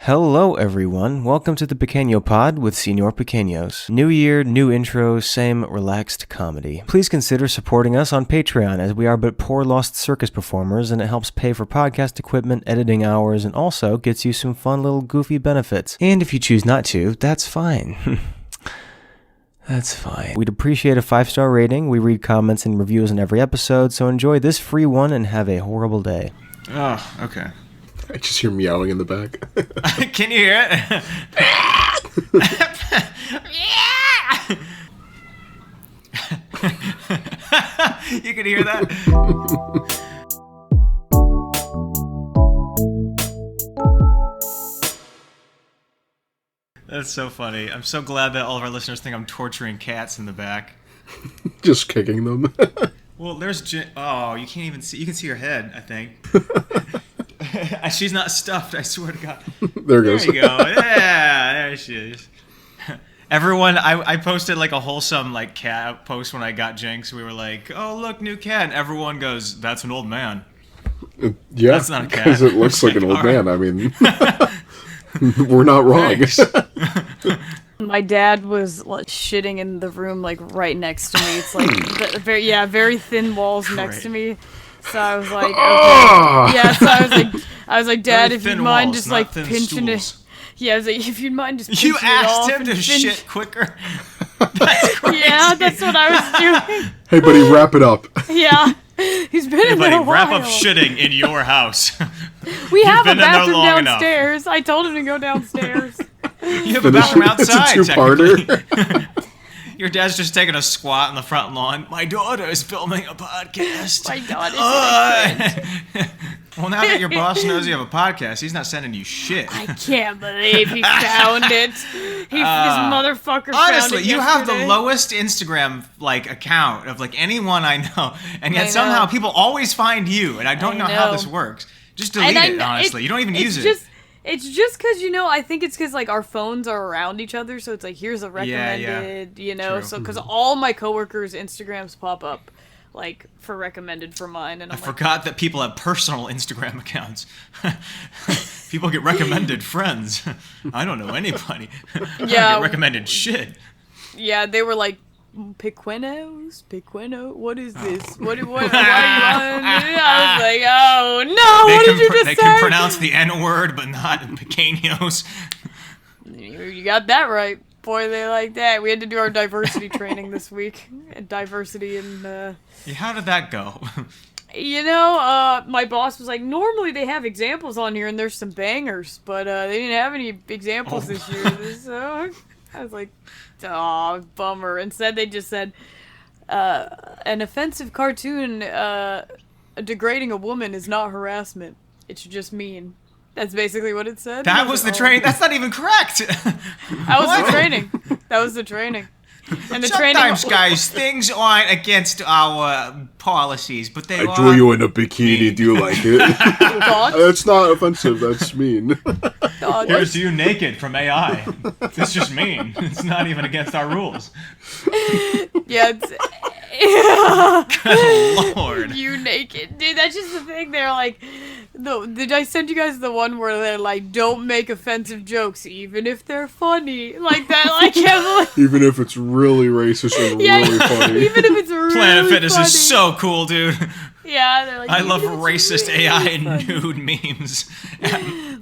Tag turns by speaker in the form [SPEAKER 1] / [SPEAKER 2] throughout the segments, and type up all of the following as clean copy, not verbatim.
[SPEAKER 1] Hello everyone, welcome to the Pequeno pod with Señor Pequeños. New year, new intro, same relaxed comedy. Please consider supporting us on Patreon as we are but poor lost circus performers and it helps pay for podcast equipment, editing hours, and also gets you some fun little goofy benefits. And if you choose not to, that's fine. That's fine. We'd appreciate a 5-star rating. We read comments and reviews in every episode, so enjoy this free one and have a horrible day.
[SPEAKER 2] Oh, okay.
[SPEAKER 3] I just hear meowing in the back.
[SPEAKER 2] Can you hear it? You can hear that? That's so funny. I'm so glad that all of our listeners think I'm torturing cats in the back.
[SPEAKER 3] Just kicking them.
[SPEAKER 2] Well, there's oh, you can't even see. You can see her head, I think. She's not stuffed, I swear to God.
[SPEAKER 3] There goes.
[SPEAKER 2] There you go. Yeah, there she is. Everyone, I posted like a wholesome like cat post when I got Jinx. We were like, oh, look, new cat. And everyone goes, that's an old man.
[SPEAKER 3] Yeah,
[SPEAKER 2] that's not a cat.
[SPEAKER 3] Because it looks like an old man. I mean, we're not wrong.
[SPEAKER 4] My dad was like, shitting in the room like right next to me. It's like very thin walls next to me. So I was like, okay. Yeah, so I was like, Dad, if you'd mind
[SPEAKER 2] walls,
[SPEAKER 4] just like pinching
[SPEAKER 2] stools.
[SPEAKER 4] it. Yeah, I was like, if you'd mind just pinching
[SPEAKER 2] You
[SPEAKER 4] it
[SPEAKER 2] asked
[SPEAKER 4] off
[SPEAKER 2] him to shit quicker?
[SPEAKER 4] That's crazy. Yeah, that's what I was doing.
[SPEAKER 3] Hey, buddy, wrap it up.
[SPEAKER 4] Yeah. He's been in there a while.
[SPEAKER 2] Wrap up shitting in your house.
[SPEAKER 4] We have a bathroom downstairs. I told him to go downstairs.
[SPEAKER 2] You have a bathroom outside,
[SPEAKER 3] it's a two-parter.
[SPEAKER 2] Your dad's just taking a squat on the front lawn. My daughter is filming a podcast.
[SPEAKER 4] My daughter's
[SPEAKER 2] Well, now that your boss knows you have a podcast, he's not sending you shit.
[SPEAKER 4] I can't believe he found it. This motherfucker found it.
[SPEAKER 2] Honestly, you have the lowest Instagram like account of like anyone I know, and yet somehow people always find you, and I don't know how this works. Just delete it, honestly. You don't even use it.
[SPEAKER 4] It's just because, I think it's because, like, our phones are around each other, so it's like, here's a recommended,
[SPEAKER 2] True.
[SPEAKER 4] So, because all my coworkers' Instagrams pop up, like, for recommended for mine, and I
[SPEAKER 2] forgot that people have personal Instagram accounts. People get recommended friends. I don't know anybody. I don't get recommended shit.
[SPEAKER 4] Yeah, they were like, Pequeno? What is this? What are you on? I was like, oh no, what did you just say?
[SPEAKER 2] They can pronounce the N-word, but not Pequeños.
[SPEAKER 4] You got that right. Boy, they like that. We had to do our diversity training this week. Diversity and,
[SPEAKER 2] How did that go?
[SPEAKER 4] My boss was like, normally they have examples on here and there's some bangers, but they didn't have any examples this year. So I was like, oh, bummer. Instead, they just said, an offensive cartoon degrading a woman is not harassment. It's just mean. That's basically what it said.
[SPEAKER 2] That was the training. That's not even correct.
[SPEAKER 4] That was the training. That was the training. And the
[SPEAKER 2] Sometimes, guys, things aren't against our policies, but they are.
[SPEAKER 3] I drew you in a bikini. Do you like it? That's not offensive. That's mean.
[SPEAKER 2] Here's you naked from AI. It's just mean. It's not even against our rules.
[SPEAKER 4] Yeah.
[SPEAKER 2] Good Lord.
[SPEAKER 4] You naked. Dude, that's just the thing. They're like, did I send you guys the one where they're like, don't make offensive jokes, even if they're funny? Like that, like,
[SPEAKER 3] even if it's really racist and really funny.
[SPEAKER 4] Even if it's really
[SPEAKER 2] Planet Fitness
[SPEAKER 4] funny.
[SPEAKER 2] is so cool, dude.
[SPEAKER 4] Yeah, they're like,
[SPEAKER 2] I love racist
[SPEAKER 4] really
[SPEAKER 2] AI and
[SPEAKER 4] funny.
[SPEAKER 2] nude memes.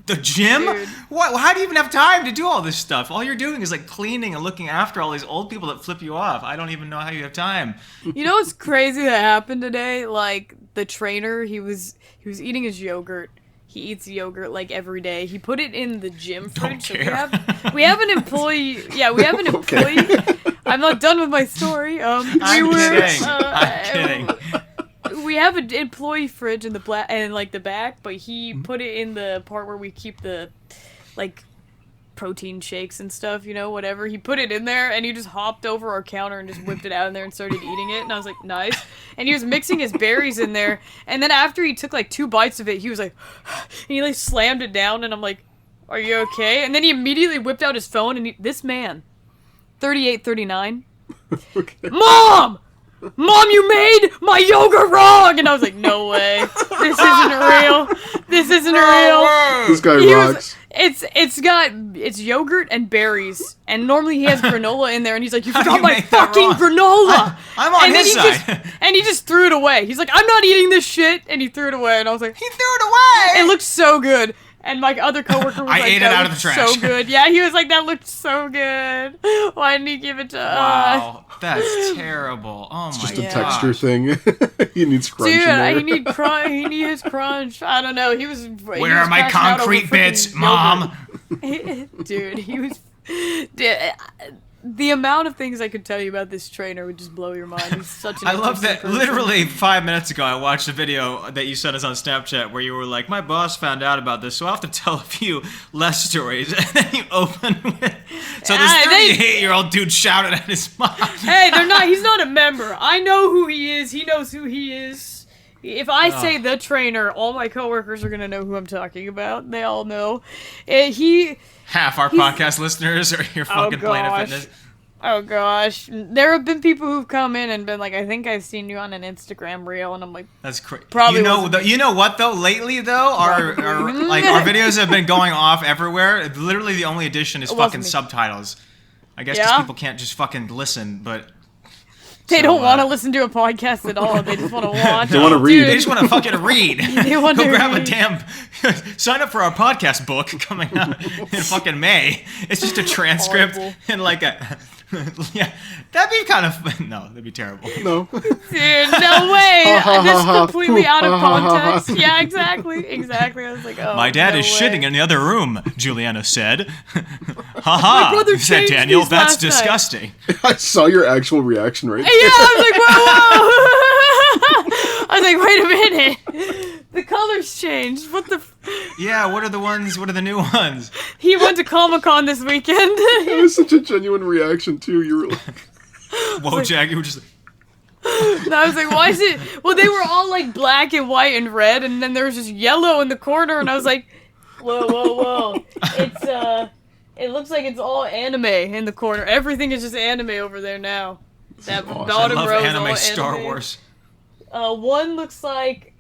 [SPEAKER 2] The gym?
[SPEAKER 4] Dude.
[SPEAKER 2] What? How do you even have time to do all this stuff? All you're doing is like cleaning and looking after all these old people that flip you off. I don't even know how you have time.
[SPEAKER 4] You know what's crazy that happened today? Like, the trainer, he was eating his yogurt. He eats yogurt like every day. He put it in the gym fridge.
[SPEAKER 2] Don't care.
[SPEAKER 4] So we have an employee. Yeah, we have an employee. Okay. I'm not done with my story.
[SPEAKER 2] I'm kidding.
[SPEAKER 4] We have an employee fridge in the the back, but he put it in the part where we keep the like protein shakes and stuff, whatever. He put it in there and he just hopped over our counter and just whipped it out in there and started eating it. And I was like, nice. And he was mixing his berries in there. And then after he took like 2 bites of it, he was like, and he like slammed it down. And I'm like, are you okay? And then he immediately whipped out his phone and this man, 38, 39. Okay. Mom, you made my yogurt wrong! And I was like, no way. This isn't real. This isn't real.
[SPEAKER 3] This guy rocks.
[SPEAKER 4] It's yogurt and berries, and normally he has granola in there, and he's like, "You
[SPEAKER 2] How do
[SPEAKER 4] forgot
[SPEAKER 2] you
[SPEAKER 4] my
[SPEAKER 2] make that
[SPEAKER 4] fucking
[SPEAKER 2] wrong?
[SPEAKER 4] granola."
[SPEAKER 2] I'm on
[SPEAKER 4] and
[SPEAKER 2] his
[SPEAKER 4] then
[SPEAKER 2] side.
[SPEAKER 4] he just threw it away. He's like, "I'm not eating this shit," and he threw it away, and I was like,
[SPEAKER 2] He threw it away.
[SPEAKER 4] "It looked so good." And my other coworker was
[SPEAKER 2] I
[SPEAKER 4] like,
[SPEAKER 2] ate it
[SPEAKER 4] "That
[SPEAKER 2] out of
[SPEAKER 4] looked
[SPEAKER 2] the trash."
[SPEAKER 4] so good." Yeah, he was like, "That looked so good. Why didn't he give it to us?"
[SPEAKER 2] Wow, that's terrible. Oh my
[SPEAKER 3] Just
[SPEAKER 2] god.
[SPEAKER 3] a texture thing. He needs crunch
[SPEAKER 4] Dude,
[SPEAKER 3] in there.
[SPEAKER 4] he need crunch. He need his crunch. I don't know. He was.
[SPEAKER 2] Where are my concrete bits, Mom?
[SPEAKER 4] Dude, he was. Dude, the amount of things I could tell you about this trainer would just blow your mind. He's such an
[SPEAKER 2] I love that.
[SPEAKER 4] interesting person.
[SPEAKER 2] Literally 5 minutes ago, I watched a video that you sent us on Snapchat where you were like, "My boss found out about this, so I'll have to tell a few less stories." And then you open with, so this 38-year-old dude shouted at his mom.
[SPEAKER 4] Hey, they're not. He's not a member. I know who he is. He knows who he is. If I say the trainer, all my coworkers are gonna know who I'm talking about. They all know.
[SPEAKER 2] Half our podcast listeners are your fucking Planet
[SPEAKER 4] gosh.
[SPEAKER 2] Fitness.
[SPEAKER 4] Oh gosh, there have been people who've come in and been like, "I think I've seen you on an Instagram reel," and I'm like,
[SPEAKER 2] That's crazy.
[SPEAKER 4] Probably
[SPEAKER 2] You know,
[SPEAKER 4] wasn't.
[SPEAKER 2] you know what though? Lately though, our videos have been going off everywhere. Literally, the only addition is
[SPEAKER 4] It wasn't
[SPEAKER 2] fucking
[SPEAKER 4] me.
[SPEAKER 2] subtitles. I guess because
[SPEAKER 4] Yeah?
[SPEAKER 2] people can't just fucking listen, but
[SPEAKER 4] they
[SPEAKER 2] So,
[SPEAKER 4] don't want to listen to a podcast at all. They just want to watch.
[SPEAKER 3] They wanna read.
[SPEAKER 2] they just want to fucking read.
[SPEAKER 4] They want
[SPEAKER 2] Go
[SPEAKER 4] to
[SPEAKER 2] grab a
[SPEAKER 4] read.
[SPEAKER 2] damn. Sign up for our podcast book coming out in fucking May. It's just a transcript
[SPEAKER 4] Horrible.
[SPEAKER 2] and like a. Yeah, that'd be kind of no, that'd be terrible.
[SPEAKER 3] No.
[SPEAKER 4] Dude, no way! This is completely out of context. Yeah, exactly. I was like, oh.
[SPEAKER 2] My dad
[SPEAKER 4] no
[SPEAKER 2] is
[SPEAKER 4] way.
[SPEAKER 2] shitting in the other room, Juliana said. Haha,
[SPEAKER 4] brother
[SPEAKER 2] said
[SPEAKER 4] changed
[SPEAKER 2] Daniel.
[SPEAKER 4] these
[SPEAKER 2] That's
[SPEAKER 4] last night."
[SPEAKER 2] disgusting.
[SPEAKER 3] I saw your actual reaction right
[SPEAKER 4] Yeah, I was like, whoa! I was like, wait a minute. The colors changed. What the?
[SPEAKER 2] Yeah, what are the ones? What are the new ones?
[SPEAKER 4] He went to ComicCon this weekend.
[SPEAKER 3] It was such a genuine reaction, too. You were like,
[SPEAKER 2] Whoa, Jack, you were just.
[SPEAKER 4] And I was like, why is it? Well, they were all like black and white and red, and then there was just yellow in the corner, and I was like, whoa. It looks like it's all anime in the corner. Everything is just anime over there now. That
[SPEAKER 3] awesome.
[SPEAKER 2] I
[SPEAKER 4] bottom
[SPEAKER 2] love
[SPEAKER 4] row is
[SPEAKER 2] anime
[SPEAKER 4] all
[SPEAKER 2] Star
[SPEAKER 4] anime.
[SPEAKER 2] Wars.
[SPEAKER 4] One looks like,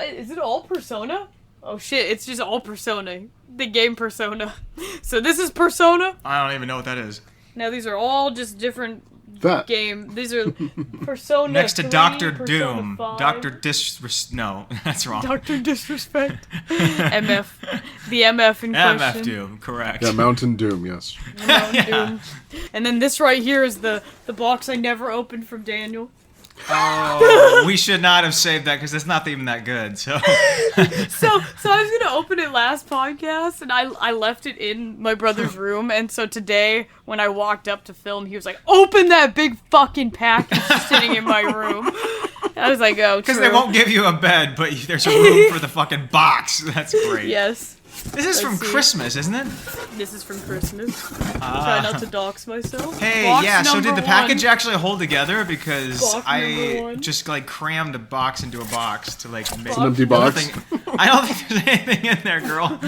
[SPEAKER 4] is it all Persona? Oh shit, it's just all Persona. The game Persona. So this is Persona.
[SPEAKER 2] I don't even know what that is.
[SPEAKER 4] Now these are all just different
[SPEAKER 3] that.
[SPEAKER 4] game. These are Persona
[SPEAKER 2] Next to
[SPEAKER 4] 3,
[SPEAKER 2] Doctor
[SPEAKER 4] Persona
[SPEAKER 2] Doom,
[SPEAKER 4] 5.
[SPEAKER 2] No, that's wrong.
[SPEAKER 4] Dr. Disrespect. MF. The MF in question.
[SPEAKER 2] MF Doom, correct.
[SPEAKER 3] Yeah, Mountain Doom, yes.
[SPEAKER 4] Mountain Doom. And then this right here is the box I never opened from Daniel.
[SPEAKER 2] Oh, we should not have saved that because it's not even that good. So
[SPEAKER 4] So I was gonna open it last podcast, and I left it in my brother's room. And so today, when I walked up to film, he was like, "Open that big fucking package sitting in my room." I was like, "Oh,
[SPEAKER 2] because they
[SPEAKER 4] true.
[SPEAKER 2] won't give you a bed, but there's a room for the fucking box. That's great.
[SPEAKER 4] Yes,
[SPEAKER 2] This is from
[SPEAKER 4] see.
[SPEAKER 2] Christmas, isn't it?
[SPEAKER 4] this is from Christmas. Try not to dox myself.
[SPEAKER 2] Hey,
[SPEAKER 4] Box
[SPEAKER 2] yeah. So did
[SPEAKER 4] number
[SPEAKER 2] the package
[SPEAKER 4] one.
[SPEAKER 2] actually hold together? Because
[SPEAKER 4] Box number
[SPEAKER 2] I
[SPEAKER 4] one.
[SPEAKER 2] just like crammed a box into a box to like make
[SPEAKER 3] An empty box.
[SPEAKER 2] I don't think there's anything in there, girl.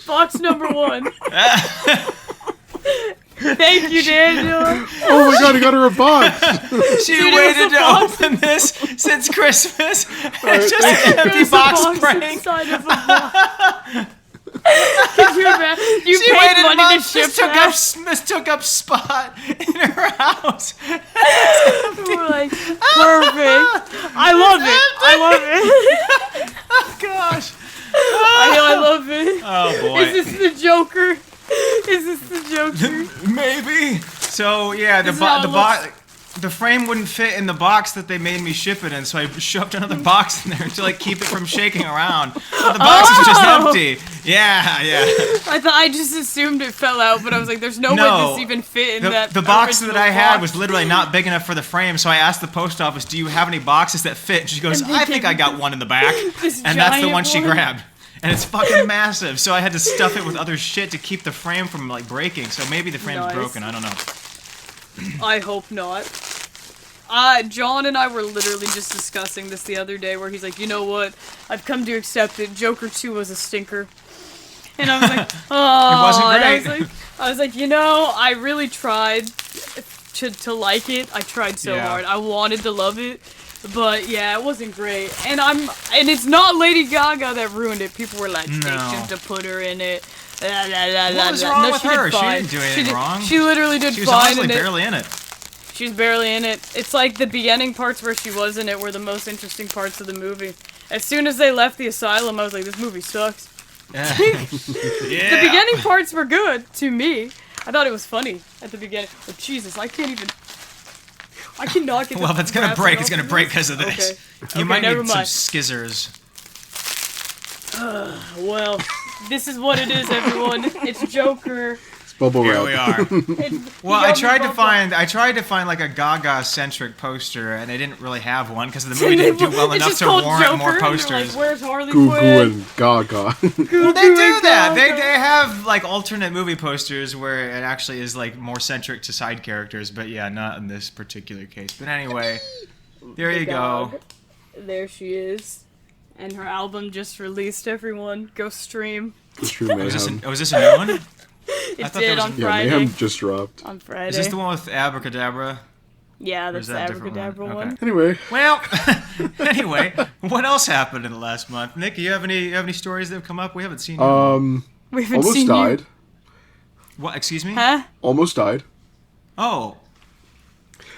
[SPEAKER 4] Box number one. Thank you, Daniel.
[SPEAKER 3] Oh my god, he got her a box!
[SPEAKER 2] She
[SPEAKER 4] Dude, it
[SPEAKER 2] waited
[SPEAKER 4] was a
[SPEAKER 2] to
[SPEAKER 4] box.
[SPEAKER 2] open this since Christmas.
[SPEAKER 3] Alright,
[SPEAKER 2] It's just an empty
[SPEAKER 4] There's a
[SPEAKER 2] box
[SPEAKER 4] box
[SPEAKER 2] prank.
[SPEAKER 4] inside of a box. Could you imagine? You
[SPEAKER 2] She
[SPEAKER 4] paid
[SPEAKER 2] waited
[SPEAKER 4] money
[SPEAKER 2] months.
[SPEAKER 4] to ship that.
[SPEAKER 2] This took up spot in her house.
[SPEAKER 4] We're like, perfect. I love it.
[SPEAKER 2] Oh gosh.
[SPEAKER 4] I love it.
[SPEAKER 2] Oh boy.
[SPEAKER 4] Is this the Joker? Is this the Joker?
[SPEAKER 2] Maybe. So yeah,
[SPEAKER 4] This is how it
[SPEAKER 2] the frame wouldn't fit in the box that they made me ship it in, so I shoved another box in there to like keep it from shaking around. But the box is just empty. Yeah.
[SPEAKER 4] I just assumed it fell out, but I was like, there's no way this even fit in that.
[SPEAKER 2] The box that
[SPEAKER 4] original
[SPEAKER 2] I had
[SPEAKER 4] box.
[SPEAKER 2] was literally not big enough for the frame, so I asked the post office, "Do you have any boxes that fit?" And she goes,
[SPEAKER 4] And they
[SPEAKER 2] "I think
[SPEAKER 4] gave
[SPEAKER 2] I got one in the back,"
[SPEAKER 4] this
[SPEAKER 2] and that's the
[SPEAKER 4] giant
[SPEAKER 2] one she
[SPEAKER 4] one.
[SPEAKER 2] grabbed. And it's fucking massive, so I had to stuff it with other shit to keep the frame from like breaking. So maybe the frame's
[SPEAKER 4] Nice.
[SPEAKER 2] broken. I don't know.
[SPEAKER 4] I hope not. John and I were literally just discussing this the other day, where he's like, you know what? I've come to accept it. Joker 2 was a stinker. And I was like, oh.
[SPEAKER 2] It wasn't
[SPEAKER 4] and
[SPEAKER 2] great.
[SPEAKER 4] I was like, you know, I really tried to like it. I tried so
[SPEAKER 2] Yeah.
[SPEAKER 4] hard. I wanted to love it. But yeah, it wasn't great. And it's not Lady Gaga that ruined it. People were like, they shouldn't have put her in it.
[SPEAKER 2] What was wrong with her? She didn't do anything wrong.
[SPEAKER 4] She literally did fine.
[SPEAKER 2] She was honestly barely in it.
[SPEAKER 4] She's barely in it. It's like the beginning parts where she was in it were the most interesting parts of the movie. As soon as they left the asylum, I was like, this movie sucks.
[SPEAKER 2] Yeah.
[SPEAKER 4] The beginning parts were good, to me. I thought it was funny at the beginning. But Jesus, I cannot get
[SPEAKER 2] Well, if it's gonna break, it's gonna break because of this.
[SPEAKER 4] Okay.
[SPEAKER 2] You might need
[SPEAKER 4] mind.
[SPEAKER 2] some skizzers.
[SPEAKER 4] Well, this is what it is, everyone. It's Joker.
[SPEAKER 3] It's bubble wrap.
[SPEAKER 2] Here we are. Well, I tried to find like a Gaga-centric poster, and they didn't really have one because the movie didn't do well enough to warrant
[SPEAKER 4] Joker,
[SPEAKER 2] more posters.
[SPEAKER 4] Like, where's Harley
[SPEAKER 3] Goo
[SPEAKER 4] Quinn?
[SPEAKER 3] and Gaga.
[SPEAKER 2] Well, they do that. They have like alternate movie posters where it actually is like more centric to side characters, but yeah, not in this particular case. But anyway, there you go.
[SPEAKER 4] There she is. And her album just released, everyone. Go stream.
[SPEAKER 3] True Mayhem.
[SPEAKER 2] Was this a new one?
[SPEAKER 4] It did on Friday.
[SPEAKER 3] Yeah, Mayhem just dropped.
[SPEAKER 4] On Friday.
[SPEAKER 2] Is this the one with Abracadabra?
[SPEAKER 4] Yeah, that's the
[SPEAKER 2] that a different
[SPEAKER 4] Abracadabra one.
[SPEAKER 2] Okay.
[SPEAKER 3] Anyway.
[SPEAKER 2] Well, anyway, what else happened in the last month? Nick, you have any stories that have come up? We haven't seen you.
[SPEAKER 4] We haven't
[SPEAKER 3] Almost
[SPEAKER 4] seen
[SPEAKER 3] died.
[SPEAKER 4] you.
[SPEAKER 2] What? Excuse me?
[SPEAKER 4] Huh?
[SPEAKER 3] Almost died.
[SPEAKER 2] Oh.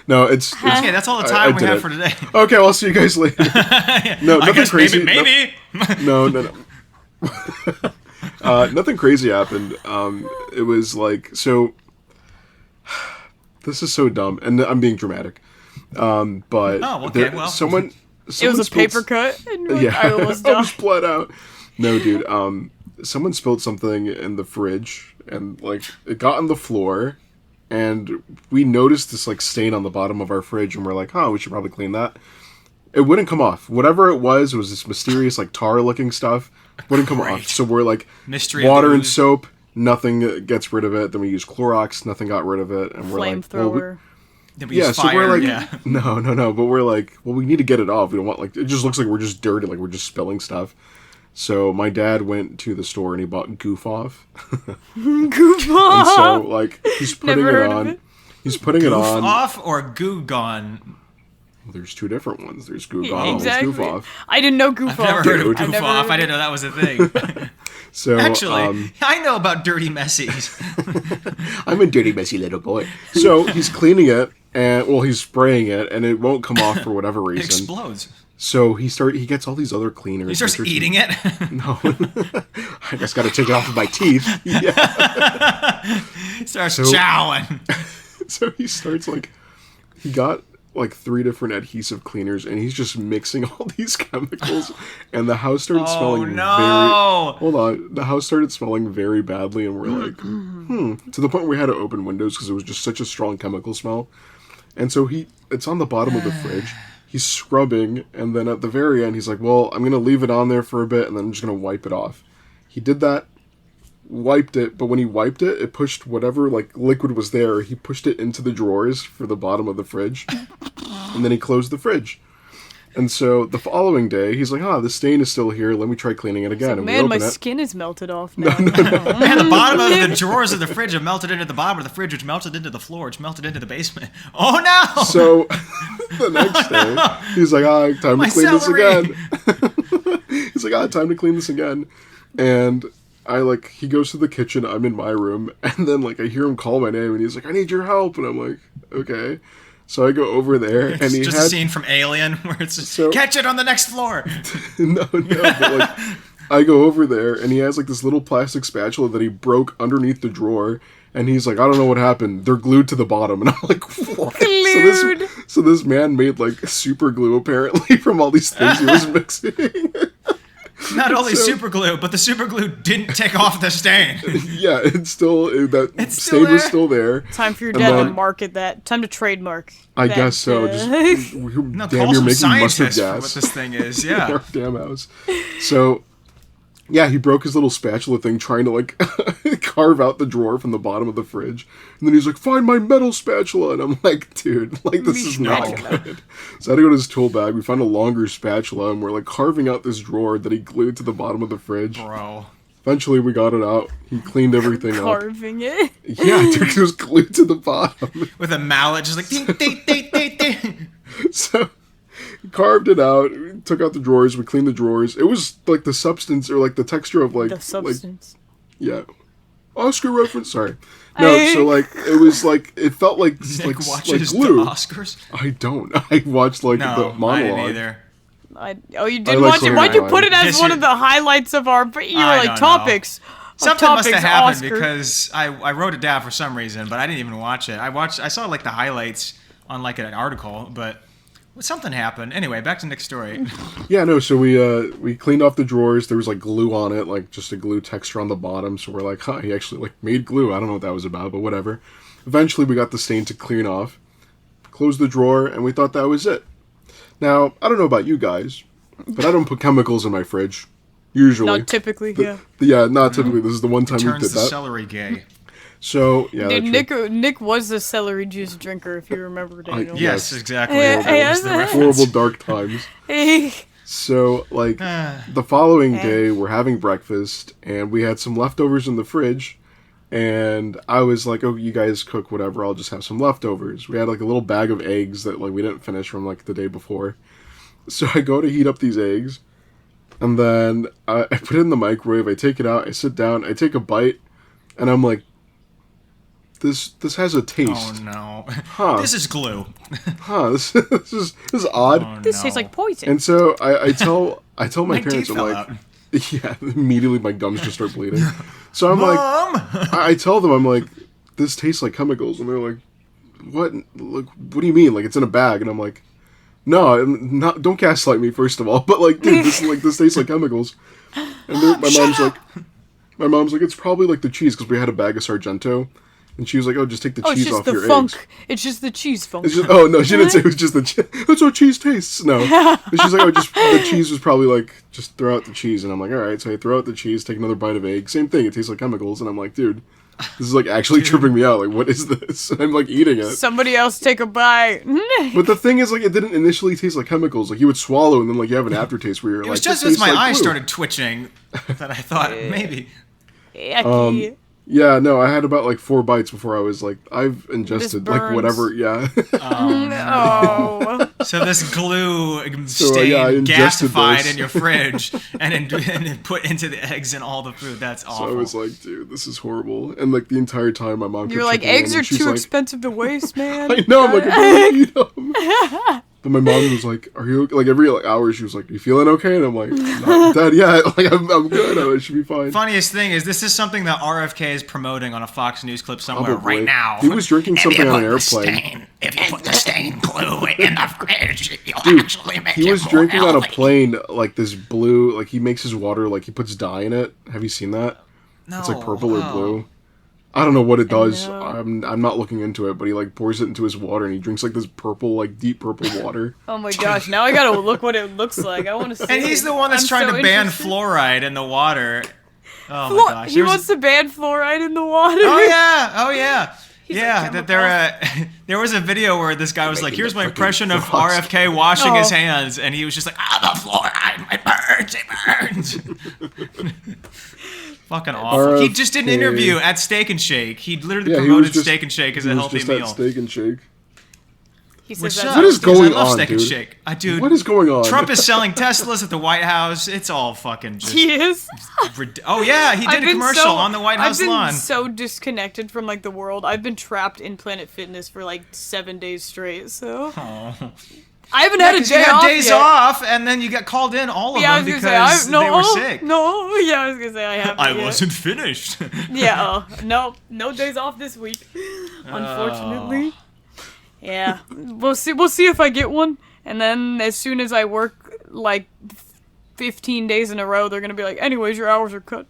[SPEAKER 3] No, it's
[SPEAKER 2] Okay, that's all the time we have for today.
[SPEAKER 3] Okay, I'll see you guys later. No, nothing crazy.
[SPEAKER 2] Maybe.
[SPEAKER 3] No. Nothing crazy happened. It was like, so this is so dumb, and I'm being dramatic. But someone
[SPEAKER 4] it was a paper cut. And I almost died.
[SPEAKER 3] I was bled out. No, dude. Someone spilled something in the fridge, and like it got on the floor. And we noticed this like stain on the bottom of our fridge, and we're like, "Oh, we should probably clean that." It wouldn't come off. Whatever it was this mysterious like tar-looking stuff. Wouldn't come off. So we're like,
[SPEAKER 2] mystery
[SPEAKER 3] water and soap, nothing gets rid of it. Then we use Clorox, nothing got rid of it, and we're like,
[SPEAKER 4] flamethrower.
[SPEAKER 3] So we're like, no. But we're like, well, we need to get it off. We don't want like it just looks like we're just dirty, like we're just spilling stuff. So my dad went to the store and he bought Goof Off.
[SPEAKER 4] Goof Off.
[SPEAKER 3] And so like he's putting it on. He's putting it on.
[SPEAKER 2] Goof Off or Goo Gone?
[SPEAKER 3] There's two different ones. There's Goo Gone and Goof Off.
[SPEAKER 4] I didn't know Goof Off.
[SPEAKER 2] I've never heard of Goof Off. I didn't know that was a thing.
[SPEAKER 3] So
[SPEAKER 2] actually, I know about dirty messies.
[SPEAKER 3] I'm a dirty messy little boy. So he's cleaning it and he's spraying it and it won't come off for whatever reason.
[SPEAKER 2] It explodes.
[SPEAKER 3] So he gets all these other cleaners.
[SPEAKER 2] He starts eating it.
[SPEAKER 3] No, I just got to take it off with my teeth. Yeah.
[SPEAKER 2] He starts chowing.
[SPEAKER 3] So he starts he got like 3 different adhesive cleaners, and he's just mixing all these chemicals, and the house started smelling the house started smelling very badly, and we're like, to the point where we had to open windows because it was just such a strong chemical smell. And so it's on the bottom of the fridge. He's scrubbing, and then at the very end, he's like, well, I'm going to leave it on there for a bit, and then I'm just going to wipe it off. He did that, wiped it, but when he wiped it, it pushed whatever, liquid was there, he pushed it into the drawers for the bottom of the fridge, and then he closed the fridge. And so the following day, he's like, this stain is still here, let me try cleaning it again. And
[SPEAKER 4] man, my skin is melted off now.
[SPEAKER 2] Man, the bottom of the drawers of the fridge have melted into the bottom of the fridge, which melted into the floor, which melted into the basement. Oh, no!
[SPEAKER 3] So, the next day, he's like, time to clean this again. He's like, time to clean this again. And he goes to the kitchen, I'm in my room, and then, I hear him call my name, and he's like, I need your help. And I'm like, okay. So I go over there, and he
[SPEAKER 2] just a scene from Alien where it's just, catch it on the next floor.
[SPEAKER 3] No, but I go over there, and he has this little plastic spatula that he broke underneath the drawer, and he's like, I don't know what happened. They're glued to the bottom, and I'm like, what?
[SPEAKER 4] Glued.
[SPEAKER 3] So this man made super glue apparently from all these things he was mixing.
[SPEAKER 2] Not only super glue, but the super glue didn't take off the stain.
[SPEAKER 3] Yeah, stain
[SPEAKER 2] still
[SPEAKER 3] was still there.
[SPEAKER 4] Time for your dad to market that. Time to trademark.
[SPEAKER 3] I guess so. Just
[SPEAKER 2] no,
[SPEAKER 3] damn, you're making mustard gas.
[SPEAKER 2] For what this thing is, yeah.
[SPEAKER 3] In our damn house. So, yeah, he broke his little spatula thing trying to carve out the drawer from the bottom of the fridge, and then he's like, "Find my metal spatula," and I'm like, "Dude, this is not good." So I had to go to his tool bag. We found a longer spatula, and we're carving out this drawer that he glued to the bottom of the fridge.
[SPEAKER 2] Bro.
[SPEAKER 3] Eventually, we got it out. He cleaned everything up.
[SPEAKER 4] Carving it?
[SPEAKER 3] Yeah, dude, it was glued to the bottom.
[SPEAKER 2] With a mallet, just ding, ding, ding, ding, ding.
[SPEAKER 3] So carved it out, took out the drawers, we cleaned the drawers. It was like the substance or like the texture of like...
[SPEAKER 4] The substance.
[SPEAKER 3] Yeah. Oscar reference, sorry. No, so like, it was like, it felt like,
[SPEAKER 2] Nick
[SPEAKER 3] like
[SPEAKER 2] watches
[SPEAKER 3] glue.
[SPEAKER 2] the Oscars?
[SPEAKER 3] I don't. I watched like
[SPEAKER 2] No,
[SPEAKER 3] the monologue.
[SPEAKER 2] I didn't either.
[SPEAKER 4] You didn't watch it? Why'd you put it as one of the highlights of our topics?
[SPEAKER 2] Something must have happened
[SPEAKER 4] Oscar.
[SPEAKER 2] because I wrote it down for some reason, but I didn't even watch it. I saw like the highlights on like an article, but something happened. Anyway, back to Nick's story.
[SPEAKER 3] Yeah, no, so we cleaned off the drawers. There was like glue on it, like just a glue texture on the bottom. So we're like, huh, he actually like made glue. I don't know what that was about, but whatever. Eventually we got the stain to clean off, closed the drawer, and we thought that was it. Now, I don't know about you guys, but I don't put chemicals in my fridge. Usually.
[SPEAKER 4] Not typically, yeah.
[SPEAKER 3] Yeah, not typically. This is the one time we did
[SPEAKER 2] Turns the
[SPEAKER 3] that.
[SPEAKER 2] celery gay.
[SPEAKER 3] So, yeah.
[SPEAKER 4] Dude, Nick was the celery juice drinker, if you remember, Daniel.
[SPEAKER 2] Yes, exactly.
[SPEAKER 3] Horrible dark times. So, like, the following day, we're having breakfast, and we had some leftovers in the fridge, and I was like, oh, you guys cook whatever, I'll just have some leftovers. We had, like, a little bag of eggs that, like, we didn't finish from, like, the day before. So I go to heat up these eggs, and then I put it in the microwave, I take it out, I sit down, I take a bite, and I'm like, this has a taste.
[SPEAKER 2] Oh no.
[SPEAKER 3] Huh.
[SPEAKER 2] This is glue.
[SPEAKER 3] Huh, this is odd.
[SPEAKER 2] Oh,
[SPEAKER 4] This
[SPEAKER 2] no.
[SPEAKER 4] tastes like poison.
[SPEAKER 3] And so I tell my parents,
[SPEAKER 2] teeth
[SPEAKER 3] I'm
[SPEAKER 2] fell
[SPEAKER 3] like,
[SPEAKER 2] out.
[SPEAKER 3] yeah, immediately my gums just start bleeding. So I'm
[SPEAKER 2] Mom!
[SPEAKER 3] like, I tell them, I'm like, this tastes like chemicals, and they're like, what? Like, what do you mean? Like, it's in a bag, and I'm like, no, I'm not. Don't gaslight me, first of all. But like, dude, this tastes like chemicals. And my mom's like, it's probably like the cheese because we had a bag of Sargento. And she was like, oh, just take the cheese off your eggs.
[SPEAKER 4] It's just the cheese funk.
[SPEAKER 3] It's just, oh, no, she didn't say it was just the cheese. That's how cheese tastes. No. And she's like, oh, just the cheese was probably like, just throw out the cheese. And I'm like, all right. So I throw out the cheese, take another bite of egg. Same thing. It tastes like chemicals. And I'm like, dude, this is like actually tripping me out. Like, what is this? And I'm like eating it.
[SPEAKER 4] Somebody else take a bite.
[SPEAKER 3] But the thing is, like, it didn't initially taste like chemicals. Like, you would swallow and then, like, you have an aftertaste where you're like,
[SPEAKER 2] It was just as my eyes started twitching that I thought maybe.
[SPEAKER 4] Yucky.
[SPEAKER 3] Yeah, no, I had about like 4 bites before I was like, I've ingested like
[SPEAKER 4] burns.
[SPEAKER 3] whatever, yeah.
[SPEAKER 4] Oh.
[SPEAKER 2] So this glue
[SPEAKER 3] I
[SPEAKER 2] stayed
[SPEAKER 3] ingested
[SPEAKER 2] gasified
[SPEAKER 3] this.
[SPEAKER 2] in your fridge and then put into the eggs and all the food. That's awful.
[SPEAKER 3] So I was like, dude, this is horrible. And like the entire time my mom kept
[SPEAKER 4] You're like,
[SPEAKER 3] checking in,
[SPEAKER 4] eggs
[SPEAKER 3] and
[SPEAKER 4] are
[SPEAKER 3] she's
[SPEAKER 4] too
[SPEAKER 3] like,
[SPEAKER 4] expensive to waste, man.
[SPEAKER 3] I know, I'm like, I don't eat them. But my mom was like, are you, like every like hour she was like, you feeling okay? And I'm like, not Dad, yeah, like I'm good, I should be fine.
[SPEAKER 2] Funniest thing is this is something that RFK is promoting on a Fox News clip somewhere
[SPEAKER 3] Probably.
[SPEAKER 2] right now.
[SPEAKER 3] He was drinking something on an airplane.
[SPEAKER 5] If you put the stain glue in the fridge, you'll
[SPEAKER 3] Dude,
[SPEAKER 5] actually make
[SPEAKER 3] he
[SPEAKER 5] it
[SPEAKER 3] was
[SPEAKER 5] more
[SPEAKER 3] drinking on a
[SPEAKER 5] healthy.
[SPEAKER 3] plane like this blue, like he makes his water, like he puts dye in it. Have you seen that?
[SPEAKER 2] No,
[SPEAKER 3] It's like purple or
[SPEAKER 2] oh.
[SPEAKER 3] blue. I don't know what it does.
[SPEAKER 4] know.
[SPEAKER 3] I'm not looking into it, but he like pours it into his water and he drinks like this purple, like deep purple water.
[SPEAKER 4] Oh my gosh, now I gotta look what it looks like. I want to see.
[SPEAKER 2] And he's the one that's
[SPEAKER 4] I'm
[SPEAKER 2] trying
[SPEAKER 4] so
[SPEAKER 2] to ban
[SPEAKER 4] interested.
[SPEAKER 2] fluoride in the water. Oh my gosh.
[SPEAKER 4] He wants to ban fluoride in the water.
[SPEAKER 2] Oh yeah.
[SPEAKER 4] He's
[SPEAKER 2] Yeah,
[SPEAKER 4] like,
[SPEAKER 2] that there was a video where this guy was like, "Here's my impression of RFK washing
[SPEAKER 4] Oh.
[SPEAKER 2] his hands," and he was just like, "Ah, the fluoride, it burns." Fucking awful. He just did an
[SPEAKER 3] RFK.
[SPEAKER 2] interview at Steak and Shake. He literally
[SPEAKER 3] Yeah, he
[SPEAKER 2] promoted
[SPEAKER 3] was just-
[SPEAKER 2] Steak and Shake as
[SPEAKER 3] He
[SPEAKER 2] a
[SPEAKER 3] was
[SPEAKER 2] healthy
[SPEAKER 3] just
[SPEAKER 2] meal.
[SPEAKER 3] at Steak and Shake.
[SPEAKER 4] He
[SPEAKER 2] Which
[SPEAKER 4] says
[SPEAKER 2] sucks,
[SPEAKER 4] that's
[SPEAKER 3] What is
[SPEAKER 2] because
[SPEAKER 3] going
[SPEAKER 2] I love
[SPEAKER 3] on,
[SPEAKER 2] Steak and
[SPEAKER 3] dude?
[SPEAKER 2] Shake. Dude,
[SPEAKER 3] What is going on?
[SPEAKER 2] Trump is selling Teslas at the White House. It's all fucking just.
[SPEAKER 4] He is.
[SPEAKER 2] Oh yeah, he did a commercial on the White House
[SPEAKER 4] I've been
[SPEAKER 2] lawn.
[SPEAKER 4] so disconnected from like the world. I've been trapped in Planet Fitness for like 7 days straight. So
[SPEAKER 2] Oh.
[SPEAKER 4] I haven't had a
[SPEAKER 2] 'Cause
[SPEAKER 4] day
[SPEAKER 2] you had
[SPEAKER 4] off
[SPEAKER 2] days
[SPEAKER 4] yet.
[SPEAKER 2] off, and then you got called in all of
[SPEAKER 4] Yeah, I
[SPEAKER 2] them
[SPEAKER 4] was
[SPEAKER 2] because
[SPEAKER 4] gonna say
[SPEAKER 2] they were sick.
[SPEAKER 4] No, yeah, I was gonna say I haven't.
[SPEAKER 2] I
[SPEAKER 4] yet.
[SPEAKER 2] wasn't finished.
[SPEAKER 4] Yeah, no days off this week, unfortunately. Yeah, we'll see if I get one, and then as soon as I work like 15 days in a row, they're gonna be like, anyways, your hours are cut.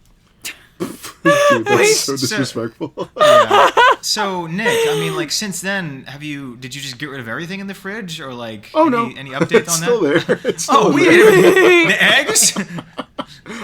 [SPEAKER 3] Dude, that's so disrespectful.
[SPEAKER 2] Yeah. So Nick, I mean, like since then, did you just get rid of everything in the fridge, or like
[SPEAKER 3] Oh no,
[SPEAKER 2] any updates
[SPEAKER 3] it's
[SPEAKER 2] on
[SPEAKER 3] still
[SPEAKER 2] that?
[SPEAKER 3] there. It's still
[SPEAKER 2] Oh,
[SPEAKER 3] in
[SPEAKER 2] we
[SPEAKER 3] there.
[SPEAKER 2] the eggs.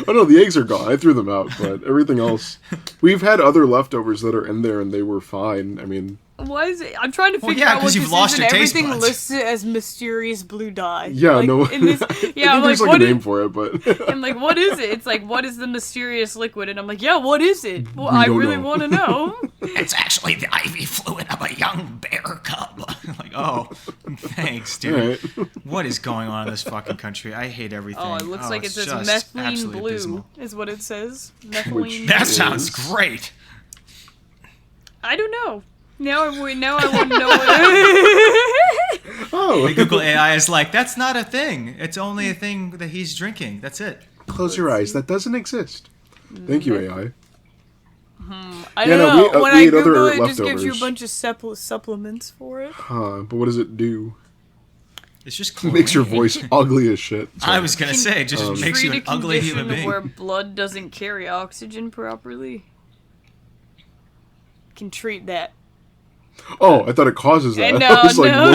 [SPEAKER 3] Oh no, the eggs are gone. I threw them out, but everything else, we've had other leftovers that are in there and they were fine. I mean,
[SPEAKER 4] What is it? I'm trying to figure
[SPEAKER 2] yeah,
[SPEAKER 4] out
[SPEAKER 2] 'cause
[SPEAKER 4] what
[SPEAKER 2] you've
[SPEAKER 4] this
[SPEAKER 2] lost
[SPEAKER 4] is,
[SPEAKER 2] your
[SPEAKER 4] and
[SPEAKER 2] taste
[SPEAKER 4] everything
[SPEAKER 2] buds.
[SPEAKER 4] listed as mysterious blue dye.
[SPEAKER 3] yeah,
[SPEAKER 4] like,
[SPEAKER 3] no.
[SPEAKER 4] In this,
[SPEAKER 3] I think
[SPEAKER 4] yeah, I'm like,
[SPEAKER 3] there's like
[SPEAKER 4] what
[SPEAKER 3] a
[SPEAKER 4] is?
[SPEAKER 3] name for it, but
[SPEAKER 4] I'm like, what is it? It's like, what is the mysterious liquid? And I'm like, yeah, what is it? Well,
[SPEAKER 3] We
[SPEAKER 4] I
[SPEAKER 3] don't
[SPEAKER 4] really
[SPEAKER 3] know.
[SPEAKER 4] want to know.
[SPEAKER 5] It's actually the IV fluid of a young bear cub.
[SPEAKER 2] Like like, oh, thanks, dude.
[SPEAKER 3] Right.
[SPEAKER 2] What is going on in this fucking country? I hate everything.
[SPEAKER 4] Oh, it looks like it says
[SPEAKER 2] just
[SPEAKER 4] methylene
[SPEAKER 2] absolutely
[SPEAKER 4] blue,
[SPEAKER 2] abysmal.
[SPEAKER 4] is what it says. Methylene.
[SPEAKER 2] That
[SPEAKER 3] Yes.
[SPEAKER 2] sounds great.
[SPEAKER 4] I don't know. Now I want to know what.
[SPEAKER 3] Oh,
[SPEAKER 2] The Google AI is like, that's not a thing. It's only a thing that he's drinking. That's it.
[SPEAKER 3] close your eyes. That doesn't exist. Thank you, AI.
[SPEAKER 4] I
[SPEAKER 3] Yeah,
[SPEAKER 4] don't
[SPEAKER 3] no,
[SPEAKER 4] know.
[SPEAKER 3] we
[SPEAKER 4] When I
[SPEAKER 3] ate other
[SPEAKER 4] Google it, it just gives you a
[SPEAKER 3] leftovers.
[SPEAKER 4] bunch of supplements for it.
[SPEAKER 3] Huh, but what does it do?
[SPEAKER 2] It's just
[SPEAKER 3] It makes your
[SPEAKER 2] chlorine.
[SPEAKER 3] voice ugly as shit.
[SPEAKER 2] I was gonna say, it just makes you
[SPEAKER 4] Treat
[SPEAKER 2] an
[SPEAKER 4] a
[SPEAKER 2] ugly
[SPEAKER 4] condition
[SPEAKER 2] human being.
[SPEAKER 4] where blood doesn't carry oxygen properly. Can treat that.
[SPEAKER 3] Oh, I thought it causes that.
[SPEAKER 4] No,
[SPEAKER 3] I was like,
[SPEAKER 4] no.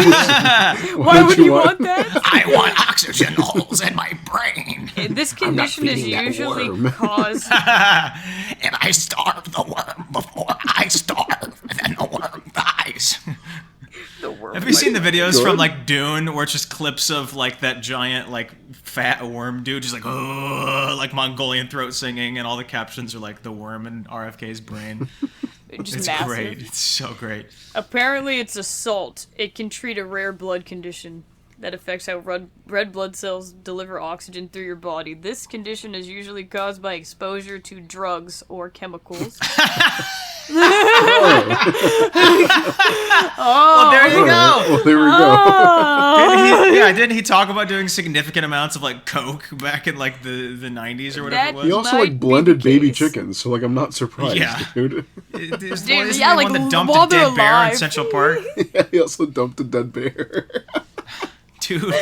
[SPEAKER 3] what
[SPEAKER 4] Why
[SPEAKER 3] did
[SPEAKER 4] would you want that?
[SPEAKER 5] I want oxygen holes in my brain.
[SPEAKER 4] This condition is
[SPEAKER 3] feeding that
[SPEAKER 4] usually
[SPEAKER 3] worm.
[SPEAKER 4] caused.
[SPEAKER 5] And I starve the worm before I starve. Then the worm dies.
[SPEAKER 4] The worm.
[SPEAKER 2] Have you seen the videos
[SPEAKER 3] Good.
[SPEAKER 2] from like Dune, where it's just clips of like that giant like fat worm dude, just like like Mongolian throat singing, and all the captions are like the worm in RFK's brain.
[SPEAKER 4] Just
[SPEAKER 2] It's
[SPEAKER 4] massive.
[SPEAKER 2] great. It's so great.
[SPEAKER 4] Apparently, it's a salt. It can treat a rare blood condition that affects how red blood cells deliver oxygen through your body. This condition is usually caused by exposure to drugs or chemicals.
[SPEAKER 2] Well, there you go.
[SPEAKER 3] Well, there we go.
[SPEAKER 2] Didn't he talk about doing significant amounts of like coke back in like the 90s or whatever
[SPEAKER 4] That-
[SPEAKER 2] it was?
[SPEAKER 3] He also
[SPEAKER 4] Might
[SPEAKER 3] like
[SPEAKER 4] be
[SPEAKER 3] blended
[SPEAKER 4] the
[SPEAKER 3] baby
[SPEAKER 4] case.
[SPEAKER 3] chickens, so like I'm not surprised,
[SPEAKER 2] Yeah.
[SPEAKER 3] dude.
[SPEAKER 2] Isn't
[SPEAKER 4] Dude,
[SPEAKER 2] he
[SPEAKER 4] yeah,
[SPEAKER 2] the
[SPEAKER 4] like,
[SPEAKER 2] one that dumped
[SPEAKER 4] while
[SPEAKER 2] a
[SPEAKER 4] they're
[SPEAKER 2] dead bear in
[SPEAKER 4] alive.
[SPEAKER 2] Central Park?
[SPEAKER 3] Yeah, he also dumped a dead bear.
[SPEAKER 2] Dude.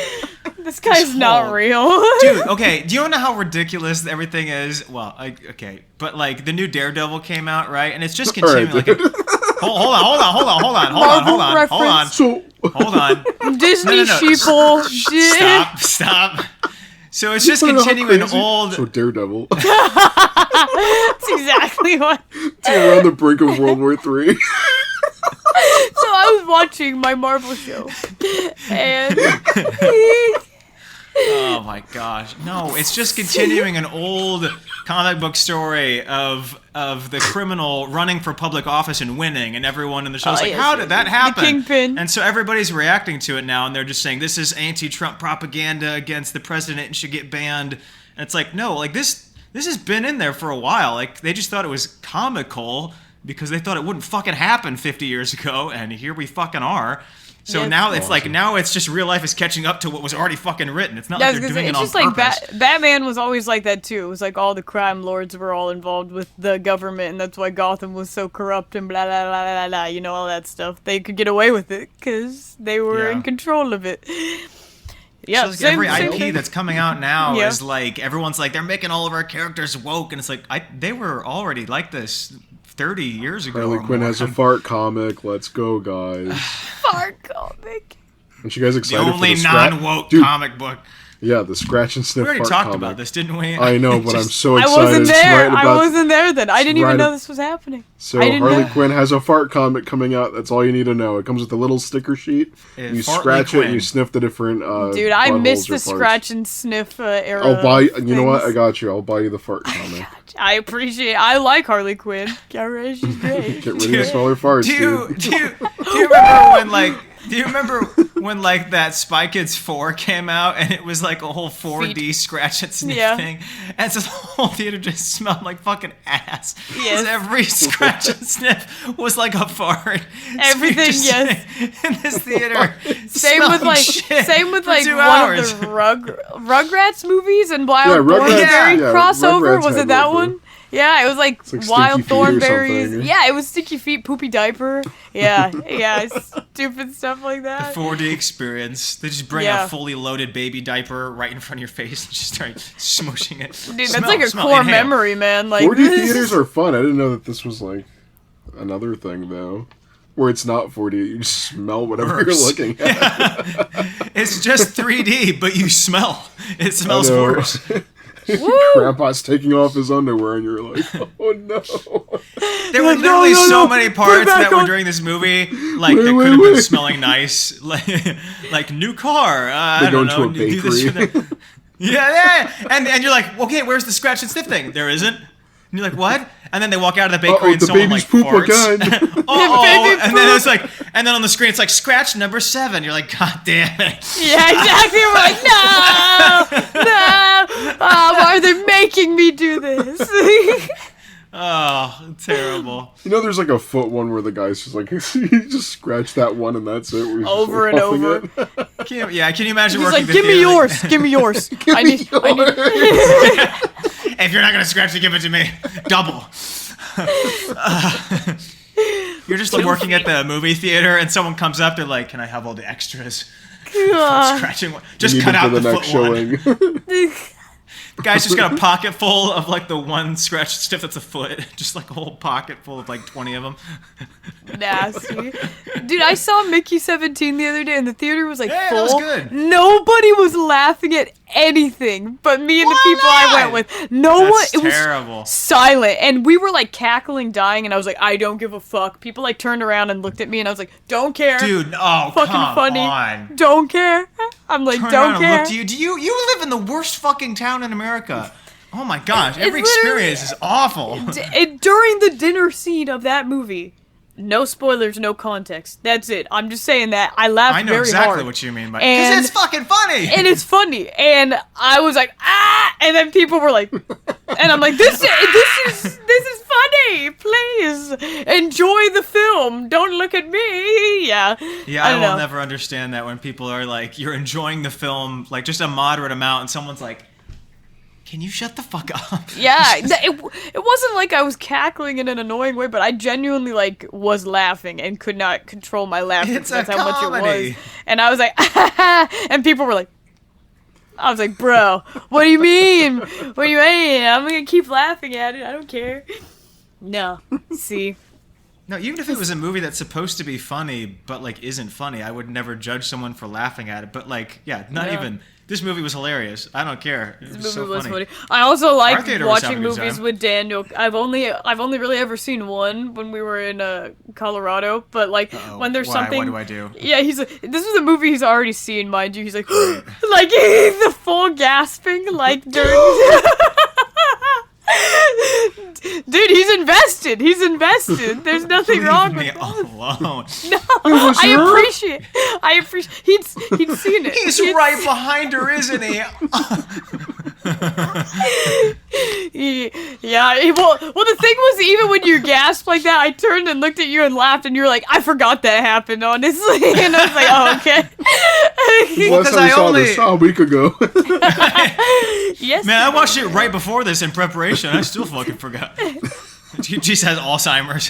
[SPEAKER 4] This guy's not
[SPEAKER 2] whole-
[SPEAKER 4] real.
[SPEAKER 2] Dude, okay, do you know how ridiculous everything is? Well, okay, but like the new Daredevil came out, right? And it's just continuing
[SPEAKER 3] Alright,
[SPEAKER 2] like hold on.
[SPEAKER 3] So
[SPEAKER 2] Hold on.
[SPEAKER 4] Disney
[SPEAKER 2] No.
[SPEAKER 4] sheeple.
[SPEAKER 2] Stop. So it's just
[SPEAKER 3] You wanna know how
[SPEAKER 2] continuing
[SPEAKER 3] crazy?
[SPEAKER 2] old.
[SPEAKER 3] So Daredevil,
[SPEAKER 4] That's exactly what.
[SPEAKER 3] around the brink of World War III.
[SPEAKER 4] So I was watching my Marvel show, and
[SPEAKER 2] Oh my gosh. No, it's just continuing an old comic book story of the criminal running for public office and winning, and everyone in the show's like,
[SPEAKER 4] yes,
[SPEAKER 2] how did that happen?
[SPEAKER 4] Kingpin.
[SPEAKER 2] And so everybody's reacting to it now, and they're just saying this is anti-Trump propaganda against the president and should get banned. And it's like, no, like this has been in there for a while. Like they just thought it was comical because they thought it wouldn't fucking happen 50 years ago, and here we fucking are. So
[SPEAKER 4] Yes.
[SPEAKER 2] now it's like, now it's just real life is catching up to what was already fucking written. It's not
[SPEAKER 4] Yeah, I
[SPEAKER 2] like
[SPEAKER 4] was
[SPEAKER 2] they're
[SPEAKER 4] gonna
[SPEAKER 2] doing
[SPEAKER 4] say,
[SPEAKER 2] it
[SPEAKER 4] it's
[SPEAKER 2] on
[SPEAKER 4] just like
[SPEAKER 2] purpose.
[SPEAKER 4] Batman was always like that too. It was like all the crime lords were all involved with the government, and that's why Gotham was so corrupt and blah blah blah blah blah. You know, all that stuff. They could get away with it because they were
[SPEAKER 2] Yeah.
[SPEAKER 4] in control of it. Yeah,
[SPEAKER 2] So it's like every
[SPEAKER 4] same
[SPEAKER 2] IP
[SPEAKER 4] thing.
[SPEAKER 2] that's coming out now
[SPEAKER 4] Yeah.
[SPEAKER 2] is like, everyone's like, they're making all of our characters woke, and it's like, they were already like this 30 years ago.
[SPEAKER 3] Harley
[SPEAKER 2] or
[SPEAKER 3] Quinn
[SPEAKER 2] more.
[SPEAKER 3] has a fart comic. Let's go, guys.
[SPEAKER 4] fart comic.
[SPEAKER 3] Aren't you guys
[SPEAKER 2] The
[SPEAKER 3] excited
[SPEAKER 2] only
[SPEAKER 3] for the scratch?
[SPEAKER 2] non-woke
[SPEAKER 3] Dude,
[SPEAKER 2] comic book.
[SPEAKER 3] Yeah, the scratch and
[SPEAKER 2] We
[SPEAKER 3] sniff
[SPEAKER 2] already
[SPEAKER 3] fart
[SPEAKER 2] talked
[SPEAKER 3] comic.
[SPEAKER 2] about this, didn't we?
[SPEAKER 3] I know, but I'm
[SPEAKER 2] Just-
[SPEAKER 3] so
[SPEAKER 4] I
[SPEAKER 3] excited.
[SPEAKER 4] wasn't
[SPEAKER 3] It's
[SPEAKER 4] there.
[SPEAKER 3] right
[SPEAKER 4] I
[SPEAKER 3] about-
[SPEAKER 4] wasn't there then. I didn't even
[SPEAKER 3] right
[SPEAKER 4] know
[SPEAKER 3] ab-
[SPEAKER 4] this was happening.
[SPEAKER 3] So
[SPEAKER 4] I didn't
[SPEAKER 3] Harley
[SPEAKER 4] know.
[SPEAKER 3] Quinn has a fart comic coming out. That's all you need to know. It comes with a little sticker sheet. You
[SPEAKER 2] Fartley
[SPEAKER 3] scratch it and you
[SPEAKER 2] Quinn.
[SPEAKER 3] sniff the different.
[SPEAKER 4] Dude, I
[SPEAKER 3] buttholes
[SPEAKER 4] missed
[SPEAKER 3] or
[SPEAKER 4] the
[SPEAKER 3] farts.
[SPEAKER 4] scratch and sniff era.
[SPEAKER 3] I'll buy. You know what? I
[SPEAKER 4] things.
[SPEAKER 3] got you. I'll buy you the fart comic.
[SPEAKER 4] I appreciate. I like Harley Quinn. She's great.
[SPEAKER 3] Get rid of the smaller farts,
[SPEAKER 2] Do you
[SPEAKER 3] dude.
[SPEAKER 2] remember when like that Spy Kids 4 came out and it was like a whole 4D scratch and sniff
[SPEAKER 4] Yeah.
[SPEAKER 2] thing, and so the whole theater just smelled like fucking ass.
[SPEAKER 4] Yes.
[SPEAKER 2] 'Cause every scratch and sniff was like a fart.
[SPEAKER 4] Everything,
[SPEAKER 2] So
[SPEAKER 4] yes.
[SPEAKER 2] you're just in this theater.
[SPEAKER 4] Same with
[SPEAKER 2] smelling
[SPEAKER 4] like
[SPEAKER 2] shit
[SPEAKER 4] same with
[SPEAKER 2] for
[SPEAKER 4] like
[SPEAKER 2] 2
[SPEAKER 4] one
[SPEAKER 2] hours.
[SPEAKER 4] of the Rugrats movies and Wild
[SPEAKER 3] Yeah, Rugrats-
[SPEAKER 4] Thornberry
[SPEAKER 3] yeah,
[SPEAKER 4] crossover.
[SPEAKER 3] Rugrats
[SPEAKER 4] Was
[SPEAKER 3] had
[SPEAKER 4] it that
[SPEAKER 3] one,
[SPEAKER 4] one? Yeah, it was like
[SPEAKER 3] like
[SPEAKER 4] Wild
[SPEAKER 3] Stinky Feet or
[SPEAKER 4] Thornberries.
[SPEAKER 3] something.
[SPEAKER 4] Yeah, it was Sticky Feet, Poopy Diaper. Yeah, stupid stuff like that.
[SPEAKER 2] 4D experience. They just bring
[SPEAKER 4] Yeah.
[SPEAKER 2] a fully loaded baby diaper right in front of your face and just start smushing it.
[SPEAKER 4] Dude, that's
[SPEAKER 2] Smell,
[SPEAKER 4] like a
[SPEAKER 2] smell,
[SPEAKER 4] core
[SPEAKER 2] inhale.
[SPEAKER 4] memory, man. Like
[SPEAKER 3] 4D theaters are fun. I didn't know that this was like another thing though, where it's not 4D. You just smell whatever
[SPEAKER 2] Worse.
[SPEAKER 3] you're looking at.
[SPEAKER 2] It's just 3D, but you smell. It smells
[SPEAKER 3] I know.
[SPEAKER 2] worse.
[SPEAKER 3] Grandpa's taking off his underwear, and you're like, "Oh no!"
[SPEAKER 2] There were
[SPEAKER 4] Like, no,
[SPEAKER 2] literally
[SPEAKER 4] no,
[SPEAKER 2] so
[SPEAKER 4] no,
[SPEAKER 2] many
[SPEAKER 4] put it
[SPEAKER 2] parts
[SPEAKER 4] back
[SPEAKER 2] that were
[SPEAKER 4] on.
[SPEAKER 2] during this movie, like
[SPEAKER 3] Wait,
[SPEAKER 2] that
[SPEAKER 3] wait,
[SPEAKER 2] could have been
[SPEAKER 3] wait.
[SPEAKER 2] smelling nice, like new car. I
[SPEAKER 3] They go
[SPEAKER 2] don't
[SPEAKER 3] into
[SPEAKER 2] know.
[SPEAKER 3] a
[SPEAKER 2] do this
[SPEAKER 3] bakery.
[SPEAKER 2] or that. Yeah, and you're like, okay, where's the scratch and sniff thing? There isn't. And you're like, what? And then they walk out of the bakery and
[SPEAKER 3] the
[SPEAKER 2] someone
[SPEAKER 3] baby's
[SPEAKER 2] like
[SPEAKER 3] poop
[SPEAKER 2] farts.
[SPEAKER 3] again.
[SPEAKER 2] And then it's like, and then on the screen it's like scratch number 7. You're like, God damn it.
[SPEAKER 4] Yeah, exactly. We're like, no. Why are they making me do this?
[SPEAKER 2] Oh, terrible.
[SPEAKER 3] You know, there's like a foot one where the guy's just like, he just scratched that one and that's it. Where he's
[SPEAKER 4] Over
[SPEAKER 3] just,
[SPEAKER 4] and
[SPEAKER 3] like,
[SPEAKER 4] over.
[SPEAKER 2] Can you imagine
[SPEAKER 4] He's
[SPEAKER 2] working
[SPEAKER 4] like, give me yours. Give me yours. I need.
[SPEAKER 2] If you're not going to scratch it, give it to me. Double. You're just like working at the movie theater and someone comes up, they're like, can I have all the extras? Scratching one. Just cut out the foot one. The guy's just got a pocket full of like the one scratched stiff that's a foot. Just like a whole pocket full of like 20 of them.
[SPEAKER 4] Nasty. Dude, I saw Mickey 17 the other day and the theater was like full.
[SPEAKER 2] That was good.
[SPEAKER 4] Nobody was laughing at anything but me and the people I went with. It was
[SPEAKER 2] terrible.
[SPEAKER 4] Silent. And we were like cackling, dying, and I was like, I don't give a fuck. People like turned around and looked at me and I was like, don't care.
[SPEAKER 2] Dude,
[SPEAKER 4] fucking
[SPEAKER 2] come
[SPEAKER 4] funny.
[SPEAKER 2] on.
[SPEAKER 4] Don't care. I'm like,
[SPEAKER 2] Turn
[SPEAKER 4] don't
[SPEAKER 2] around
[SPEAKER 4] care.
[SPEAKER 2] and look to you. You live in the worst fucking town in America. Oh my gosh, every
[SPEAKER 4] It's literally-
[SPEAKER 2] experience is awful.
[SPEAKER 4] During the dinner scene of that movie, no spoilers, no context. That's it. I'm just saying that. I laughed
[SPEAKER 2] I know
[SPEAKER 4] very
[SPEAKER 2] exactly
[SPEAKER 4] hard.
[SPEAKER 2] what you mean by
[SPEAKER 4] And-
[SPEAKER 2] because it's fucking funny.
[SPEAKER 4] And it's funny. And I was like, and then people were like, and I'm like, this is funny. Please enjoy the film. Don't look at me. Yeah.
[SPEAKER 2] Yeah,
[SPEAKER 4] I
[SPEAKER 2] I
[SPEAKER 4] don't
[SPEAKER 2] will
[SPEAKER 4] know.
[SPEAKER 2] never understand that when people are like, you're enjoying the film, like just a moderate amount, and someone's like, can you shut the fuck up?
[SPEAKER 4] Yeah, it wasn't like I was cackling in an annoying way, but I genuinely like was laughing and could not control my laughter.
[SPEAKER 2] It's
[SPEAKER 4] That's
[SPEAKER 2] a
[SPEAKER 4] how much it
[SPEAKER 2] comedy.
[SPEAKER 4] was. And I was like, and people were like, I was like, bro, what do you mean? What do you mean? I'm gonna keep laughing at it. I don't care. No, see.
[SPEAKER 2] No, even if it was a movie that's supposed to be funny, but like isn't funny, I would never judge someone for laughing at it. But like, yeah, not
[SPEAKER 4] Yeah.
[SPEAKER 2] even. This movie was hilarious. I don't care. It was
[SPEAKER 4] This
[SPEAKER 2] so
[SPEAKER 4] movie was
[SPEAKER 2] funny.
[SPEAKER 4] funny. I also like
[SPEAKER 2] theater was
[SPEAKER 4] watching
[SPEAKER 2] having a good
[SPEAKER 4] movies
[SPEAKER 2] time.
[SPEAKER 4] with Daniel. I've only really ever seen one when we were in Colorado. But like when there's
[SPEAKER 2] Why?
[SPEAKER 4] something,
[SPEAKER 2] What do I do?
[SPEAKER 4] Yeah, this is a movie he's already seen, mind you. He's like, like the full gasping, like during. Dude, he's invested. He's invested. There's nothing wrong with
[SPEAKER 2] me
[SPEAKER 4] that.
[SPEAKER 2] alone.
[SPEAKER 4] No, I appreciate. He'd seen it.
[SPEAKER 2] He's right behind her, isn't he?
[SPEAKER 4] Yeah. Well, the thing was, even when you gasped like that, I turned and looked at you and laughed, and you were like, "I forgot that happened, honestly." And I was like, "Oh, okay."
[SPEAKER 3] Last time I saw this a week ago.
[SPEAKER 4] Yes.
[SPEAKER 2] Man, I watched it right before this in preparation. I still fucking forgot. She just has Alzheimer's.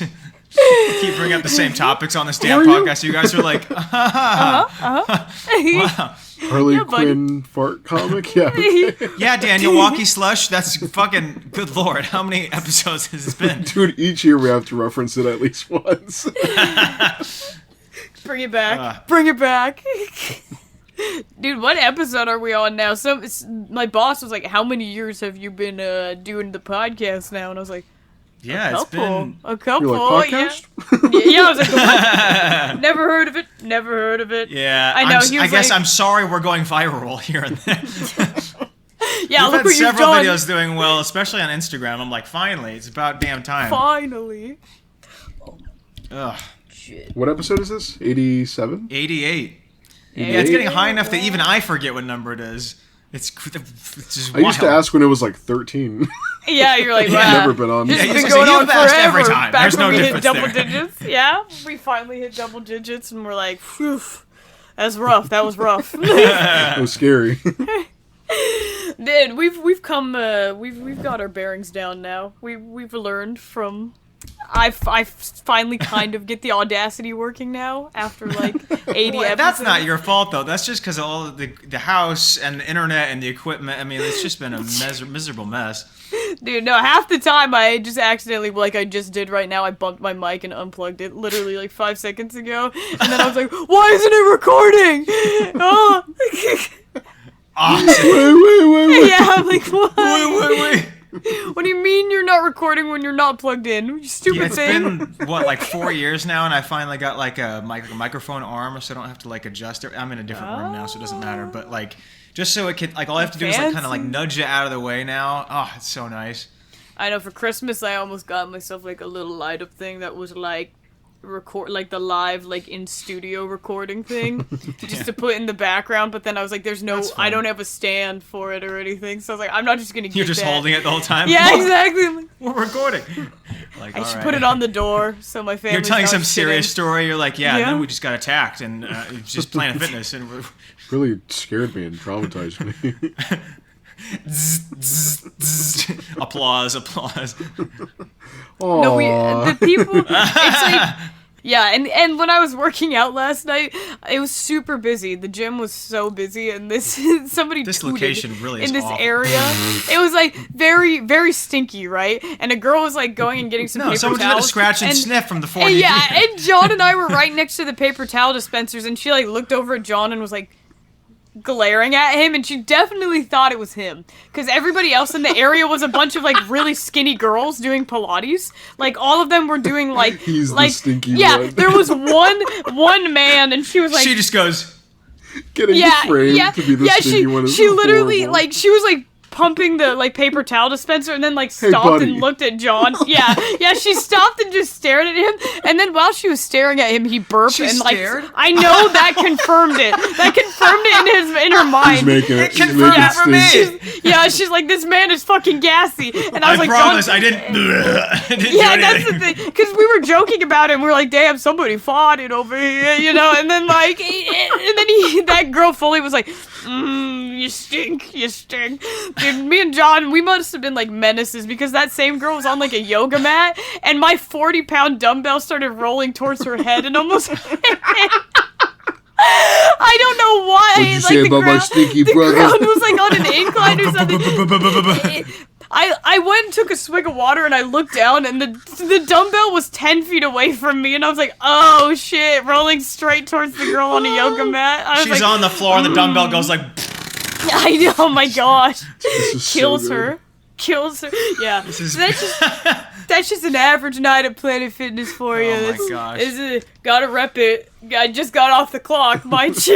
[SPEAKER 2] Keep bringing up the same topics on this damn podcast. You guys are like, wow.
[SPEAKER 3] Harley
[SPEAKER 4] Yeah, buddy.
[SPEAKER 3] Quinn fart comic? Yeah. Okay.
[SPEAKER 2] Yeah, Daniel Walkie Slush. That's fucking good lord. How many episodes has this been?
[SPEAKER 3] Dude, each year we have to reference it at least once.
[SPEAKER 4] Bring it back. Bring it back. Dude, what episode are we on now? My boss was like, "How many years have you been doing the podcast now?" And I was like,
[SPEAKER 2] Yeah, it's been.
[SPEAKER 4] a couple.
[SPEAKER 3] You're like, podcast?
[SPEAKER 4] Yeah, I was like, what? Never heard of it. Never heard of it.
[SPEAKER 2] Yeah,
[SPEAKER 4] I know.
[SPEAKER 2] I guess I'm sorry we're going viral here and there.
[SPEAKER 4] Yeah,
[SPEAKER 2] We've
[SPEAKER 4] look
[SPEAKER 2] had
[SPEAKER 4] what you've
[SPEAKER 2] several
[SPEAKER 4] done.
[SPEAKER 2] videos doing well, especially on Instagram. I'm like, finally, it's about damn time.
[SPEAKER 4] Finally.
[SPEAKER 2] Ugh.
[SPEAKER 3] What episode is this? 87?
[SPEAKER 2] 88. Yeah, it's getting high enough that even I forget what number it is. It's just
[SPEAKER 3] I used to
[SPEAKER 2] wild.
[SPEAKER 3] ask when it was like 13.
[SPEAKER 4] Yeah, you're like,
[SPEAKER 2] Yeah.
[SPEAKER 4] wow.
[SPEAKER 3] Never been on.
[SPEAKER 4] This
[SPEAKER 2] Yeah,
[SPEAKER 4] has
[SPEAKER 2] you
[SPEAKER 4] been
[SPEAKER 2] say
[SPEAKER 4] going
[SPEAKER 2] you've
[SPEAKER 4] on
[SPEAKER 2] asked
[SPEAKER 4] forever.
[SPEAKER 2] every time.
[SPEAKER 4] Back
[SPEAKER 2] There's
[SPEAKER 4] when
[SPEAKER 2] no
[SPEAKER 4] we hit
[SPEAKER 2] difference
[SPEAKER 4] double
[SPEAKER 2] there.
[SPEAKER 4] digits. Yeah, we finally hit double digits, and we're like, phew. That's rough. That was rough.
[SPEAKER 3] It was scary.
[SPEAKER 4] Dude, we've come we've got our bearings down now. We've learned from. I finally kind of get the audacity working now after like 80
[SPEAKER 2] Well,
[SPEAKER 4] episodes.
[SPEAKER 2] that's not your fault though. That's just because of all of the house and the internet and the equipment. I mean, it's just been a miserable mess.
[SPEAKER 4] Dude, no, half the time I just accidentally, like I just did right now, I bumped my mic and unplugged it literally like 5 seconds ago. And then I was like, why isn't it recording? Oh.
[SPEAKER 3] Wait.
[SPEAKER 4] Yeah, I'm like, what?
[SPEAKER 2] Wait.
[SPEAKER 4] What do you mean you're not recording when you're not plugged in? You stupid
[SPEAKER 2] Yeah, it's
[SPEAKER 4] thing.
[SPEAKER 2] been what, like 4 years now, and I finally got like a microphone arm, so I don't have to like adjust it. I'm in a different room now, so it doesn't matter. But like, just so it can, like, all I have to do is like kind of like nudge it out of the way now. Oh, it's so nice.
[SPEAKER 4] I know for Christmas I almost got myself like a little light up thing that was like record like the live like in studio recording thing just to put in the background, but then I was like there's no I don't have a stand for it or anything, so I was like I'm not just gonna get
[SPEAKER 2] You're just
[SPEAKER 4] that.
[SPEAKER 2] holding it the whole time?
[SPEAKER 4] Yeah, exactly. Like,
[SPEAKER 2] We're recording. Like,
[SPEAKER 4] I should put it on the door so my family.
[SPEAKER 2] You're telling some serious story. You're like, yeah,
[SPEAKER 4] Yeah.
[SPEAKER 2] then we just got attacked and just Planet Fitness and we're
[SPEAKER 3] Really scared me and traumatized me.
[SPEAKER 2] applause.
[SPEAKER 4] No, the people. It's like, yeah, and when I was working out last night, it was super busy. The gym was so busy, and this
[SPEAKER 2] location really is
[SPEAKER 4] in this
[SPEAKER 2] awful.
[SPEAKER 4] area. It was like very, very stinky, right? And a girl was like going and getting some paper
[SPEAKER 2] someone just had to
[SPEAKER 4] towels.
[SPEAKER 2] scratch and sniff from the 4D.
[SPEAKER 4] And yeah, and John and I were right next to the paper towel dispensers, and she like looked over at John and was like glaring at him, and she definitely thought it was him because everybody else in the area was a bunch of like really skinny girls doing Pilates. Like all of them were doing like
[SPEAKER 3] He's
[SPEAKER 4] like
[SPEAKER 3] the stinky
[SPEAKER 4] yeah.
[SPEAKER 3] one.
[SPEAKER 4] There was one man, and she was like
[SPEAKER 2] She just goes,
[SPEAKER 3] Getting framed to be the stinky one is
[SPEAKER 4] she literally
[SPEAKER 3] horrible.
[SPEAKER 4] like she was like pumping the like paper towel dispenser and then like stopped
[SPEAKER 3] buddy.
[SPEAKER 4] and looked at John. Yeah, she stopped and just stared at him, and then while she was staring at him, he burped
[SPEAKER 2] She
[SPEAKER 4] and like
[SPEAKER 2] stared?
[SPEAKER 4] I know that confirmed it. That confirmed it in her mind.
[SPEAKER 3] She's making it. She's
[SPEAKER 2] confirmed
[SPEAKER 3] making
[SPEAKER 2] it for me.
[SPEAKER 3] stink.
[SPEAKER 4] Yeah, she's like, this man is fucking gassy, and I was like,
[SPEAKER 2] promise,
[SPEAKER 4] John,
[SPEAKER 2] I didn't. I didn't
[SPEAKER 4] yeah,
[SPEAKER 2] do
[SPEAKER 4] that's the
[SPEAKER 2] anything.
[SPEAKER 4] thing, because we were joking about it, and we were like, damn, somebody fought it over here, you know, and then like, and then that girl fully was like, you stink. Dude, me and John, we must have been like menaces, because that same girl was on like a yoga mat, and my 40-pound dumbbell started rolling towards her head and almost I don't know why.
[SPEAKER 3] What'd you
[SPEAKER 4] like,
[SPEAKER 3] say about my stinky brother?
[SPEAKER 4] The ground was like on an incline or something. I went and took a swig of water, and I looked down, and the dumbbell was 10 feet away from me, and I was like, oh shit, rolling straight towards the girl on a yoga mat. I was
[SPEAKER 2] She's
[SPEAKER 4] like,
[SPEAKER 2] on the floor and the dumbbell goes like.
[SPEAKER 4] I know, oh my gosh.
[SPEAKER 3] This is so
[SPEAKER 4] Kills
[SPEAKER 3] good.
[SPEAKER 4] her. Yeah.
[SPEAKER 2] This is.
[SPEAKER 4] So that's just an average night at Planet Fitness for you.
[SPEAKER 2] Oh my
[SPEAKER 4] That's-
[SPEAKER 2] gosh.
[SPEAKER 4] Gotta rep it. I just got off the clock, mind you.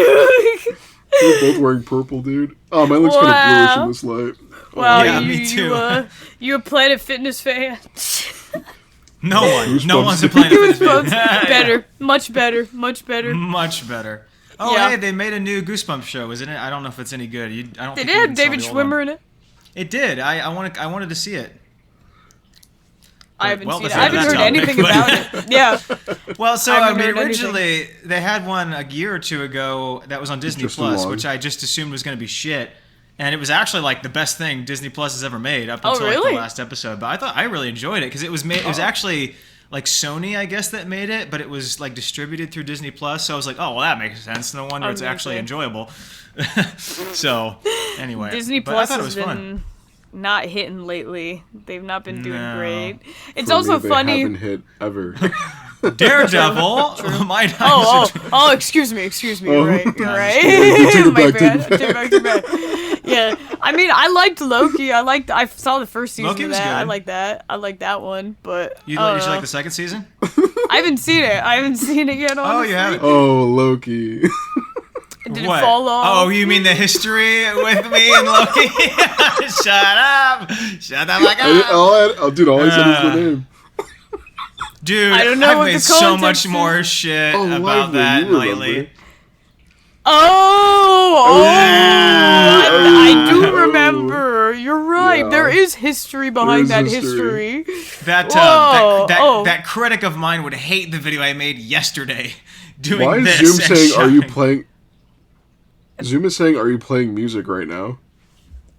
[SPEAKER 3] We're both wearing purple, dude. Oh, my looks kind
[SPEAKER 4] Wow.
[SPEAKER 3] of bluish in this light.
[SPEAKER 4] Wow,
[SPEAKER 2] Yeah,
[SPEAKER 4] you,
[SPEAKER 2] me too.
[SPEAKER 4] You a Planet Fitness fan?
[SPEAKER 2] No one. No
[SPEAKER 3] Goosebumps.
[SPEAKER 2] one's a Planet Fitness fan.
[SPEAKER 4] Better. Much better. Much better.
[SPEAKER 2] Much better. Oh,
[SPEAKER 4] Yeah.
[SPEAKER 2] hey, they made a new Goosebumps show, isn't it? I don't know if it's any good. I don't
[SPEAKER 4] Did
[SPEAKER 2] think
[SPEAKER 4] it
[SPEAKER 2] you
[SPEAKER 4] have
[SPEAKER 2] even saw
[SPEAKER 4] David
[SPEAKER 2] the old one.
[SPEAKER 4] Schwimmer in it?
[SPEAKER 2] It did. I wanted to see it.
[SPEAKER 4] I haven't
[SPEAKER 2] well,
[SPEAKER 4] seen it.
[SPEAKER 2] that's
[SPEAKER 4] I haven't
[SPEAKER 2] another
[SPEAKER 4] heard
[SPEAKER 2] topic,
[SPEAKER 4] anything
[SPEAKER 2] but-
[SPEAKER 4] about it. Yeah.
[SPEAKER 2] Well, so
[SPEAKER 4] I
[SPEAKER 2] I
[SPEAKER 4] haven't
[SPEAKER 2] mean,
[SPEAKER 4] heard
[SPEAKER 2] originally they had one a year or two ago that was on Disney
[SPEAKER 3] Just
[SPEAKER 2] Plus,
[SPEAKER 3] along.
[SPEAKER 2] which I just assumed was going to be shit, and it was actually like the best thing Disney Plus has ever made up
[SPEAKER 4] Oh,
[SPEAKER 2] until like
[SPEAKER 4] really?
[SPEAKER 2] the last episode. But I really enjoyed it because it was made. It was actually like Sony, I guess, that made it, but it was like distributed through Disney Plus. So I was like, oh well, that makes sense. No wonder
[SPEAKER 4] I
[SPEAKER 2] it's
[SPEAKER 4] was gonna
[SPEAKER 2] actually
[SPEAKER 4] say.
[SPEAKER 2] enjoyable. So anyway,
[SPEAKER 4] Disney
[SPEAKER 2] but I
[SPEAKER 4] Plus
[SPEAKER 2] thought it
[SPEAKER 4] has
[SPEAKER 2] was fun.
[SPEAKER 4] been not hitting lately. They've not been doing
[SPEAKER 2] No.
[SPEAKER 4] great. It's
[SPEAKER 3] For
[SPEAKER 4] also
[SPEAKER 3] me, they
[SPEAKER 4] funny.
[SPEAKER 3] haven't hit ever.
[SPEAKER 2] Daredevil. My
[SPEAKER 4] Oh, excuse me,
[SPEAKER 3] Oh,
[SPEAKER 4] right, you're
[SPEAKER 3] yeah,
[SPEAKER 4] right.
[SPEAKER 3] take it
[SPEAKER 4] My
[SPEAKER 3] back,
[SPEAKER 4] bad,
[SPEAKER 3] take it back.
[SPEAKER 4] take it back. Yeah, I mean, I liked Loki. I saw the first season
[SPEAKER 2] Loki
[SPEAKER 4] of
[SPEAKER 2] was
[SPEAKER 4] that. I
[SPEAKER 2] good.
[SPEAKER 4] like that one, but
[SPEAKER 2] You
[SPEAKER 4] I don't
[SPEAKER 2] like
[SPEAKER 4] know.
[SPEAKER 2] the second season?
[SPEAKER 4] I haven't seen it yet.
[SPEAKER 2] Oh,
[SPEAKER 4] Honestly.
[SPEAKER 2] you haven't.
[SPEAKER 3] Oh, Loki.
[SPEAKER 4] Did
[SPEAKER 2] What?
[SPEAKER 4] it fall off?
[SPEAKER 2] Oh, you mean the history with me and Loki? Shut up! Shut the fuck up!
[SPEAKER 3] Dude, all I said was the name.
[SPEAKER 2] Dude,
[SPEAKER 4] I don't know
[SPEAKER 2] I've
[SPEAKER 4] what
[SPEAKER 2] made
[SPEAKER 4] the
[SPEAKER 2] so
[SPEAKER 4] context
[SPEAKER 2] much
[SPEAKER 4] is.
[SPEAKER 2] more shit
[SPEAKER 3] Oh,
[SPEAKER 2] about
[SPEAKER 3] Lively,
[SPEAKER 2] that
[SPEAKER 3] you
[SPEAKER 2] lately.
[SPEAKER 3] remember.
[SPEAKER 4] I do remember. You're right.
[SPEAKER 3] Yeah.
[SPEAKER 4] There is history behind
[SPEAKER 3] There
[SPEAKER 4] that
[SPEAKER 3] is
[SPEAKER 4] history.
[SPEAKER 2] That
[SPEAKER 4] Whoa, oh.
[SPEAKER 2] that critic of mine would hate the video I made yesterday doing
[SPEAKER 3] Why is
[SPEAKER 2] this.
[SPEAKER 3] Zoom
[SPEAKER 2] and
[SPEAKER 3] saying, are you
[SPEAKER 2] shouting.
[SPEAKER 3] playing... Zoom is saying, are you playing music right now?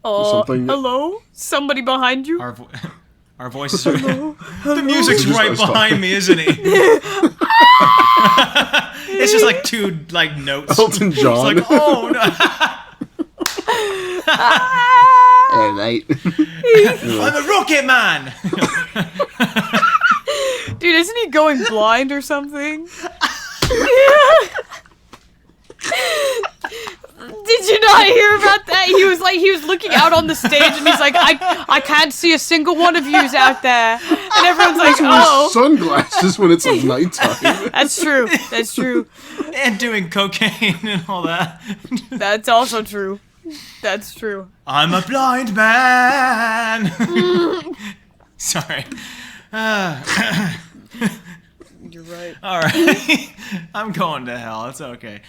[SPEAKER 3] something-
[SPEAKER 4] Hello? Somebody behind you?
[SPEAKER 2] Our, our voices are... The music's
[SPEAKER 3] Just
[SPEAKER 2] right
[SPEAKER 3] us
[SPEAKER 2] behind
[SPEAKER 3] talking.
[SPEAKER 2] me, isn't he? It's just like two like notes.
[SPEAKER 3] Elton
[SPEAKER 2] It's
[SPEAKER 3] John.
[SPEAKER 2] like, oh no.
[SPEAKER 3] Hey, mate.
[SPEAKER 2] I'm the Rocket Man!
[SPEAKER 4] Dude, isn't he going blind or something? Did you not hear about that? He was looking out on the stage and he's like, I can't see a single one of yous out there. And everyone's like, oh.
[SPEAKER 3] Sunglasses when it's like nighttime.
[SPEAKER 4] That's true.
[SPEAKER 2] And doing cocaine and all that.
[SPEAKER 4] That's also true. That's true.
[SPEAKER 2] I'm a blind man! Sorry.
[SPEAKER 4] You're right.
[SPEAKER 2] All right. I'm going to hell. It's okay.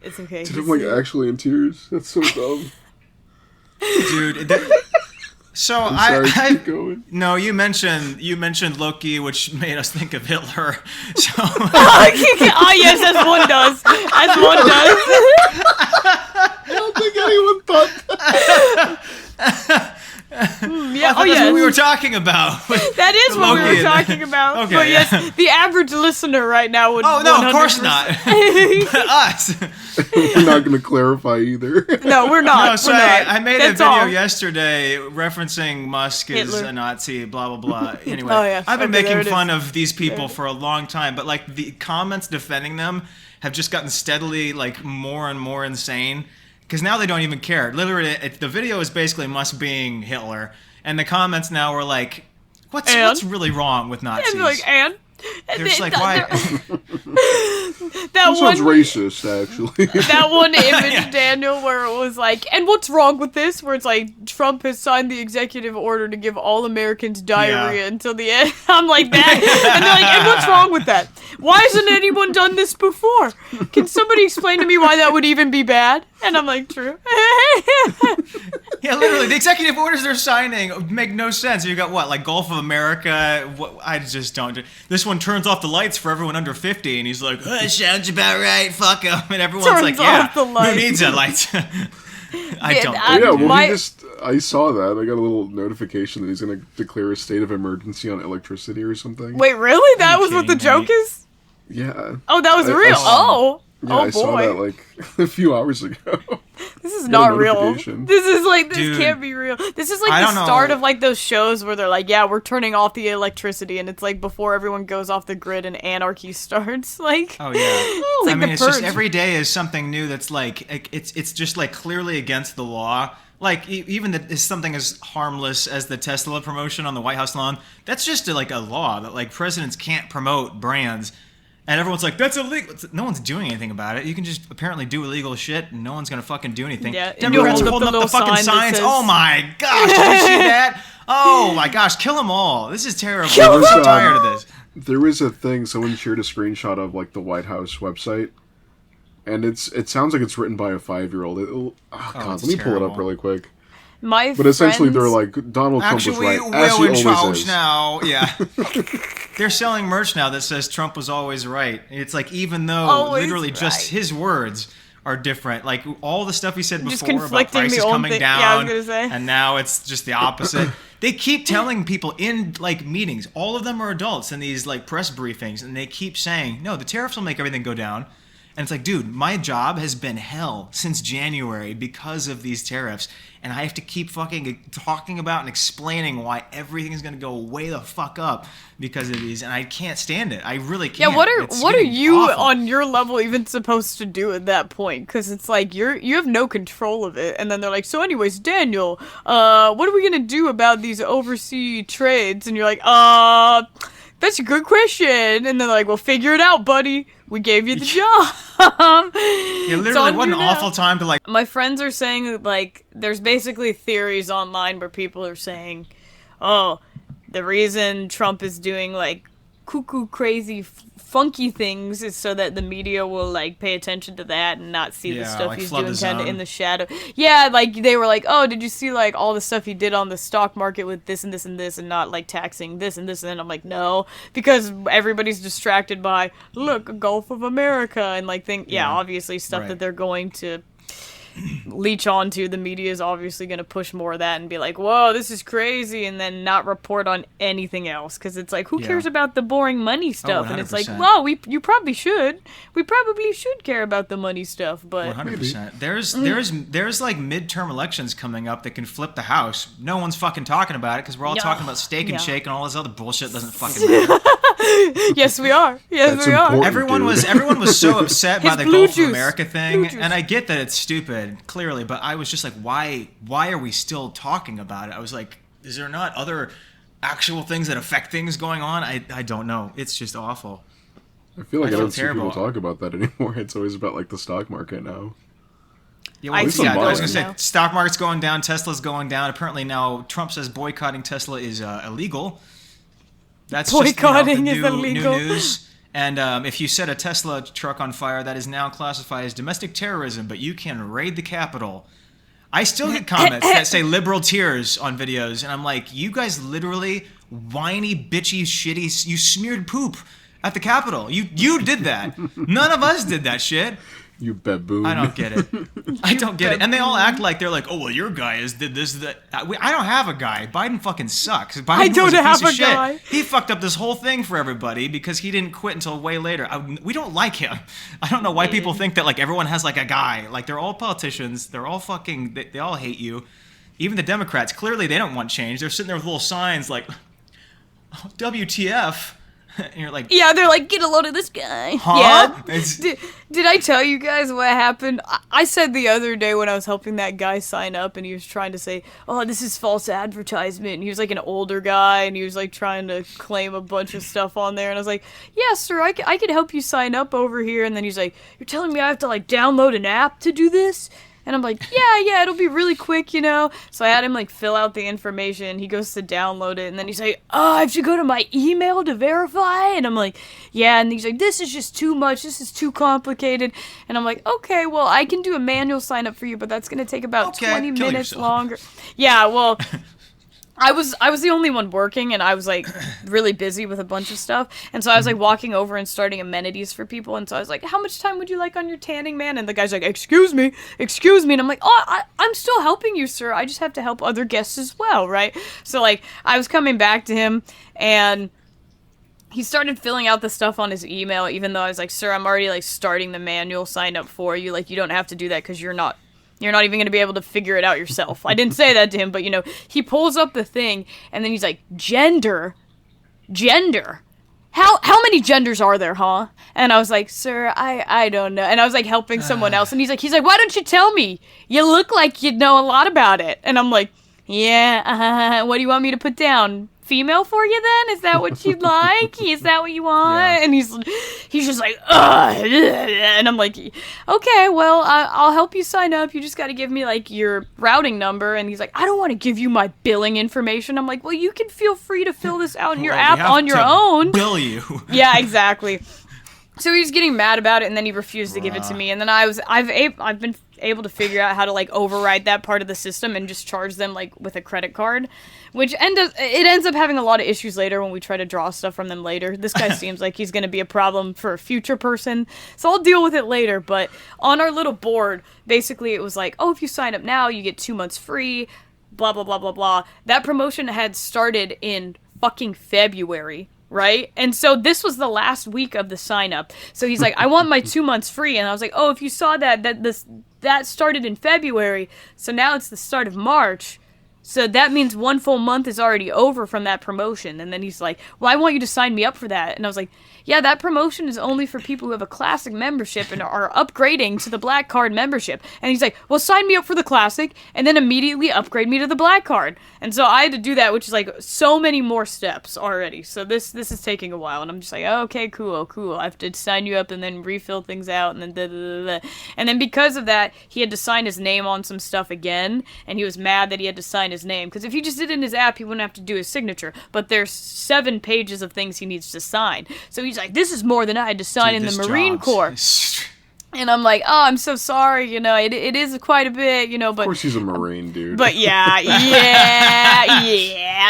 [SPEAKER 4] It's okay.
[SPEAKER 3] Dude, I'm like actually in tears. That's so dumb.
[SPEAKER 2] Dude, so
[SPEAKER 3] I'm sorry, keep going.
[SPEAKER 2] No, you mentioned Loki, which made us think of Hitler. So
[SPEAKER 4] Oh yes, as one does. As one does.
[SPEAKER 3] I don't think anyone thought that.
[SPEAKER 4] Yeah.
[SPEAKER 2] that's what we were talking about.
[SPEAKER 4] That is what we
[SPEAKER 2] Loki
[SPEAKER 4] were talking about.
[SPEAKER 2] Okay,
[SPEAKER 4] But
[SPEAKER 2] yeah.
[SPEAKER 4] yes, the average listener right now would.
[SPEAKER 2] Oh no, of course
[SPEAKER 4] 100%.
[SPEAKER 2] not. But us.
[SPEAKER 3] We're not going to clarify either.
[SPEAKER 4] No, we're not.
[SPEAKER 2] No, so
[SPEAKER 4] we're not.
[SPEAKER 2] I made
[SPEAKER 4] That's
[SPEAKER 2] a video
[SPEAKER 4] all.
[SPEAKER 2] yesterday referencing Musk is
[SPEAKER 4] Hitler.
[SPEAKER 2] a Nazi, blah, blah, blah. Anyway,
[SPEAKER 4] Oh, yeah.
[SPEAKER 2] I've been
[SPEAKER 4] Okay, there
[SPEAKER 2] making
[SPEAKER 4] it
[SPEAKER 2] fun
[SPEAKER 4] is.
[SPEAKER 2] of these people for a long time, but like the comments defending them have just gotten steadily like more and more insane because now they don't even care. Literally, the video is basically Musk being Hitler, and the comments now are like, what's really wrong with Nazis?
[SPEAKER 4] And like, and
[SPEAKER 2] They're just like, why?
[SPEAKER 4] that
[SPEAKER 3] That sounds
[SPEAKER 4] one.
[SPEAKER 3] racist, actually.
[SPEAKER 4] That one image, Daniel, where it was like, and what's wrong with this? Where it's like, Trump has signed the executive order to give all Americans diarrhea until the end. I'm like that. And they're like, and what's wrong with that? Why hasn't anyone done this before? Can somebody explain to me why that would even be bad? And I'm like, true.
[SPEAKER 2] Yeah, literally, the executive orders they're signing make no sense. You got what, like Gulf of America? What, I just don't. This one turns off the lights for everyone under 50, and he's like, oh, sounds about right, fuck him. And everyone's
[SPEAKER 4] Turns
[SPEAKER 2] like, yeah,
[SPEAKER 4] off the
[SPEAKER 2] who
[SPEAKER 4] lights.
[SPEAKER 2] needs a light? I don't.
[SPEAKER 3] Yeah, well,
[SPEAKER 4] My-
[SPEAKER 3] I saw that. I got a little notification that he's going to declare a state of emergency on electricity or something.
[SPEAKER 4] Wait, really? That
[SPEAKER 2] you
[SPEAKER 4] was what the
[SPEAKER 2] kidding me?
[SPEAKER 4] joke is?
[SPEAKER 3] Yeah.
[SPEAKER 4] Oh, that was
[SPEAKER 3] I
[SPEAKER 4] real.
[SPEAKER 3] saw-
[SPEAKER 4] Oh.
[SPEAKER 3] Yeah,
[SPEAKER 4] Oh,
[SPEAKER 3] I saw
[SPEAKER 4] boy.
[SPEAKER 3] that like a few hours ago.
[SPEAKER 4] This is
[SPEAKER 3] Got a
[SPEAKER 4] not real.
[SPEAKER 3] notification.
[SPEAKER 4] This is like, this
[SPEAKER 2] Dude.
[SPEAKER 4] can't be real. This is like
[SPEAKER 2] I
[SPEAKER 4] the
[SPEAKER 2] don't know.
[SPEAKER 4] start of like those shows where they're like, yeah, we're turning off the electricity, and it's like before everyone goes off the grid and anarchy starts. Like,
[SPEAKER 2] Oh yeah.
[SPEAKER 4] it's like
[SPEAKER 2] I mean,
[SPEAKER 4] the
[SPEAKER 2] it's
[SPEAKER 4] purge.
[SPEAKER 2] just every day is something new that's like it's just like clearly against the law. Like even that something as harmless as the Tesla promotion on the White House lawn. That's just like a law that like presidents can't promote brands. And everyone's like, that's illegal. No one's doing anything about it. You can just apparently do illegal shit, and no one's gonna fucking do anything.
[SPEAKER 4] Yeah, and
[SPEAKER 2] Democrats
[SPEAKER 4] you
[SPEAKER 2] are
[SPEAKER 4] hold up
[SPEAKER 2] holding
[SPEAKER 4] the
[SPEAKER 2] up the
[SPEAKER 4] little
[SPEAKER 2] fucking
[SPEAKER 4] sign that
[SPEAKER 2] signs.
[SPEAKER 4] says-
[SPEAKER 2] Oh my gosh, did you see that? Oh my gosh, kill them all. This is terrible.
[SPEAKER 3] Kill
[SPEAKER 2] I'm so
[SPEAKER 3] them!
[SPEAKER 2] tired of this.
[SPEAKER 3] There was a thing, someone shared a screenshot of like the White House website, and it sounds like it's written by a 5-year-old. Oh god,
[SPEAKER 2] it's
[SPEAKER 3] let me pull it up
[SPEAKER 2] terrible.
[SPEAKER 3] really quick.
[SPEAKER 4] My
[SPEAKER 3] But essentially,
[SPEAKER 4] friends-
[SPEAKER 3] they're like, Donald Trump was
[SPEAKER 2] Actually,
[SPEAKER 3] right,
[SPEAKER 2] we're
[SPEAKER 3] as he
[SPEAKER 2] in
[SPEAKER 3] always
[SPEAKER 2] charge
[SPEAKER 3] is.
[SPEAKER 2] now. Yeah. They're selling merch now that says Trump was always right. It's like even though
[SPEAKER 4] Always
[SPEAKER 2] literally just
[SPEAKER 4] right.
[SPEAKER 2] his words are different. Like all the stuff he said
[SPEAKER 4] Just
[SPEAKER 2] before about
[SPEAKER 4] conflicting the
[SPEAKER 2] prices
[SPEAKER 4] own
[SPEAKER 2] coming
[SPEAKER 4] thing-
[SPEAKER 2] down,
[SPEAKER 4] yeah, I was gonna say.
[SPEAKER 2] and now it's just the opposite. They keep telling people in like meetings, all of them are adults in these like press briefings, and they keep saying, no, the tariffs will make everything go down. And it's like, dude, my job has been hell since January because of these tariffs. And I have to keep fucking talking about and explaining why everything is going to go way the fuck up because of these. And I can't stand it. I really can't.
[SPEAKER 4] Yeah, what are
[SPEAKER 2] getting
[SPEAKER 4] you
[SPEAKER 2] awful.
[SPEAKER 4] on your level even supposed to do at that point? Because it's like you have no control of it, and then they're like, so anyways, Daniel, what are we gonna do about these overseas trades? And you're like, that's a good question. And then they're like, well, figure it out, buddy. We gave you the job.
[SPEAKER 2] Yeah, literally, what an
[SPEAKER 4] you now.
[SPEAKER 2] awful time to like.
[SPEAKER 4] My friends are saying, like, there's basically theories online where people are saying, oh, the reason Trump is doing, like, cuckoo crazy funky things is so that the media will like pay attention to that and not see the
[SPEAKER 2] Yeah,
[SPEAKER 4] stuff
[SPEAKER 2] like
[SPEAKER 4] he's
[SPEAKER 2] flood
[SPEAKER 4] doing
[SPEAKER 2] the
[SPEAKER 4] kind of
[SPEAKER 2] zone.
[SPEAKER 4] in the shadow. Yeah, like they were like, oh, did you see like all the stuff he did on the stock market with this and this and this and not like taxing this and this, and then I'm like, no, because everybody's distracted by look, Gulf of America and like obviously stuff
[SPEAKER 2] Right.
[SPEAKER 4] that they're going to leech onto. The media is obviously going to push more of that and be like, whoa, this is crazy, and then not report on anything else because it's like, who
[SPEAKER 2] Yeah.
[SPEAKER 4] cares about the boring money stuff? And it's like,
[SPEAKER 2] 100%.
[SPEAKER 4] well, you probably should care about the money stuff, but
[SPEAKER 2] 100%. There's like midterm elections coming up that can flip the House. No one's fucking talking about it because we're all
[SPEAKER 4] Yeah.
[SPEAKER 2] talking about steak and
[SPEAKER 4] Yeah.
[SPEAKER 2] shake and all this other bullshit doesn't fucking matter.
[SPEAKER 4] yes, we are. Yes,
[SPEAKER 3] That's
[SPEAKER 4] we are.
[SPEAKER 3] important.
[SPEAKER 2] Everyone was so upset by
[SPEAKER 4] His
[SPEAKER 2] the
[SPEAKER 4] blue
[SPEAKER 2] Gulf
[SPEAKER 4] juice.
[SPEAKER 2] of America
[SPEAKER 4] Blue
[SPEAKER 2] thing,
[SPEAKER 4] juice.
[SPEAKER 2] and I get that it's stupid, clearly, but I was just like, why are we still talking about it? I was like, is there not other actual things that affect things going on? I don't know. It's just awful.
[SPEAKER 3] I feel like I
[SPEAKER 2] feel
[SPEAKER 3] don't see
[SPEAKER 2] terrible.
[SPEAKER 3] people talk about that anymore. It's always about like the stock market now.
[SPEAKER 2] Yeah, well,
[SPEAKER 4] I
[SPEAKER 2] was going to say,
[SPEAKER 4] know.
[SPEAKER 2] stock market's going down, Tesla's going down. Apparently now Trump says boycotting Tesla is illegal. That's
[SPEAKER 4] Boycotting
[SPEAKER 2] just,
[SPEAKER 4] is
[SPEAKER 2] new
[SPEAKER 4] illegal.
[SPEAKER 2] news. And if you set a Tesla truck on fire, that is now classified as domestic terrorism, but you can raid the Capitol. I still get comments that say liberal tears on videos, and I'm like, you guys literally whiny, bitchy, shitty, you smeared poop at the Capitol. You did that. None of us did that shit.
[SPEAKER 3] You baboon.
[SPEAKER 2] I don't get it. I don't get it. And they all act like they're like, oh, well, your guy did this, that. I don't have a guy. Biden fucking sucks. Biden
[SPEAKER 4] I don't
[SPEAKER 2] was
[SPEAKER 4] have
[SPEAKER 2] piece of
[SPEAKER 4] a
[SPEAKER 2] shit.
[SPEAKER 4] guy.
[SPEAKER 2] He fucked up this whole thing for everybody because he didn't quit until way later. We don't like him. I don't know why people think that like everyone has like a guy. Like they're all politicians. They're all fucking, they all hate you. Even the Democrats, clearly they don't want change. They're sitting there with little signs like, oh, WTF. And you're like,
[SPEAKER 4] Yeah, they're like, get a load of this guy.
[SPEAKER 2] huh?
[SPEAKER 4] Yeah. Did I tell you guys what happened? I said the other day when I was helping that guy sign up and he was trying to say, oh, this is false advertisement. And he was like an older guy and he was like trying to claim a bunch of stuff on there. And I was like, yeah, sir, I could help you sign up over here. And then he's like, you're telling me I have to like download an app to do this? And I'm like, yeah, it'll be really quick, you know? So I had him, like, fill out the information. He goes to download it, and then he's like, oh, I have to go to my email to verify? And I'm like, yeah. And he's like, this is just too much. This is too complicated. And I'm like, okay, well, I can do a manual sign-up for you, but that's going to take about 20
[SPEAKER 2] kill
[SPEAKER 4] minutes
[SPEAKER 2] yourself.
[SPEAKER 4] longer. Yeah, well... I was the only one working, and I was, like, really busy with a bunch of stuff. And so I was, like, walking over and starting amenities for people. And so I was like, how much time would you like on your tanning, man? And the guy's like, excuse me. And I'm like, oh, I'm still helping you, sir. I just have to help other guests as well, right? So, like, I was coming back to him, and he started filling out the stuff on his email, even though I was like, sir, I'm already, like, starting the manual sign up for you. Like, you don't have to do that because you're not even going to be able to figure it out yourself. I didn't say that to him, but, you know, he pulls up the thing, and then he's like, gender? How many genders are there, huh? And I was like, sir, I don't know. And I was, like, helping someone else, and he's like, why don't you tell me? You look like you know a lot about it. And I'm like, yeah, what do you want me to put down? Female for you then? Is that what you'd like? Is that what you want?
[SPEAKER 2] Yeah.
[SPEAKER 4] And he's just like, ugh. And I'm like, okay, well, I'll help you sign up. You just got to give me like your routing number. And he's like, I don't want to give you my billing information. I'm like, well, you can feel free to fill this out in your app on your own.
[SPEAKER 2] Bill you.
[SPEAKER 4] Yeah, exactly. So he was getting mad about it, and then he refused to give it to me. And then I've been able to figure out how to like override that part of the system and just charge them like with a credit card, which ends up having a lot of issues later when we try to draw stuff from them later. This guy seems like he's going to be a problem for a future person, so I'll deal with it later. But on our little board, basically it was like, oh, if you sign up now, you get 2 months free, blah, blah, blah, blah, blah. That promotion had started in fucking February. Right? And so this was the last week of the sign up. So he's like, I want my 2 months free. And I was like, oh, if you saw that started in February. So now it's the start of March. So that means 1 full month is already over from that promotion. And then he's like, well, I want you to sign me up for that. And I was like, yeah, that promotion is only for people who have a classic membership and are upgrading to the black card membership. And he's like, well, sign me up for the classic and then immediately upgrade me to the black card. And so I had to do that, which is like so many more steps already. So this is taking a while. And I'm just like, oh, okay, cool. I have to sign you up and then refill things out and then da-da-da-da. And then because of that, he had to sign his name on some stuff again. And he was mad that he had to sign his name. Because if he just did it in his app, he wouldn't have to do his signature. But there's 7 pages of things he needs to sign. So he's like, this is more than I had to sign in the Marine Corps. And I'm like, oh, I'm so sorry, you know, it is quite a bit, you know, but...
[SPEAKER 3] Of course he's a Marine, dude.
[SPEAKER 4] But yeah.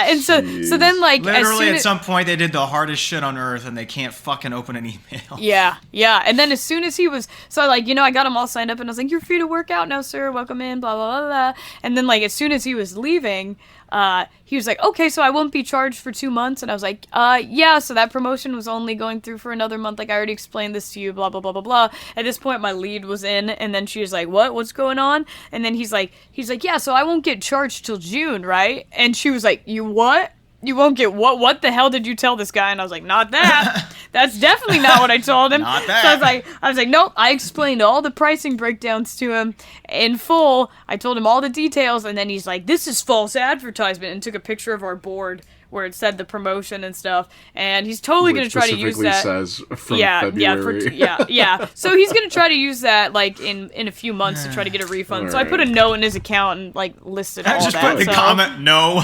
[SPEAKER 4] And so then, like...
[SPEAKER 2] Literally, at some point, they did the hardest shit on earth, and they can't fucking open an email.
[SPEAKER 4] Yeah. And then as soon as he was... So, like, you know, I got him all signed up, and I was like, you're free to work out now, sir. Welcome in, blah, blah, blah, blah. And then, like, as soon as he was leaving... he was like, okay, so I won't be charged for 2 months. And I was like, yeah, so that promotion was only going through for another month. Like, I already explained this to you, blah, blah, blah, blah, blah. At this point, my lead was in, and then she was like, what's going on? And then he's like, yeah, so I won't get charged till June, right? And she was like, you what? You won't get what? What the hell did you tell this guy? And I was like, not that. That's definitely not what I told him.
[SPEAKER 2] Not that.
[SPEAKER 4] So I was like, nope. I explained all the pricing breakdowns to him in full. I told him all the details, and then he's like, this is false advertisement, and took a picture of our board where it said the promotion and stuff, and he's totally going to try to use that.
[SPEAKER 3] Says from
[SPEAKER 4] February. Yeah. So he's going to try to use that like in a few months to try to get a refund. So I put a note in his account and like listed all
[SPEAKER 2] just
[SPEAKER 4] that.
[SPEAKER 2] put the comment no.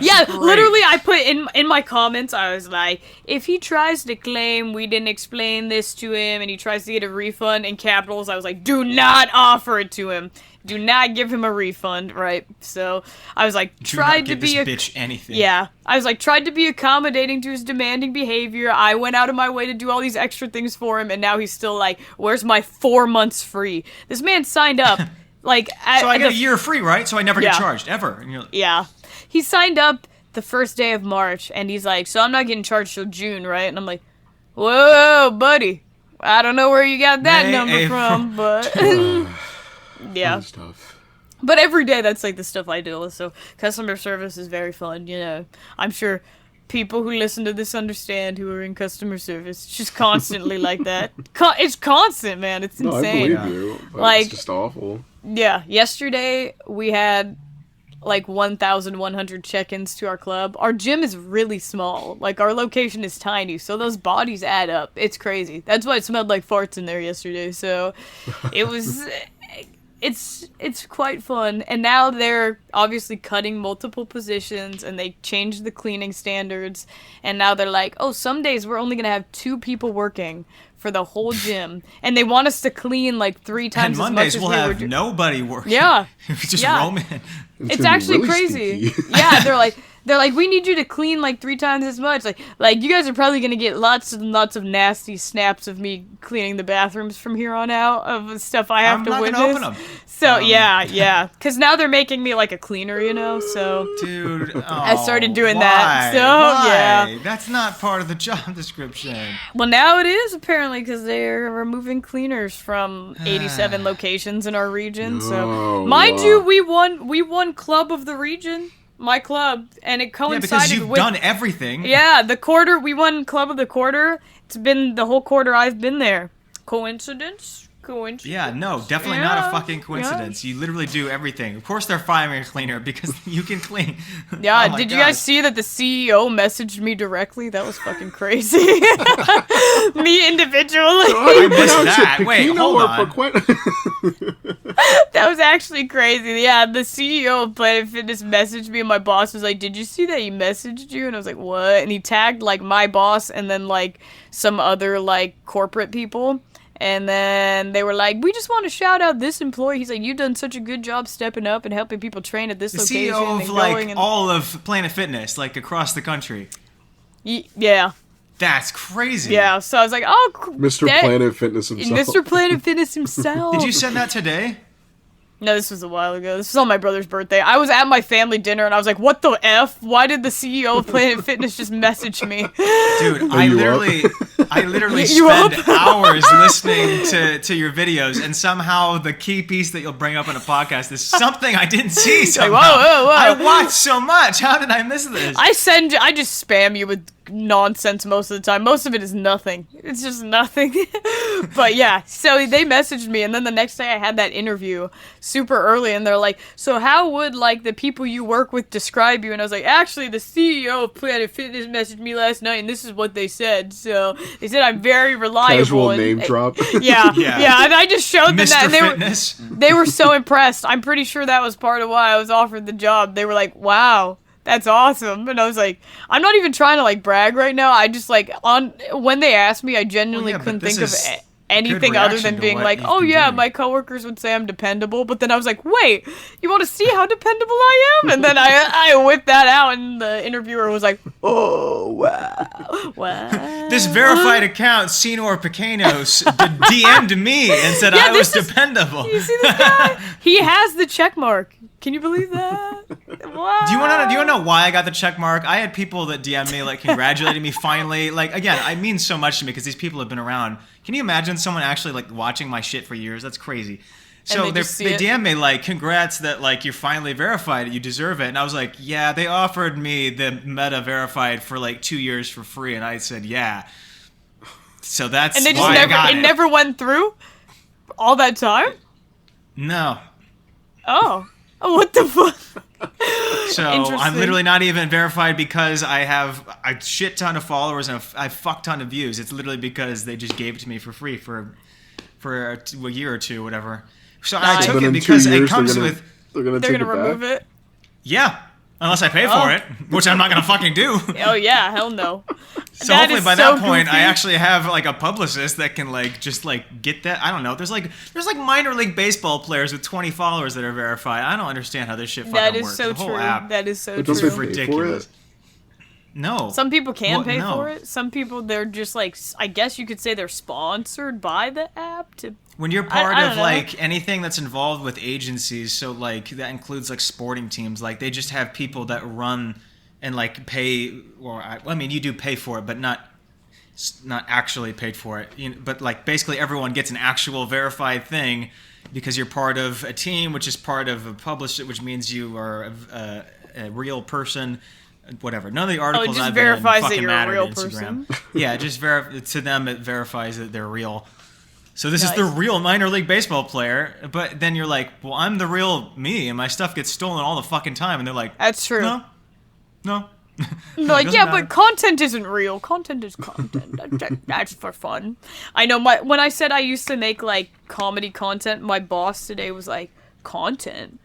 [SPEAKER 4] Yeah, literally I put in my comments, I was like, if he tries to claim we didn't explain this to him and he tries to get a refund in capitals, I was like, do not offer it to him. Do not give him a refund, right? So I was like, tried to be
[SPEAKER 2] bitch anything.
[SPEAKER 4] Yeah, I was like, tried to be accommodating to his demanding behavior. I went out of my way to do all these extra things for him, and now he's still like, where's my 4 months free? This man signed up, like,
[SPEAKER 2] so I get a year free, right? So I never get charged ever. And you're like,
[SPEAKER 4] yeah, he signed up the first day of March, and he's like, so I'm not getting charged till June, right? And I'm like, whoa, buddy, I don't know where you got that number from, but. Yeah. But every day that's like the stuff I deal with, so customer service is very fun, you know. I'm sure people who listen to this understand who are in customer service. It's just constantly like that. It's constant, man. It's insane.
[SPEAKER 3] I believe you, but
[SPEAKER 4] like,
[SPEAKER 3] it's just awful.
[SPEAKER 4] Yeah, yesterday we had like 1,100 check-ins to our club. Our gym is really small. Like, our location is tiny, so those bodies add up. It's crazy. That's why it smelled like farts in there yesterday, so it was... It's quite fun, and now they're obviously cutting multiple positions, and they changed the cleaning standards, and now they're like, oh, some days we're only gonna have 2 people working for the whole gym, and they want us to clean like 3 times as much as we were.
[SPEAKER 2] And Mondays we'll have nobody working.
[SPEAKER 4] Yeah,
[SPEAKER 2] just roam in.
[SPEAKER 4] It's actually really crazy. Yeah, they're like, we need you to clean like 3 times as much. Like you guys are probably gonna get lots and lots of nasty snaps of me cleaning the bathrooms from here on out of stuff I have to witness.
[SPEAKER 2] I'm not gonna open them.
[SPEAKER 4] So yeah, because now they're making me like a cleaner, you know. So
[SPEAKER 2] dude,
[SPEAKER 4] I started doing that. So
[SPEAKER 2] why?
[SPEAKER 4] yeah,
[SPEAKER 2] that's not part of the job description.
[SPEAKER 4] Well, now it is apparently because they're removing cleaners from 87 locations in our region. So mind you, we won Club of the Region. My club, and it coincided
[SPEAKER 2] because you've done everything.
[SPEAKER 4] Yeah, the quarter, we won Club of the Quarter. It's been the whole quarter I've been there. Coincidence?
[SPEAKER 2] Yeah, no, definitely not a fucking coincidence. Yeah. You literally do everything. Of course they're firing a cleaner because you can clean.
[SPEAKER 4] Yeah, did you guys see that the CEO messaged me directly? That was fucking crazy. Me individually.
[SPEAKER 2] I missed that. Wait, hold on.
[SPEAKER 4] That was actually crazy. Yeah, the CEO of Planet Fitness messaged me, and my boss was like, did you see that he messaged you? And I was like, what? And he tagged like my boss and then like some other like corporate people. And then they were like, we just want to shout out this employee. He's like, you've done such a good job stepping up and helping people train at this location.
[SPEAKER 2] The CEO of like all of Planet Fitness, like across the country.
[SPEAKER 4] Yeah.
[SPEAKER 2] That's crazy.
[SPEAKER 4] Yeah, so I was like, oh,
[SPEAKER 3] Mr. Planet Fitness himself.
[SPEAKER 4] Mr. Planet Fitness himself.
[SPEAKER 2] Did you send that today?
[SPEAKER 4] No, this was a while ago. This was on my brother's birthday. I was at my family dinner, and I was like, what the F? Why did the CEO of Planet Fitness just message me?
[SPEAKER 2] Dude, I literally spend hours listening to your videos, and somehow the key piece that you'll bring up in a podcast is something I didn't see somehow.
[SPEAKER 4] Like, whoa.
[SPEAKER 2] I watch so much. How did I miss this?
[SPEAKER 4] I just spam you with nonsense most of the time. Most of it is nothing. It's just nothing. But yeah, so they messaged me, and then the next day I had that interview super early, and they're like, so how would like the people you work with describe you? And I was like, actually, the CEO of Planet Fitness messaged me last night, and this is what they said. So they said I'm very reliable.
[SPEAKER 3] Casual name drop.
[SPEAKER 4] Yeah, and I just showed them
[SPEAKER 2] Mr.
[SPEAKER 4] that, and they were so impressed. I'm pretty sure that was part of why I was offered the job. They were like, wow, that's awesome. And I was like, I'm not even trying to like brag right now. I just like when they asked me, I genuinely couldn't think of anything other than being like, oh yeah, my coworkers would say I'm dependable. But then I was like, wait, you want to see how dependable I am? And then I whipped that out, and the interviewer was like, oh wow.
[SPEAKER 2] This verified account, Señor Pequeños, DM'd me and said I was dependable.
[SPEAKER 4] You see this guy? He has the check mark. Can you believe that? Wow.
[SPEAKER 2] Do you want to know why I got the check mark? I had people that DM me like congratulating me finally. Like again, it means so much to me because these people have been around. Can you imagine someone actually like watching my shit for years? That's crazy. So they DM me like, congrats that like you finally verified it, you deserve it. And I was like, yeah, they offered me the Meta verified for like 2 years for free, and I said yeah. So that's
[SPEAKER 4] and they just
[SPEAKER 2] why
[SPEAKER 4] never,
[SPEAKER 2] I got it.
[SPEAKER 4] It never went through all that time?
[SPEAKER 2] No.
[SPEAKER 4] Oh. What the fuck?
[SPEAKER 2] So I'm literally not even verified because I have a shit ton of followers and a fuck ton of views. It's literally because they just gave it to me for free for a year or two, whatever. So I took it because it comes with.
[SPEAKER 3] They're gonna
[SPEAKER 4] remove it.
[SPEAKER 2] Yeah, unless I pay for it, which I'm not gonna fucking do.
[SPEAKER 4] Oh yeah, hell no.
[SPEAKER 2] So hopefully by that point, I actually have like a publicist that can like just like get that. I don't know. There's like minor league baseball players with 20 followers that are verified. I don't understand how this shit fucking works.
[SPEAKER 4] So
[SPEAKER 2] the whole
[SPEAKER 4] true.
[SPEAKER 2] app.
[SPEAKER 4] That is so
[SPEAKER 3] But
[SPEAKER 4] true.
[SPEAKER 3] don't they
[SPEAKER 2] It's
[SPEAKER 3] pay
[SPEAKER 2] ridiculous.
[SPEAKER 3] for it?
[SPEAKER 2] No.
[SPEAKER 4] Some people can pay
[SPEAKER 2] no.
[SPEAKER 4] for it. Some people, they're just like, I guess you could say they're sponsored by the app to.
[SPEAKER 2] When you're part
[SPEAKER 4] I don't
[SPEAKER 2] of
[SPEAKER 4] know.
[SPEAKER 2] like anything that's involved with agencies, so like that includes like sporting teams, like they just have people that run and like pay, or I mean you do pay for it, but not actually paid for it. But like basically everyone gets an actual verified thing because you're part of a team, which is part of a publisher, which means you are a real person. Whatever. None of the articles
[SPEAKER 4] just
[SPEAKER 2] I've been in
[SPEAKER 4] verifies that
[SPEAKER 2] fucking
[SPEAKER 4] you're a
[SPEAKER 2] matter to
[SPEAKER 4] real
[SPEAKER 2] Instagram.
[SPEAKER 4] person.
[SPEAKER 2] Yeah, just to them it verifies that they're real. So this is
[SPEAKER 4] Nice.
[SPEAKER 2] the real minor league baseball player, but then you're like, well, I'm the real me, and my stuff gets stolen all the fucking time, and they're like,
[SPEAKER 4] That's true.
[SPEAKER 2] no.
[SPEAKER 4] They're like,
[SPEAKER 2] Doesn't
[SPEAKER 4] yeah,
[SPEAKER 2] matter.
[SPEAKER 4] but content isn't real. Content is content. That's for fun. I know when I said I used to make like comedy content, my boss today was like, content?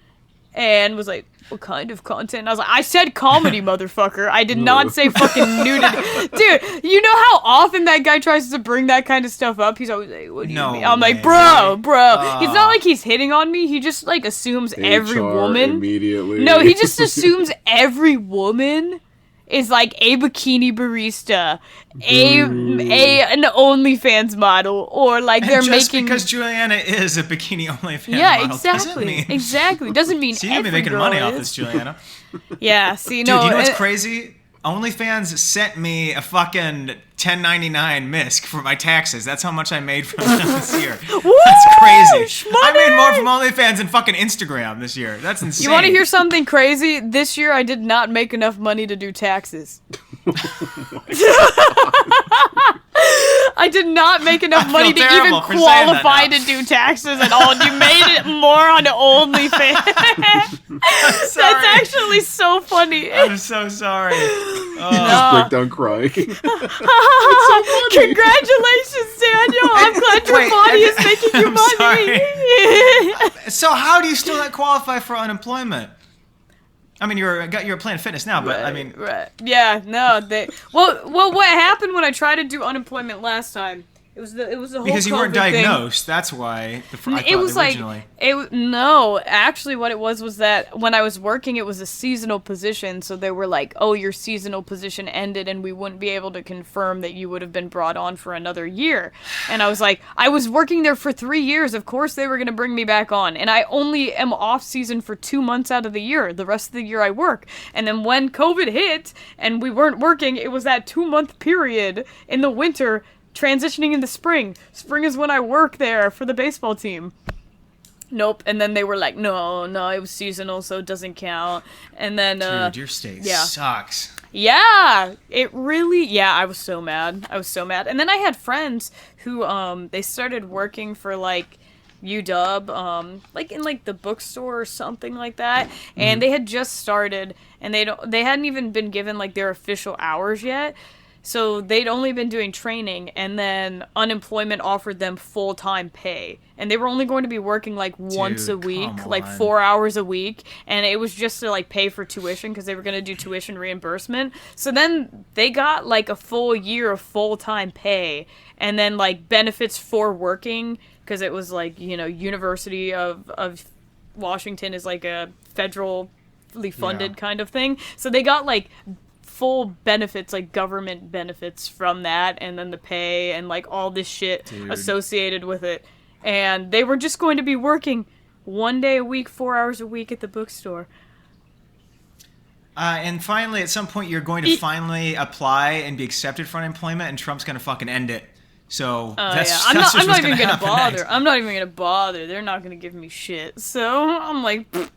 [SPEAKER 4] And was like, what kind of content? And I was like, I said comedy, motherfucker. I did not say fucking nudity. Dude, you know how often that guy tries to bring that kind of stuff up? He's always like, what do you
[SPEAKER 2] No
[SPEAKER 4] mean? I'm like,
[SPEAKER 2] way,
[SPEAKER 4] bro.
[SPEAKER 2] really?
[SPEAKER 4] He's not like he's hitting on me. He just like assumes every
[SPEAKER 3] HR
[SPEAKER 4] woman.
[SPEAKER 3] immediately.
[SPEAKER 4] No, he just assumes every woman is like a bikini barista, an OnlyFans model, or like they're
[SPEAKER 2] And just
[SPEAKER 4] making.
[SPEAKER 2] because Juliana is a bikini OnlyFans
[SPEAKER 4] Yeah,
[SPEAKER 2] model
[SPEAKER 4] exactly. Exactly. Doesn't mean
[SPEAKER 2] So you're gonna be
[SPEAKER 4] every
[SPEAKER 2] making
[SPEAKER 4] girl
[SPEAKER 2] money off
[SPEAKER 4] is.
[SPEAKER 2] this, Juliana.
[SPEAKER 4] Yeah. See,
[SPEAKER 2] Dude,
[SPEAKER 4] no.
[SPEAKER 2] you know what's crazy? OnlyFans sent me a fucking 1099 misc for my taxes. That's how much I made from them this year. That's crazy. I made more from OnlyFans than fucking Instagram this year. That's insane.
[SPEAKER 4] You want to hear something crazy? This year I did not make enough money to do taxes. I did not make enough money to even
[SPEAKER 2] terrible for saying that
[SPEAKER 4] qualify
[SPEAKER 2] now.
[SPEAKER 4] to do taxes at all. You made it more on OnlyFans. That's actually so funny.
[SPEAKER 2] I'm so sorry.
[SPEAKER 3] Just break down crying.
[SPEAKER 4] Congratulations, Daniel. I'm glad your
[SPEAKER 2] Wait,
[SPEAKER 4] body is making you
[SPEAKER 2] I'm
[SPEAKER 4] money.
[SPEAKER 2] So how do you still not qualify for unemployment? I mean, you're a Planet Fitness now, but I mean,
[SPEAKER 4] Right. Yeah, no, well, what happened when I tried to do unemployment last time? It was the whole
[SPEAKER 2] because you weren't
[SPEAKER 4] COVID thing.
[SPEAKER 2] diagnosed. That's why.
[SPEAKER 4] It was like
[SPEAKER 2] originally.
[SPEAKER 4] no, actually what it was that when I was working it was a seasonal position, so they were like, "Oh, your seasonal position ended and we wouldn't be able to confirm that you would have been brought on for another year." And I was like, I was working there for 3 years. Of course they were going to bring me back on. And I only am off season for 2 months out of the year. The rest of the year I work. And then when COVID hit and we weren't working, it was that 2-month period in the winter transitioning into spring. Spring is when I work there for the baseball team. Nope. And then they were like, no, it was seasonal, so it doesn't count. And then,
[SPEAKER 2] Dude, your state sucks.
[SPEAKER 4] yeah, it really, I was so mad. And then I had friends who, they started working for, like, UW, like in like the bookstore or something like that, and they had just started, and they hadn't even been given like their official hours yet. So they'd only been doing training, and then unemployment offered them full-time pay. And they were only going to be working like once a week,
[SPEAKER 2] come
[SPEAKER 4] like
[SPEAKER 2] on.
[SPEAKER 4] 4 hours a week. And it was just to like pay for tuition because they were going to do tuition reimbursement. So then they got like a full year of full-time pay, and then like benefits for working, because it was like, you know, University of Washington is like a federally funded kind of thing. So they got like full benefits, like government benefits from that, and then the pay and like all this shit associated with it. And they were just going to be working 1 day a week, 4 hours a week at the bookstore.
[SPEAKER 2] And finally, at some point, you're going to finally apply and be accepted for unemployment, and Trump's going to fucking end it. So that's
[SPEAKER 4] I'm
[SPEAKER 2] just
[SPEAKER 4] not
[SPEAKER 2] what's
[SPEAKER 4] even
[SPEAKER 2] gonna
[SPEAKER 4] gonna
[SPEAKER 2] happen
[SPEAKER 4] bother.
[SPEAKER 2] next.
[SPEAKER 4] I'm not even gonna bother. They're not gonna give me shit. So I'm like, pfft.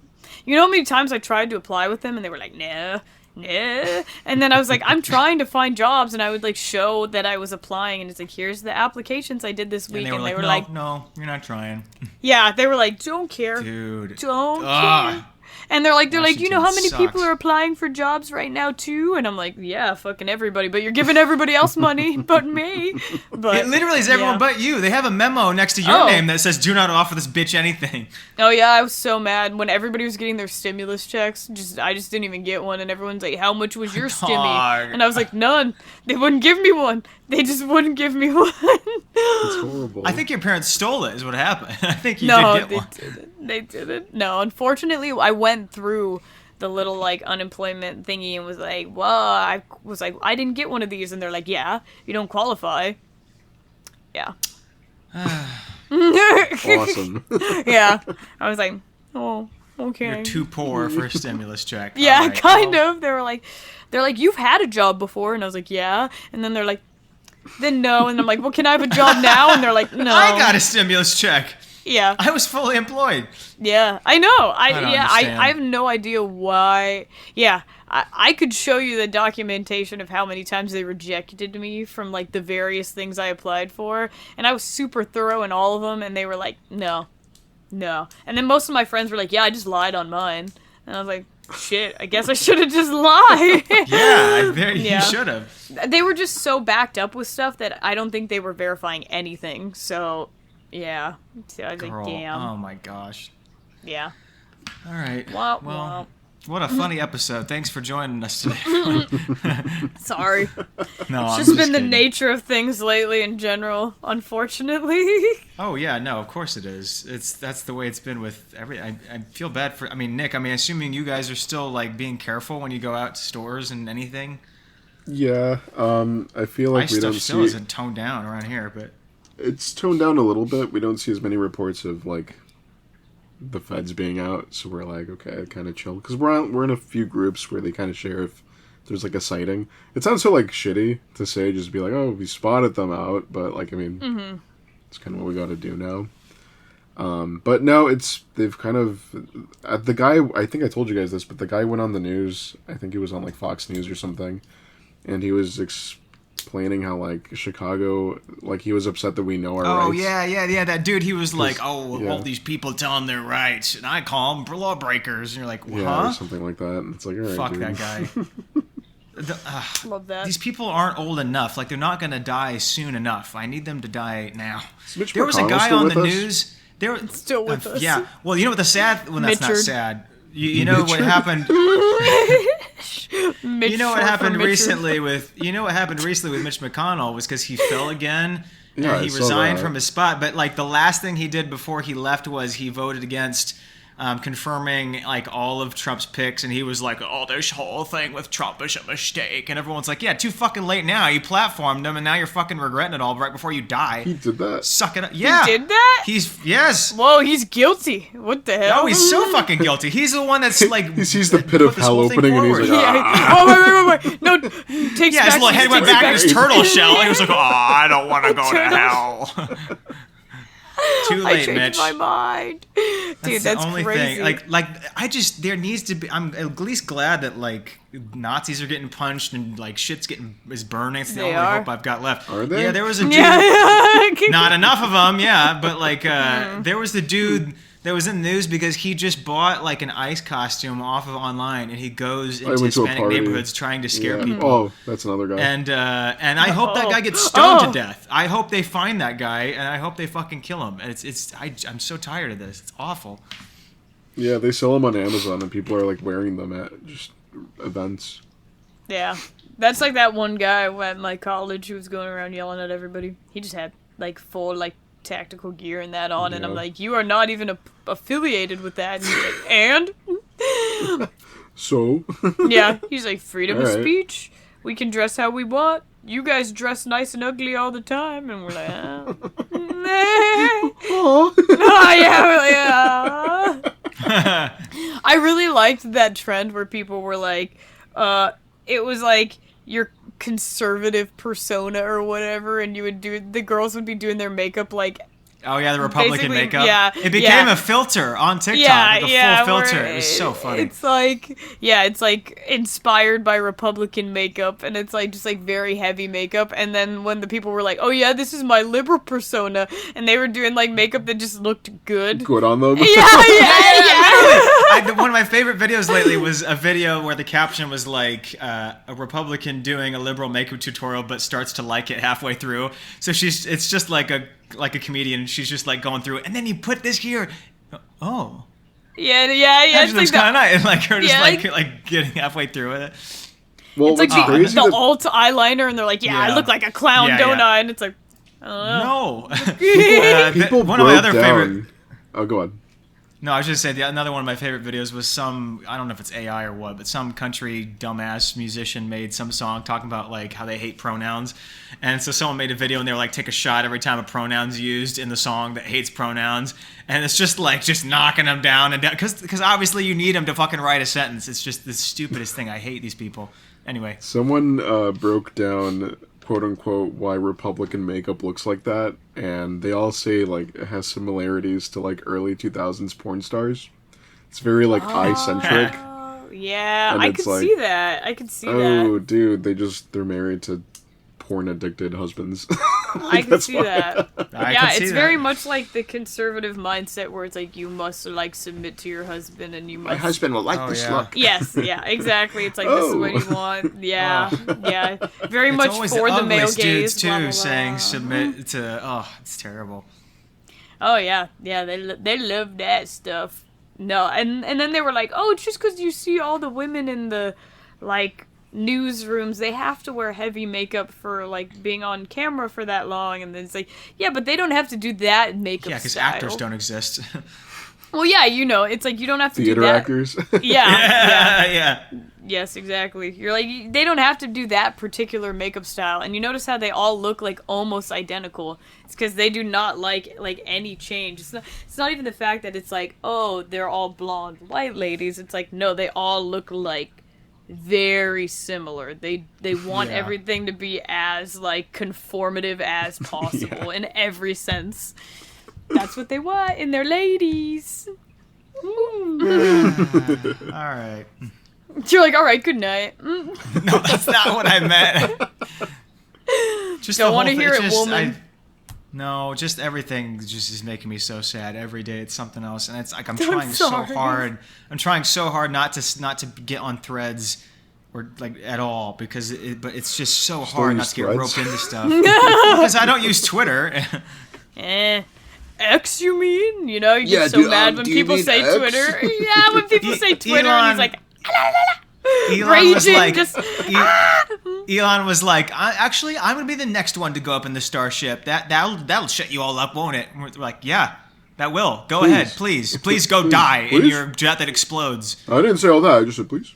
[SPEAKER 4] You know how many times I tried to apply with them and they were like, nah. And then I was like, I'm trying to find jobs, and I would like show that I was applying, and it's like, here's the applications I did this week,
[SPEAKER 2] And
[SPEAKER 4] they were like,
[SPEAKER 2] no, you're not trying.
[SPEAKER 4] yeah, they were like, don't care,
[SPEAKER 2] Dude.
[SPEAKER 4] don't care. And they're like, you know how many
[SPEAKER 2] Washington
[SPEAKER 4] people
[SPEAKER 2] sucks.
[SPEAKER 4] are applying for jobs right now too? And I'm like, yeah, fucking everybody. But you're giving everybody else money, but me. But
[SPEAKER 2] It literally is everyone
[SPEAKER 4] yeah.
[SPEAKER 2] but you. They have a memo next to your
[SPEAKER 4] Oh.
[SPEAKER 2] name that says, "Do not offer this bitch anything."
[SPEAKER 4] Oh yeah, I was so mad when everybody was getting their stimulus checks. I just didn't even get one, and everyone's like, "How much was your stimmy?"
[SPEAKER 2] Dog.
[SPEAKER 4] And I was like, "None." They wouldn't give me one. They just wouldn't give me one.
[SPEAKER 3] It's horrible.
[SPEAKER 2] I think your parents stole it. Is what happened. I think you
[SPEAKER 4] No,
[SPEAKER 2] did get
[SPEAKER 4] they
[SPEAKER 2] one.
[SPEAKER 4] didn't. They didn't. No, unfortunately, I went through the little like unemployment thingy and was like, "Well, I didn't get one of these," and they're like, "Yeah, you don't qualify." Yeah.
[SPEAKER 3] awesome.
[SPEAKER 4] Yeah. I was like, "Oh, okay."
[SPEAKER 2] You're too poor for a stimulus check.
[SPEAKER 4] Yeah,
[SPEAKER 2] All right,
[SPEAKER 4] kind
[SPEAKER 2] well,
[SPEAKER 4] of. They're like, "You've had a job before," and I was like, "Yeah." And then they're like, "Then no," and I'm like, "Well, can I have a job now?" And they're like, "No."
[SPEAKER 2] I got a stimulus check.
[SPEAKER 4] Yeah,
[SPEAKER 2] I was fully employed.
[SPEAKER 4] yeah, I know.
[SPEAKER 2] don't understand.
[SPEAKER 4] I have no idea why. Yeah, I could show you the documentation of how many times they rejected me from like the various things I applied for, and I was super thorough in all of them, and they were like, "No, no." And then most of my friends were like, "Yeah, I just lied on mine," and I was like, "Shit, I guess I should have just lied."
[SPEAKER 2] Yeah, you
[SPEAKER 4] Yeah.
[SPEAKER 2] should have.
[SPEAKER 4] They were just so backed up with stuff that I don't think they were verifying anything. So, yeah. So I was
[SPEAKER 2] Girl,
[SPEAKER 4] like, damn.
[SPEAKER 2] oh my gosh.
[SPEAKER 4] Yeah.
[SPEAKER 2] All right.
[SPEAKER 4] Wah,
[SPEAKER 2] well,
[SPEAKER 4] wah.
[SPEAKER 2] what a funny episode. Thanks for joining us today.
[SPEAKER 4] Sorry.
[SPEAKER 2] No,
[SPEAKER 4] It's
[SPEAKER 2] I'm
[SPEAKER 4] just been the
[SPEAKER 2] kidding.
[SPEAKER 4] nature of things lately in general, unfortunately.
[SPEAKER 2] Oh yeah, no, of course it is. That's the way it's been with I feel bad for. I mean, Nick. I mean, assuming you guys are still like being careful when you go out to stores and anything.
[SPEAKER 3] Yeah, I feel
[SPEAKER 2] My
[SPEAKER 3] like we
[SPEAKER 2] stuff
[SPEAKER 3] don't
[SPEAKER 2] still
[SPEAKER 3] see...
[SPEAKER 2] isn't toned down around here, but
[SPEAKER 3] It's toned down a little bit. We don't see as many reports of, like, the feds being out, so we're like, okay, kind of chill. Because we're in a few groups where they kind of share if there's, like, a sighting. It sounds so, like, shitty to say, just be like, oh, we spotted them out, but, like, I mean, it's kind of what we gotta do now. But no, they've kind of, the guy, I think I told you guys this, but the guy went on the news, I think he was on, like, Fox News or something, and he was explaining how, like, Chicago, like, he was upset that we know our rights.
[SPEAKER 2] oh yeah, that dude. He was like, oh,
[SPEAKER 3] yeah.
[SPEAKER 2] all these people tell him their rights, and I call them lawbreakers, and you're like,
[SPEAKER 3] Yeah,
[SPEAKER 2] huh?
[SPEAKER 3] or something like that. And it's like, all right,
[SPEAKER 2] Fuck
[SPEAKER 3] dude.
[SPEAKER 2] that guy.
[SPEAKER 4] Love that.
[SPEAKER 2] These people aren't old enough. Like, they're not gonna die soon enough. I need them to die now.
[SPEAKER 3] Is Mitch
[SPEAKER 2] There was a
[SPEAKER 3] McConnell
[SPEAKER 2] guy
[SPEAKER 3] still
[SPEAKER 2] on
[SPEAKER 3] with
[SPEAKER 2] the
[SPEAKER 3] us?
[SPEAKER 2] news.
[SPEAKER 4] Still with us.
[SPEAKER 2] Yeah. Well, you know what the sad? Well, that's not
[SPEAKER 4] Mitchard.
[SPEAKER 2] sad. You know what happened?
[SPEAKER 4] Mitch
[SPEAKER 2] You know what
[SPEAKER 4] short for
[SPEAKER 2] happened
[SPEAKER 4] Mitchard.
[SPEAKER 2] recently with Mitch McConnell was because he fell again.
[SPEAKER 3] Yeah,
[SPEAKER 2] And
[SPEAKER 3] I
[SPEAKER 2] he
[SPEAKER 3] saw
[SPEAKER 2] resigned
[SPEAKER 3] that.
[SPEAKER 2] from his spot. But like the last thing he did before he left was he voted against confirming like all of Trump's picks, and he was like, "Oh, this whole thing with Trump is a mistake," and everyone's like, "Yeah, too fucking late now. You platformed him, and now you're fucking regretting it all right before you die."
[SPEAKER 3] He did that.
[SPEAKER 2] Suck it up. Yeah,
[SPEAKER 4] did that?
[SPEAKER 2] Yes.
[SPEAKER 4] Whoa, he's guilty. What the hell?
[SPEAKER 2] Oh, he's so fucking guilty. He's the one that's like
[SPEAKER 3] He sees the
[SPEAKER 2] that
[SPEAKER 3] pit of
[SPEAKER 2] put this
[SPEAKER 3] hell
[SPEAKER 2] whole thing
[SPEAKER 3] opening and he's
[SPEAKER 2] forward.
[SPEAKER 3] like,
[SPEAKER 4] Yeah. Oh, wait. No, takes
[SPEAKER 2] Yeah,
[SPEAKER 4] back.
[SPEAKER 2] his little head went
[SPEAKER 4] takes
[SPEAKER 2] back in his turtle shell. He was like, "Oh, I don't want to go to
[SPEAKER 4] Turtle.
[SPEAKER 2] hell." Too
[SPEAKER 4] I
[SPEAKER 2] late,
[SPEAKER 4] changed
[SPEAKER 2] Mitch.
[SPEAKER 4] my mind. Dude, that's
[SPEAKER 2] the only
[SPEAKER 4] crazy.
[SPEAKER 2] thing. Like, I just there needs to be. I'm at least glad that like Nazis are getting punched and like shit's is burning. It's the
[SPEAKER 4] They
[SPEAKER 2] only
[SPEAKER 4] are.
[SPEAKER 2] hope I've got left.
[SPEAKER 3] Are they?
[SPEAKER 2] Yeah, there was a dude.
[SPEAKER 4] yeah.
[SPEAKER 2] Not enough of them, yeah. But like, there was the dude that was in the news because he just bought like an ice costume off of online, and he goes into
[SPEAKER 3] went to a
[SPEAKER 2] Hispanic
[SPEAKER 3] party.
[SPEAKER 2] neighborhoods trying to scare
[SPEAKER 3] Yeah.
[SPEAKER 2] people.
[SPEAKER 3] Oh, that's another guy.
[SPEAKER 2] And I hope that guy gets stoned to death. I hope they find that guy, and I hope they fucking kill him. And I'm so tired of this. It's awful.
[SPEAKER 3] Yeah, they sell them on Amazon, and people are like wearing them at just events.
[SPEAKER 4] Yeah. That's like that one guy at my college who was going around yelling at everybody. He just had like full like tactical gear and that on, and I'm
[SPEAKER 3] Yeah.
[SPEAKER 4] like, you are not even affiliated with that. And he's like, and?
[SPEAKER 3] So,
[SPEAKER 4] Yeah. He's like, freedom of
[SPEAKER 3] Alright.
[SPEAKER 4] speech. We can dress how we want. You guys dress nice and ugly all the time. And we're like, oh, yeah. I really liked that trend where people were like, it was like your conservative persona or whatever, and the girls would be doing their makeup like
[SPEAKER 2] Oh yeah, the Republican
[SPEAKER 4] Basically,
[SPEAKER 2] makeup.
[SPEAKER 4] yeah,
[SPEAKER 2] It became a filter on TikTok, like a full filter. It was so funny.
[SPEAKER 4] It's like, it's like inspired by Republican makeup, and it's like just like very heavy makeup. And then when the people were like, "Oh yeah, this is my liberal persona," and they were doing like makeup that just looked good.
[SPEAKER 3] Good on them.
[SPEAKER 2] One of my favorite videos lately was a video where the caption was like a Republican doing a liberal makeup tutorial, but starts to like it halfway through. So it's just like a comedian. She's just like going through it, and then you put this here. Oh.
[SPEAKER 4] Yeah.
[SPEAKER 2] It looks kind of nice. Like her just like getting halfay through with it.
[SPEAKER 3] Well,
[SPEAKER 4] it's like the alt eyeliner, and they're like, I look like a clown, don't I? And it's like, I don't know.
[SPEAKER 2] No.
[SPEAKER 3] People
[SPEAKER 2] one of my other favorite.
[SPEAKER 3] Oh, go on.
[SPEAKER 2] No, I was just saying another one of my favorite videos was I don't know if it's AI or what, but some country dumbass musician made some song talking about like how they hate pronouns. And so someone made a video and they were like, take a shot every time a pronoun's used in the song that hates pronouns. And it's just like, just knocking them down and down. Because obviously you need them to fucking write a sentence. It's just the stupidest thing. I hate these people. Anyway.
[SPEAKER 3] Someone broke down, quote unquote, why Republican makeup looks like that. And they all say like it has similarities to like early 2000s porn stars. It's very like eye-centric.
[SPEAKER 4] Yeah, I could see that. I could see that.
[SPEAKER 3] Oh, dude, they're married to porn-addicted husbands.
[SPEAKER 4] I can see that. It's
[SPEAKER 2] that.
[SPEAKER 4] very much like the conservative mindset where it's like you must like submit to your husband and you must.
[SPEAKER 3] My husband will like this look.
[SPEAKER 4] Yes, exactly. It's like this is what you want. Yeah, very
[SPEAKER 2] It's
[SPEAKER 4] much
[SPEAKER 2] always
[SPEAKER 4] for the male
[SPEAKER 2] ugliest dudes
[SPEAKER 4] gaze.
[SPEAKER 2] too,
[SPEAKER 4] Blah, blah, blah.
[SPEAKER 2] saying submit to. Oh, it's terrible.
[SPEAKER 4] Oh yeah, they love that stuff. No, and then they were like, oh, it's just because you see all the women in the like newsrooms, they have to wear heavy makeup for like being on camera for that long, and then it's like, yeah, but they don't have to do that makeup.
[SPEAKER 2] Yeah, because
[SPEAKER 4] style.
[SPEAKER 2] actors don't exist.
[SPEAKER 4] Well, yeah, it's like you don't have to
[SPEAKER 3] Theater
[SPEAKER 4] do that.
[SPEAKER 3] actors.
[SPEAKER 2] Yeah.
[SPEAKER 4] Yes, exactly. You're like, they don't have to do that particular makeup style, and you notice how they all look like almost identical. It's because they do not like any change. It's not even the fact that it's like, oh, they're all blonde white ladies. It's like, no, they all look like very similar. They want everything to be as like conformative as possible in every sense. That's what they want in their ladies.
[SPEAKER 2] All right.
[SPEAKER 4] You're like, all right, good night.
[SPEAKER 2] No, that's not what I meant. Just
[SPEAKER 4] don't want to hear it, woman.
[SPEAKER 2] No, just everything just is making me so sad. Every day it's something else, and it's like I'm trying so hard. I'm trying so hard not to get on threads or like at all but it's just so hard not to get roped into stuff because I don't use Twitter.
[SPEAKER 4] X, you mean? You get so mad when people say X? Twitter. Yeah, when people say Twitter, and he's like,
[SPEAKER 2] Elon was like,
[SPEAKER 4] just,
[SPEAKER 2] Elon was like, actually, I'm gonna be the next one to go up in the Starship. That'll shut you all up, won't it? And we're like, yeah, that will. Go ahead, please go die in your jet that explodes.
[SPEAKER 3] I didn't say all that. I just said please.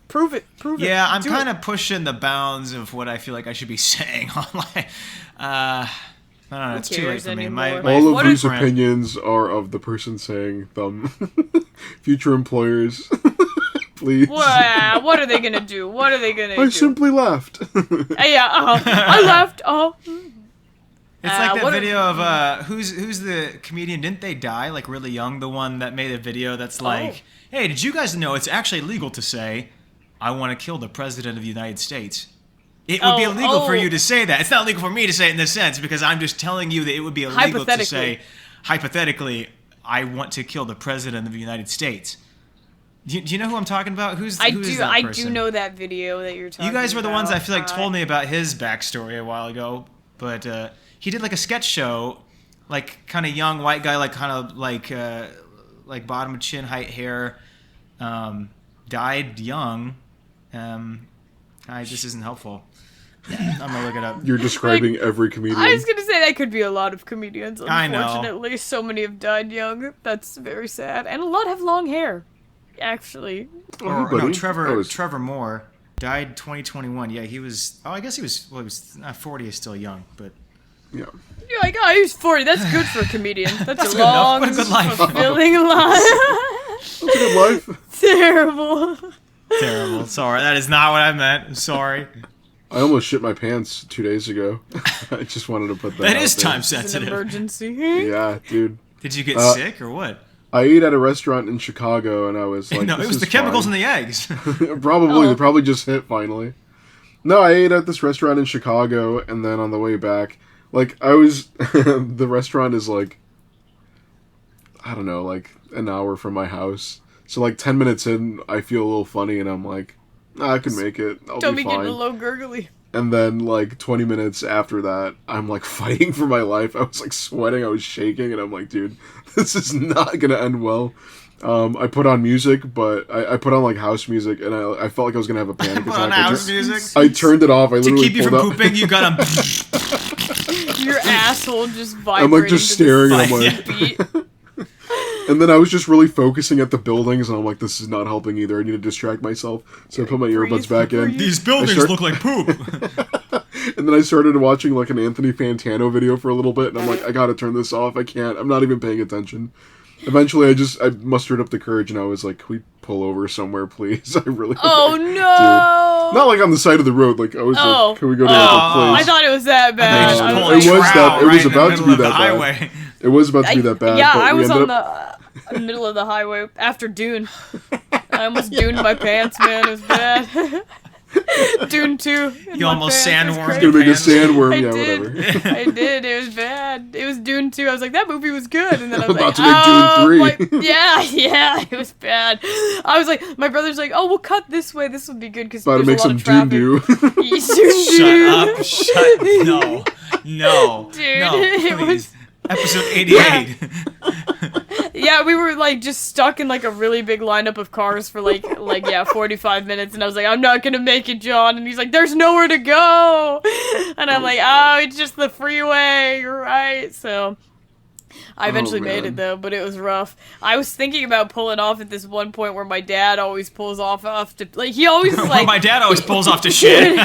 [SPEAKER 4] Prove it.
[SPEAKER 2] Yeah, I'm kind of pushing the bounds of what I feel like I should be saying online. I don't know. It's too late for me.
[SPEAKER 3] All of these opinions are of the person saying them. Future employers, please.
[SPEAKER 4] What are they gonna do? I
[SPEAKER 3] simply left.
[SPEAKER 4] I left.
[SPEAKER 2] It's like that video of who's the comedian? Didn't they die like really young? The one that made a video that's like, hey, did you guys know it's actually legal to say, I want to kill the president of the United States? It would be illegal for you to say that. It's not legal for me to say it in this sense because I'm just telling you that it would be illegal to say, hypothetically, I want to kill the president of the United States. Do you know who I'm talking about? Who's that person?
[SPEAKER 4] I do know that video that you're talking about.
[SPEAKER 2] You guys were the ones I feel like told me about his backstory a while ago, but he did like a sketch show, like kind of young white guy, like kind of like bottom of chin height hair, died young. This isn't helpful. I'm gonna look it up.
[SPEAKER 3] You're describing every comedian.
[SPEAKER 4] I was gonna say that could be a lot of comedians.
[SPEAKER 2] Unfortunately,
[SPEAKER 4] so many have died young. That's very sad, and a lot have long hair. Actually,
[SPEAKER 2] Trevor Moore died 2021. Yeah, he was. Oh, I guess he was. Well, he was 40 is still young, but
[SPEAKER 3] yeah.
[SPEAKER 4] You're like, oh, he's 40. That's good for a comedian. That's a long,
[SPEAKER 2] good life.
[SPEAKER 4] fulfilling life.
[SPEAKER 3] That's a good life.
[SPEAKER 4] Terrible.
[SPEAKER 2] Sorry, that is not what I meant. I'm sorry.
[SPEAKER 3] I almost shit my pants 2 days ago. I just wanted to put that.
[SPEAKER 2] That
[SPEAKER 3] out
[SPEAKER 2] is
[SPEAKER 3] there.
[SPEAKER 2] time
[SPEAKER 4] It's an
[SPEAKER 2] sensitive.
[SPEAKER 4] emergency.
[SPEAKER 3] Yeah, dude.
[SPEAKER 2] Did you get sick or what?
[SPEAKER 3] I ate at a restaurant in Chicago, and I was like,
[SPEAKER 2] No, it was the chemicals in the eggs.
[SPEAKER 3] Probably, they probably just hit finally. No, I ate at this restaurant in Chicago, and then on the way back, like, I was, the restaurant is like, I don't know, like, an hour from my house. So, like, 10 minutes in, I feel a little funny, and I'm like, I can make it. I'll
[SPEAKER 4] Don't
[SPEAKER 3] be
[SPEAKER 4] be
[SPEAKER 3] fine.
[SPEAKER 4] getting a little gurgly.
[SPEAKER 3] And then, like, 20 minutes after that, I'm, like, fighting for my life. I was, like, sweating. I was shaking. And I'm like, dude, this is not going to end well. I put on music, but I put on, like, house music. And I felt like I was going to have a panic
[SPEAKER 2] Put
[SPEAKER 3] attack.
[SPEAKER 2] on house music.
[SPEAKER 3] I turned it off. I
[SPEAKER 2] To
[SPEAKER 3] literally
[SPEAKER 2] keep you from
[SPEAKER 3] pulled out.
[SPEAKER 2] pooping, you got them.
[SPEAKER 4] Your asshole just vibrating.
[SPEAKER 3] I'm, like, just
[SPEAKER 4] to the
[SPEAKER 3] staring. And I'm
[SPEAKER 2] Yeah.
[SPEAKER 3] like...
[SPEAKER 4] beat.
[SPEAKER 3] And then I was just really focusing at the buildings. And I'm like, this is not helping either. I need to distract myself. So I put my earbuds back in.
[SPEAKER 2] These buildings look like poop.
[SPEAKER 3] And then I started watching, like, an Anthony Fantano video for a little bit, and I'm like, I gotta turn this off, I can't, I'm not even paying attention. Eventually, I mustered up the courage, and I was like, can we pull over somewhere, please? I really...
[SPEAKER 4] Oh,
[SPEAKER 3] Dude.
[SPEAKER 4] no!
[SPEAKER 3] Not, like, on the side of the road, like, I was
[SPEAKER 4] Oh.
[SPEAKER 3] like, can we go to like, a
[SPEAKER 4] I
[SPEAKER 3] place?
[SPEAKER 4] thought it was that
[SPEAKER 2] They
[SPEAKER 4] bad.
[SPEAKER 2] just
[SPEAKER 3] Uh,
[SPEAKER 2] pull
[SPEAKER 4] I
[SPEAKER 2] a
[SPEAKER 4] was
[SPEAKER 3] it was
[SPEAKER 2] trowel
[SPEAKER 3] that- it was
[SPEAKER 2] right in the
[SPEAKER 3] about to
[SPEAKER 2] middle
[SPEAKER 3] be
[SPEAKER 2] of the
[SPEAKER 3] that bad.
[SPEAKER 2] highway.
[SPEAKER 3] It was about to be that bad,
[SPEAKER 4] yeah,
[SPEAKER 3] but
[SPEAKER 4] I
[SPEAKER 3] we
[SPEAKER 4] was
[SPEAKER 3] ended
[SPEAKER 4] on
[SPEAKER 3] up...
[SPEAKER 4] the middle of the highway after Dune. I almost duned my pants, man. It was bad. Dune 2.
[SPEAKER 2] You almost sandwormed
[SPEAKER 3] Gonna make a
[SPEAKER 2] pants.
[SPEAKER 3] sandworm,
[SPEAKER 4] I
[SPEAKER 3] yeah,
[SPEAKER 4] did.
[SPEAKER 3] whatever.
[SPEAKER 4] I did. It was bad. It was Dune 2. I was like, that movie was good. And then I was
[SPEAKER 3] About
[SPEAKER 4] like,
[SPEAKER 3] to make Dune 3.
[SPEAKER 4] yeah, it was bad. I was like, my brother's like, oh, we'll cut this way. This would be good because
[SPEAKER 3] About to
[SPEAKER 4] there's
[SPEAKER 3] make
[SPEAKER 4] a lot
[SPEAKER 3] some
[SPEAKER 4] of
[SPEAKER 3] Dune
[SPEAKER 4] traffic.
[SPEAKER 3] do.
[SPEAKER 2] Shut up. No.
[SPEAKER 4] Dude,
[SPEAKER 2] No,
[SPEAKER 4] it
[SPEAKER 2] please.
[SPEAKER 4] was-
[SPEAKER 2] Episode 88.
[SPEAKER 4] Yeah, we were like just stuck in like a really big lineup of cars for like 45 minutes, and I was like, I'm not gonna make it, John. And he's like, there's nowhere to go. And I'm like, oh, it's just the freeway. You're right. So I eventually made it
[SPEAKER 3] man.
[SPEAKER 4] though, but it was rough. I was thinking about pulling off at this one point where my dad always pulls off to like he always is
[SPEAKER 2] Well,
[SPEAKER 4] like
[SPEAKER 2] my dad always pulls off to shit.
[SPEAKER 4] dude,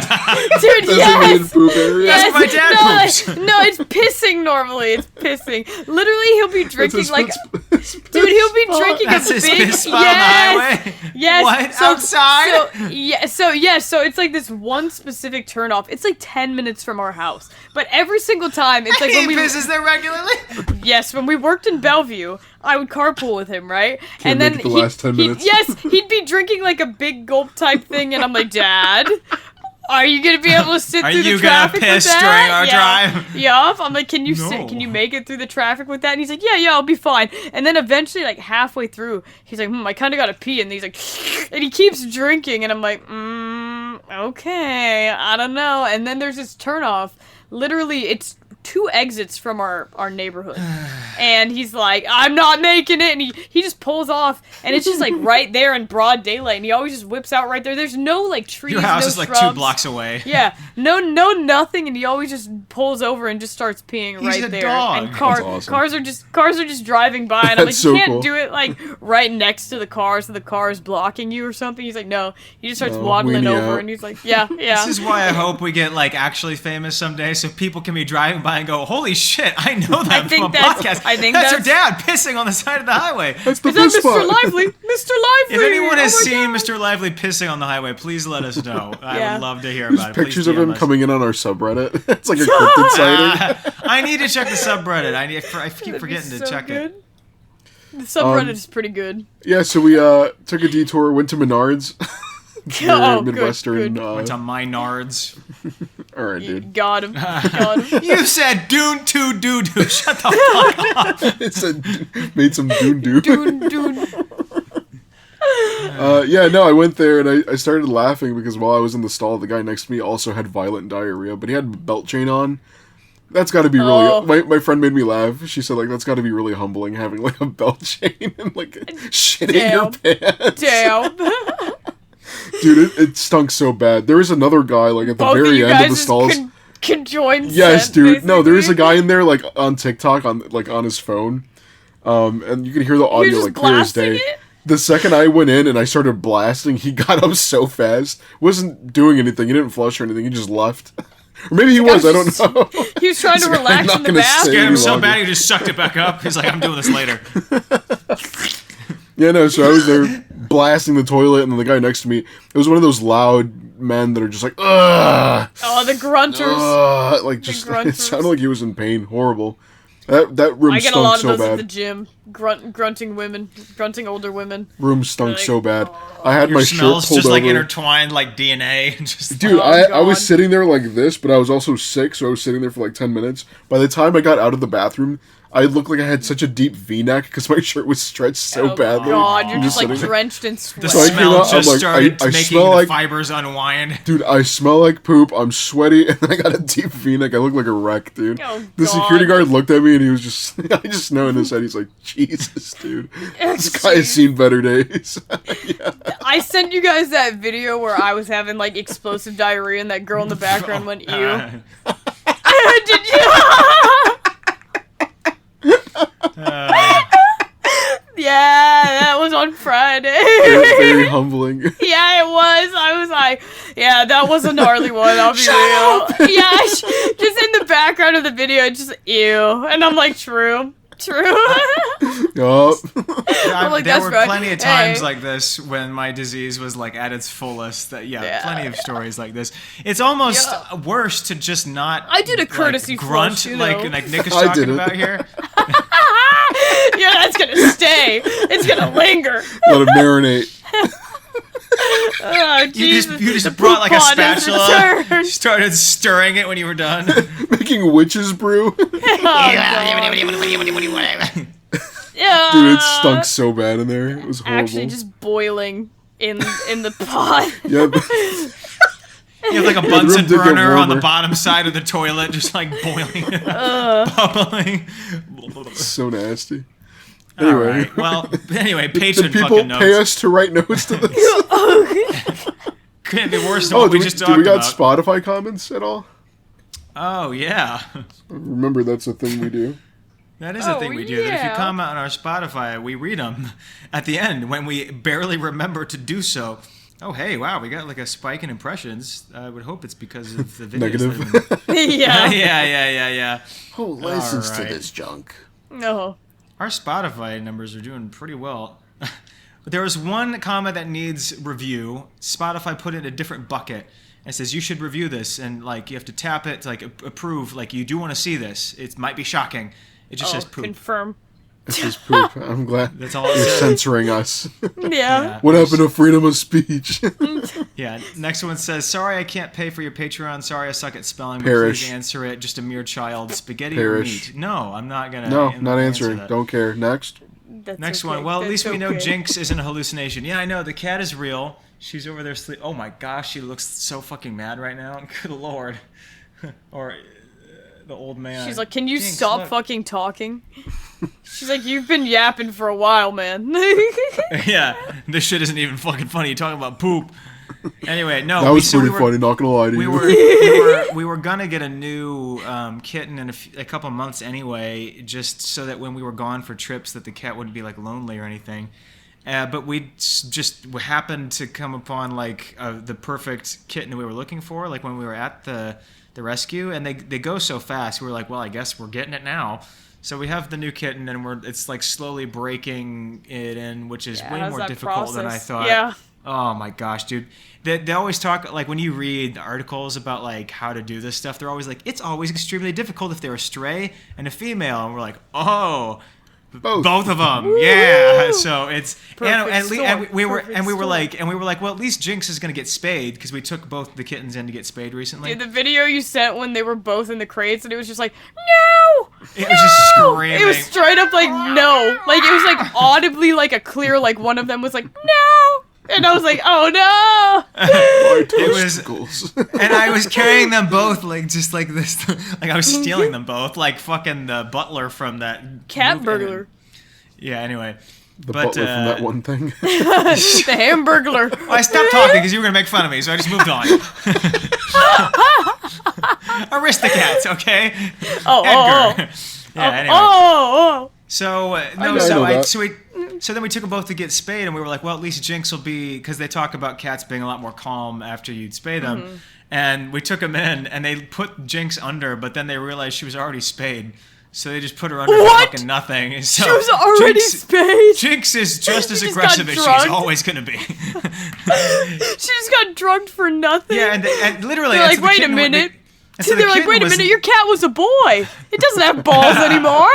[SPEAKER 3] Designated
[SPEAKER 4] yes.
[SPEAKER 3] poop area.
[SPEAKER 2] That's my dad
[SPEAKER 4] no,
[SPEAKER 2] poops.
[SPEAKER 4] no, it's pissing normally. It's pissing. Literally, he'll be
[SPEAKER 3] That's
[SPEAKER 4] drinking
[SPEAKER 3] his
[SPEAKER 4] like,
[SPEAKER 3] piss
[SPEAKER 4] dude, he'll be
[SPEAKER 3] spot.
[SPEAKER 4] drinking
[SPEAKER 2] That's
[SPEAKER 4] a
[SPEAKER 2] his
[SPEAKER 4] big
[SPEAKER 2] piss spot
[SPEAKER 4] yes,
[SPEAKER 2] on the highway?
[SPEAKER 4] yes.
[SPEAKER 2] What?
[SPEAKER 4] So,
[SPEAKER 2] Outside?
[SPEAKER 4] So it's like this one specific turnoff. It's like 10 minutes from our house, but every single time it's like
[SPEAKER 2] He
[SPEAKER 4] when we
[SPEAKER 2] pisses there regularly?
[SPEAKER 4] yes when we worked in Bellevue, I would carpool with him, right?
[SPEAKER 3] Can't make it the last 10 minutes.
[SPEAKER 4] Yes, he'd be drinking like a big gulp type thing, and I'm like, Dad, are you gonna be able to sit
[SPEAKER 2] Are
[SPEAKER 4] through
[SPEAKER 2] you
[SPEAKER 4] the
[SPEAKER 2] gonna
[SPEAKER 4] traffic
[SPEAKER 2] piss
[SPEAKER 4] with that?
[SPEAKER 2] during our
[SPEAKER 4] yeah.
[SPEAKER 2] drive?
[SPEAKER 4] Yup. I'm like, can you sit?
[SPEAKER 2] No.
[SPEAKER 4] Can you make it through the traffic with that? And he's like, yeah, I'll be fine. And then eventually, like halfway through, he's like, I kind of gotta pee, and he's like, and he keeps drinking, and I'm like, okay, I don't know. And then there's this turnoff. Literally, it's 2 exits from our neighborhood. And he's like, I'm not making it. And he just pulls off. And it's just like right there in broad daylight. And he always just whips out right there. There's no like trees,
[SPEAKER 2] Your house
[SPEAKER 4] no
[SPEAKER 2] is like
[SPEAKER 4] shrubs.
[SPEAKER 2] 2 blocks away.
[SPEAKER 4] Yeah, no, nothing, and he always just pulls over and just starts peeing
[SPEAKER 2] He's
[SPEAKER 4] right
[SPEAKER 2] a
[SPEAKER 4] there.
[SPEAKER 2] dog.
[SPEAKER 4] And
[SPEAKER 3] That's awesome.
[SPEAKER 4] cars are just driving by, and I'm like,
[SPEAKER 3] That's
[SPEAKER 4] you
[SPEAKER 3] so
[SPEAKER 4] can't
[SPEAKER 3] cool.
[SPEAKER 4] do it like right next to the car, so the car is blocking you or something. He's like, no. He just starts
[SPEAKER 3] No,
[SPEAKER 4] waddling
[SPEAKER 3] weenie
[SPEAKER 4] over,
[SPEAKER 3] out.
[SPEAKER 4] and he's like, yeah.
[SPEAKER 2] This is why I hope we get like actually famous someday, so people can be driving by and go, "Holy shit, I know that
[SPEAKER 4] think
[SPEAKER 2] from a
[SPEAKER 4] that's-
[SPEAKER 2] podcast."
[SPEAKER 4] I think
[SPEAKER 2] that's her
[SPEAKER 4] that's-
[SPEAKER 2] dad pissing on the side of the highway.
[SPEAKER 3] That's the
[SPEAKER 4] Is that
[SPEAKER 3] piss
[SPEAKER 4] Mr.
[SPEAKER 3] spot.
[SPEAKER 4] Lively? Mr. Lively!
[SPEAKER 2] If anyone has
[SPEAKER 4] Oh my
[SPEAKER 2] seen
[SPEAKER 4] God.
[SPEAKER 2] Mr. Lively pissing on the highway, please let us know. I
[SPEAKER 4] Yeah.
[SPEAKER 2] would love to hear
[SPEAKER 3] There's
[SPEAKER 2] about it. Please
[SPEAKER 3] pictures of
[SPEAKER 2] DM
[SPEAKER 3] him
[SPEAKER 2] us.
[SPEAKER 3] coming in on our subreddit. It's like a cryptid sighting.
[SPEAKER 2] I need to check the subreddit. I keep
[SPEAKER 4] That'd be
[SPEAKER 2] forgetting to
[SPEAKER 4] so
[SPEAKER 2] check
[SPEAKER 4] good.
[SPEAKER 2] it.
[SPEAKER 4] The subreddit is pretty good.
[SPEAKER 3] Yeah, so we took a detour, went to Menards.
[SPEAKER 4] Oh, good,
[SPEAKER 3] Midwestern.
[SPEAKER 4] good.
[SPEAKER 2] Went to my nards.
[SPEAKER 3] All right, dude.
[SPEAKER 4] Got him. Got him.
[SPEAKER 2] You said Dune 2 doo-doo. Shut the fuck up.
[SPEAKER 3] It said made some dune doo.
[SPEAKER 4] Dude.
[SPEAKER 3] Yeah, no, I went there and I started laughing because while I was in the stall, the guy next to me also had violent diarrhea, but he had a belt chain on. That's got to be really.
[SPEAKER 4] Oh.
[SPEAKER 3] My friend made me laugh. She said like that's got to be really humbling having like a belt chain and like shit in your pants.
[SPEAKER 4] Damn.
[SPEAKER 3] Dude, it stunk so bad. There was another guy like at the
[SPEAKER 4] Both of
[SPEAKER 3] very
[SPEAKER 4] you
[SPEAKER 3] end
[SPEAKER 4] guys
[SPEAKER 3] of the
[SPEAKER 4] just
[SPEAKER 3] stalls.
[SPEAKER 4] conjoined
[SPEAKER 3] Yes,
[SPEAKER 4] scent,
[SPEAKER 3] dude. No, there is a
[SPEAKER 4] basically.
[SPEAKER 3] guy in there like on TikTok on his phone, and you can hear the audio
[SPEAKER 4] just
[SPEAKER 3] like clear as
[SPEAKER 4] blasting
[SPEAKER 3] day.
[SPEAKER 4] it?
[SPEAKER 3] The second I went in and I started blasting, he got up so fast. Wasn't doing anything. He didn't flush or anything. He just left. Or maybe he was. I don't know.
[SPEAKER 4] He was trying to
[SPEAKER 3] I'm
[SPEAKER 4] relax
[SPEAKER 3] not
[SPEAKER 4] in the
[SPEAKER 3] gonna
[SPEAKER 4] bath.
[SPEAKER 3] say-
[SPEAKER 2] Scared him
[SPEAKER 3] Any
[SPEAKER 2] so
[SPEAKER 3] longer.
[SPEAKER 2] bad he just sucked it back up. He's like, I'm doing this later.
[SPEAKER 3] Yeah, no. So I was there blasting the toilet, and then the guy next to me. It was one of those loud men that are just like, ugh.
[SPEAKER 4] Oh, the grunters.
[SPEAKER 3] Like, just, it sounded like he was in pain. Horrible. That room
[SPEAKER 4] I get
[SPEAKER 3] stunk
[SPEAKER 4] a lot of
[SPEAKER 3] so
[SPEAKER 4] those
[SPEAKER 3] bad.
[SPEAKER 4] at the gym. Grunting women. Grunting older women.
[SPEAKER 3] Room stunk
[SPEAKER 4] Like,
[SPEAKER 3] so bad. I had
[SPEAKER 2] Your
[SPEAKER 3] my shirt
[SPEAKER 2] smells
[SPEAKER 3] pulled
[SPEAKER 2] just
[SPEAKER 3] over.
[SPEAKER 2] like intertwined like DNA. Just
[SPEAKER 3] Dude,
[SPEAKER 4] Oh,
[SPEAKER 3] I was
[SPEAKER 4] God.
[SPEAKER 3] sitting there like this, but I was also sick, so I was sitting there for like 10 minutes. By the time I got out of the bathroom, I looked like I had such a deep V-neck because my shirt was stretched so
[SPEAKER 4] oh
[SPEAKER 3] badly.
[SPEAKER 4] God, you're
[SPEAKER 3] I'm
[SPEAKER 4] just like
[SPEAKER 3] sitting there.
[SPEAKER 4] drenched in
[SPEAKER 2] the
[SPEAKER 4] sweat.
[SPEAKER 3] So I came
[SPEAKER 2] smell
[SPEAKER 3] out, I'm
[SPEAKER 2] just
[SPEAKER 3] like,
[SPEAKER 2] started
[SPEAKER 3] I
[SPEAKER 2] making
[SPEAKER 3] smell
[SPEAKER 2] the
[SPEAKER 3] like-
[SPEAKER 2] fibers unwind.
[SPEAKER 3] Dude, I smell like poop, I'm sweaty, and I got a deep V-neck. I look like a wreck, dude.
[SPEAKER 4] Oh,
[SPEAKER 3] The
[SPEAKER 4] God.
[SPEAKER 3] security guard looked at me and he was just, I just know in his head, he's like, Jesus, dude. This guy has seen better days.
[SPEAKER 4] I sent you guys that video where I was having like explosive diarrhea and that girl in the background went, ew. Did you? Yeah, that was on Friday.
[SPEAKER 3] Very humbling.
[SPEAKER 4] Yeah, it was. I was like, yeah, that was a gnarly one. I'll be real. Yeah, just in the background of the video, just ew. And I'm like, true.
[SPEAKER 3] Yup.
[SPEAKER 4] like,
[SPEAKER 2] there
[SPEAKER 4] that's
[SPEAKER 2] were
[SPEAKER 4] right.
[SPEAKER 2] plenty of times
[SPEAKER 4] Hey.
[SPEAKER 2] like this when my disease was like at its fullest. That
[SPEAKER 4] Yeah.
[SPEAKER 2] plenty of stories like this. It's almost worse to just not.
[SPEAKER 4] I did a courtesy
[SPEAKER 2] like, grunt
[SPEAKER 4] flush, you
[SPEAKER 2] like
[SPEAKER 4] know.
[SPEAKER 2] Nick is
[SPEAKER 3] I
[SPEAKER 2] talking
[SPEAKER 3] didn't.
[SPEAKER 2] about here.
[SPEAKER 4] Yeah, that's gonna stay. It's gonna linger.
[SPEAKER 3] Let him marinate.
[SPEAKER 4] Oh,
[SPEAKER 2] You
[SPEAKER 4] Jesus.
[SPEAKER 2] just
[SPEAKER 4] The
[SPEAKER 2] brought like a
[SPEAKER 4] poop pod has
[SPEAKER 2] spatula,
[SPEAKER 4] returned.
[SPEAKER 2] started stirring it when you were done.
[SPEAKER 3] Making witch's brew.
[SPEAKER 4] Oh, God. Yeah.
[SPEAKER 3] Dude, it stunk so bad in there. It was horrible.
[SPEAKER 4] Actually, just boiling in the pot.
[SPEAKER 3] Yeah,
[SPEAKER 2] You have like a
[SPEAKER 3] room
[SPEAKER 2] Bunsen
[SPEAKER 3] did get
[SPEAKER 2] burner on the
[SPEAKER 3] warmer.
[SPEAKER 2] bottom side of the toilet, just like boiling, bubbling.
[SPEAKER 3] so nasty.
[SPEAKER 2] All
[SPEAKER 3] Anyway,
[SPEAKER 2] right. Well, anyway,
[SPEAKER 3] did
[SPEAKER 2] patron
[SPEAKER 3] people
[SPEAKER 2] fucking
[SPEAKER 3] pay
[SPEAKER 2] notes.
[SPEAKER 3] us to write notes to this?
[SPEAKER 2] Couldn't be worse than
[SPEAKER 3] Oh,
[SPEAKER 2] what we
[SPEAKER 3] do
[SPEAKER 2] just
[SPEAKER 3] do
[SPEAKER 2] talked
[SPEAKER 3] we got
[SPEAKER 2] about.
[SPEAKER 3] Spotify comments at all?
[SPEAKER 2] Oh yeah,
[SPEAKER 3] Remember, that's a thing we do.
[SPEAKER 2] that is a
[SPEAKER 4] Oh,
[SPEAKER 2] thing we do. That if you
[SPEAKER 4] yeah.
[SPEAKER 2] comment on our Spotify, we read them at the end when we barely remember to do so. Oh hey, wow, we got like a spike in impressions. I would hope it's because of the videos.
[SPEAKER 3] Negative.
[SPEAKER 2] that have been-
[SPEAKER 4] Yeah.
[SPEAKER 2] yeah.
[SPEAKER 3] Who listens
[SPEAKER 2] Alright.
[SPEAKER 3] to this junk?
[SPEAKER 4] No.
[SPEAKER 2] Our Spotify numbers are doing pretty well. But there was one comment that needs review. Spotify put it in a different bucket. It says you should review this, and like you have to tap it to like approve. Like you do want to see this. It might be shocking. It just says poop.
[SPEAKER 4] Confirm.
[SPEAKER 3] It's just poop. I'm glad
[SPEAKER 2] That's all it
[SPEAKER 3] you're
[SPEAKER 2] says.
[SPEAKER 3] censoring us.
[SPEAKER 4] Yeah.
[SPEAKER 3] What happened to freedom of speech?
[SPEAKER 2] Yeah. Next one says, "Sorry, I can't pay for your Patreon. Sorry, I suck at spelling. But
[SPEAKER 3] Perish.
[SPEAKER 2] please answer it. Just a mere child. Spaghetti
[SPEAKER 3] Perish.
[SPEAKER 2] or meat? No, I'm not gonna.
[SPEAKER 3] No,
[SPEAKER 2] I'm
[SPEAKER 3] not
[SPEAKER 2] gonna
[SPEAKER 3] answering.
[SPEAKER 2] answer that.
[SPEAKER 3] Don't care. Next.
[SPEAKER 4] That's
[SPEAKER 2] Next
[SPEAKER 4] okay.
[SPEAKER 2] one. Well, at
[SPEAKER 4] That's
[SPEAKER 2] least we know
[SPEAKER 4] okay.
[SPEAKER 2] Jinx isn't a hallucination. Yeah, I know. The cat is real. She's over there sleep. Oh my gosh, she looks so fucking mad right now. Good lord. Or the old man.
[SPEAKER 4] She's like, can you
[SPEAKER 2] Jinx,
[SPEAKER 4] stop
[SPEAKER 2] look."
[SPEAKER 4] fucking talking? She's like, you've been yapping for a while, man.
[SPEAKER 2] Yeah, this shit isn't even fucking funny. You're talking about poop. Anyway, no.
[SPEAKER 3] That was
[SPEAKER 2] so
[SPEAKER 3] pretty
[SPEAKER 2] we were,
[SPEAKER 3] funny. Not gonna lie to
[SPEAKER 2] We
[SPEAKER 3] you.
[SPEAKER 2] we were gonna get a new kitten in a couple months anyway, just so that when we were gone for trips, that the cat wouldn't be like lonely or anything. But we just happened to come upon like the perfect kitten that we were looking for, like when we were at the rescue, and they go so fast. We were like, well, I guess we're getting it now. So we have the new kitten, and it's like slowly breaking it in, which is way
[SPEAKER 4] how's
[SPEAKER 2] more
[SPEAKER 4] that
[SPEAKER 2] difficult than I
[SPEAKER 4] process?
[SPEAKER 2] thought.
[SPEAKER 4] Yeah.
[SPEAKER 2] Oh my gosh, dude. They always talk, like when you read articles about like how to do this stuff, they're always like, it's always extremely difficult if they're a stray and a female. And we're like, oh, both of them. Yeah. So it's, and we were like, well, at least Jinx is going to get spayed because we took both the kittens in to get spayed recently.
[SPEAKER 4] Dude, the video you sent when they were both in the crates and it was just like, no!
[SPEAKER 2] It was just screaming.
[SPEAKER 4] It was straight up like, no. Like, it was like audibly like a clear, like one of them was like, no! And I was like, oh no!
[SPEAKER 3] My
[SPEAKER 2] It was-
[SPEAKER 3] testicles.
[SPEAKER 2] And I was carrying them both like just like this, like I was stealing them both, like fucking the butler from that
[SPEAKER 4] Cat
[SPEAKER 2] movie.
[SPEAKER 4] burglar.
[SPEAKER 2] Yeah. Anyway,
[SPEAKER 3] The
[SPEAKER 2] but
[SPEAKER 3] butler from that one thing.
[SPEAKER 4] The Hamburglar.
[SPEAKER 2] well, I stopped talking because you were gonna make fun of me, so I just moved on. Aristocats, okay?
[SPEAKER 4] Oh,
[SPEAKER 2] Edgar. Yeah. Anyway.
[SPEAKER 4] oh.
[SPEAKER 2] So
[SPEAKER 3] know that.
[SPEAKER 2] so then we took them both to get spayed, and we were like, well, at least Jinx will be, because they talk about cats being a lot more calm after you'd spay them.
[SPEAKER 4] Mm-hmm.
[SPEAKER 2] And we took them in, and they put Jinx under, but then they realized she was already spayed. So they just put her under
[SPEAKER 4] What?
[SPEAKER 2] fucking nothing. So
[SPEAKER 4] She was already spayed.
[SPEAKER 2] Jinx is just as
[SPEAKER 4] She just
[SPEAKER 2] aggressive
[SPEAKER 4] got
[SPEAKER 2] as she's
[SPEAKER 4] drugged.
[SPEAKER 2] always going to be.
[SPEAKER 4] She just got drugged for nothing.
[SPEAKER 2] Yeah, and literally...
[SPEAKER 4] They're
[SPEAKER 2] and
[SPEAKER 4] like,
[SPEAKER 2] so the
[SPEAKER 4] wait a
[SPEAKER 2] kitten-
[SPEAKER 4] minute.
[SPEAKER 2] and so the
[SPEAKER 4] They're like,
[SPEAKER 2] kitten
[SPEAKER 4] wait a
[SPEAKER 2] was-
[SPEAKER 4] minute, your cat was a boy. It doesn't have balls anymore.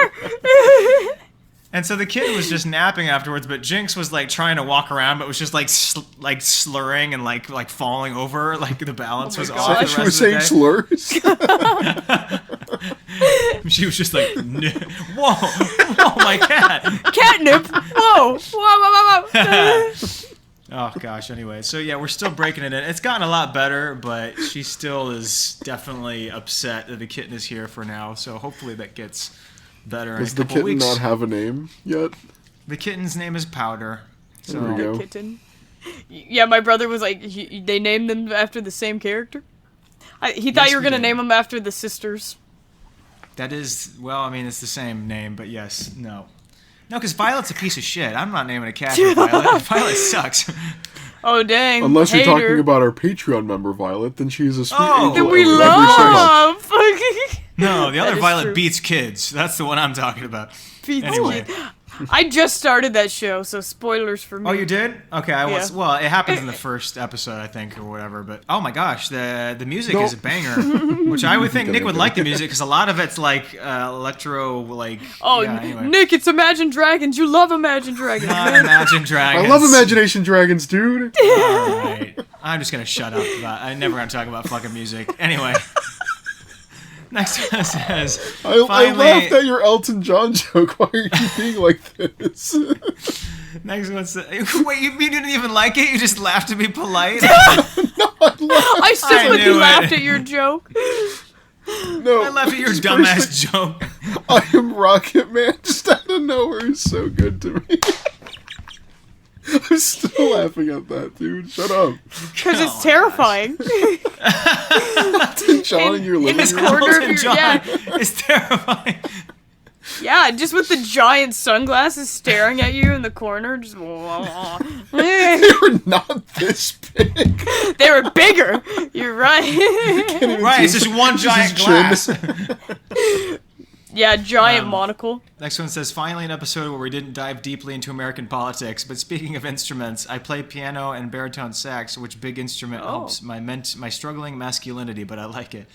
[SPEAKER 2] And so the kitten was just napping afterwards, but Jinx was like trying to walk around, but was just like like slurring and like falling over. Like the balance
[SPEAKER 4] Oh my
[SPEAKER 2] was
[SPEAKER 4] God.
[SPEAKER 2] off. The
[SPEAKER 3] She
[SPEAKER 2] rest
[SPEAKER 3] was
[SPEAKER 2] of the
[SPEAKER 3] saying
[SPEAKER 2] day.
[SPEAKER 3] slurs.
[SPEAKER 2] She was just like, whoa, my cat.
[SPEAKER 4] Catnip. Whoa. Whoa, whoa, whoa.
[SPEAKER 2] Oh gosh. Anyway, so yeah, we're still breaking it in. It's gotten a lot better, but she still is definitely upset that the kitten is here for now. So hopefully that gets better.
[SPEAKER 3] Does
[SPEAKER 2] in a
[SPEAKER 3] the
[SPEAKER 2] couple
[SPEAKER 3] kitten
[SPEAKER 2] weeks.
[SPEAKER 3] not have a name yet?
[SPEAKER 2] The kitten's name is Powder. So
[SPEAKER 3] There we go.
[SPEAKER 4] Kitten. Yeah, my brother was like, they named them after the same character. He thought
[SPEAKER 2] Yes,
[SPEAKER 4] you were
[SPEAKER 2] we
[SPEAKER 4] going to
[SPEAKER 2] did.
[SPEAKER 4] name them after the sisters.
[SPEAKER 2] that is, well, I mean, it's the same name, but yes, no. No, because Violet's a piece of shit. I'm not naming a cat after Violet. Violet sucks.
[SPEAKER 4] Oh, dang.
[SPEAKER 3] Unless you're
[SPEAKER 4] hater.
[SPEAKER 3] talking about our Patreon member Violet, then she's a sweet
[SPEAKER 2] Oh.
[SPEAKER 3] angel.
[SPEAKER 4] That we
[SPEAKER 3] of every sex.
[SPEAKER 4] love.
[SPEAKER 2] No, the other
[SPEAKER 4] is
[SPEAKER 2] Violet
[SPEAKER 4] true.
[SPEAKER 2] beats kids. That's the one I'm talking about. Anyway.
[SPEAKER 4] I just started that show, so spoilers for me.
[SPEAKER 2] Oh, you did? Okay, I was.
[SPEAKER 4] Yeah.
[SPEAKER 2] Well, it happens in the first episode, I think, or whatever. But oh my gosh, the music
[SPEAKER 3] No.
[SPEAKER 2] is a banger. Which I would think Nick would
[SPEAKER 3] Okay.
[SPEAKER 2] like the music because a lot of it's like electro, like.
[SPEAKER 4] Oh,
[SPEAKER 2] yeah, anyway.
[SPEAKER 4] Nick, it's Imagine Dragons. You love Imagine Dragons.
[SPEAKER 2] Not
[SPEAKER 4] man.
[SPEAKER 2] Imagine Dragons.
[SPEAKER 3] I love Imagination Dragons, dude.
[SPEAKER 2] All right. I'm just gonna shut up. I'm never gonna talk about fucking music. Anyway. Next one says.
[SPEAKER 3] I
[SPEAKER 2] finally,
[SPEAKER 3] laughed at your Elton John joke. Why are you being like this?
[SPEAKER 2] Next one says. Wait, you didn't even like it? You just laughed to be polite?
[SPEAKER 4] I simply
[SPEAKER 2] knew it.
[SPEAKER 4] laughed at your joke.
[SPEAKER 3] No,
[SPEAKER 2] I laughed at your
[SPEAKER 3] just
[SPEAKER 2] dumbass joke.
[SPEAKER 3] I am Rocket Man just out of nowhere is so good to me. I'm still laughing at that, dude. Shut up.
[SPEAKER 4] Because
[SPEAKER 2] Oh
[SPEAKER 4] it's terrifying.
[SPEAKER 3] John in your living
[SPEAKER 4] this
[SPEAKER 3] room.
[SPEAKER 4] corner of
[SPEAKER 2] Elton
[SPEAKER 4] your,
[SPEAKER 2] John
[SPEAKER 4] yeah,
[SPEAKER 2] is terrifying.
[SPEAKER 4] yeah, just with the giant sunglasses staring at you in the corner. Just
[SPEAKER 3] They were not this big.
[SPEAKER 4] they were bigger. You're right.
[SPEAKER 2] Right, it's just one giant
[SPEAKER 3] his
[SPEAKER 2] glass.
[SPEAKER 4] Yeah, giant monocle.
[SPEAKER 2] Next one says, finally an episode where we didn't dive deeply into American politics, but speaking of instruments, I play piano and baritone sax, which big instrument helps my struggling masculinity, but I like it.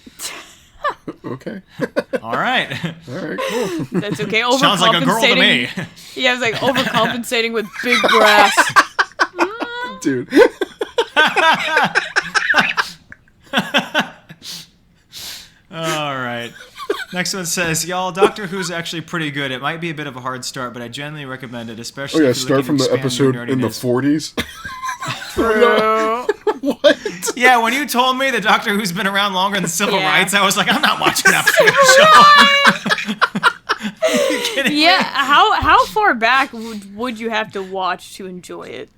[SPEAKER 3] Okay.
[SPEAKER 2] All right.
[SPEAKER 3] All right, cool.
[SPEAKER 4] That's okay.
[SPEAKER 2] Sounds like a girl to me.
[SPEAKER 4] Yeah, I was like overcompensating with big brass.
[SPEAKER 3] Dude.
[SPEAKER 2] All right. Next one says, y'all, Doctor Who's actually pretty good. It might be a bit of a hard start, but I genuinely recommend it,
[SPEAKER 3] Oh
[SPEAKER 2] especially
[SPEAKER 3] yeah,
[SPEAKER 2] if you're
[SPEAKER 3] start
[SPEAKER 2] looking
[SPEAKER 3] from
[SPEAKER 2] to
[SPEAKER 3] the
[SPEAKER 2] expand
[SPEAKER 3] episode
[SPEAKER 2] your
[SPEAKER 3] in the
[SPEAKER 2] nerdiness.
[SPEAKER 3] 40s. What?
[SPEAKER 2] Yeah, when you told me the Doctor Who's been around longer than civil
[SPEAKER 4] Yeah.
[SPEAKER 2] rights, I was like, I'm not watching that fucking show. Are you kidding me?
[SPEAKER 4] Yeah, how far back would you have to watch to enjoy it?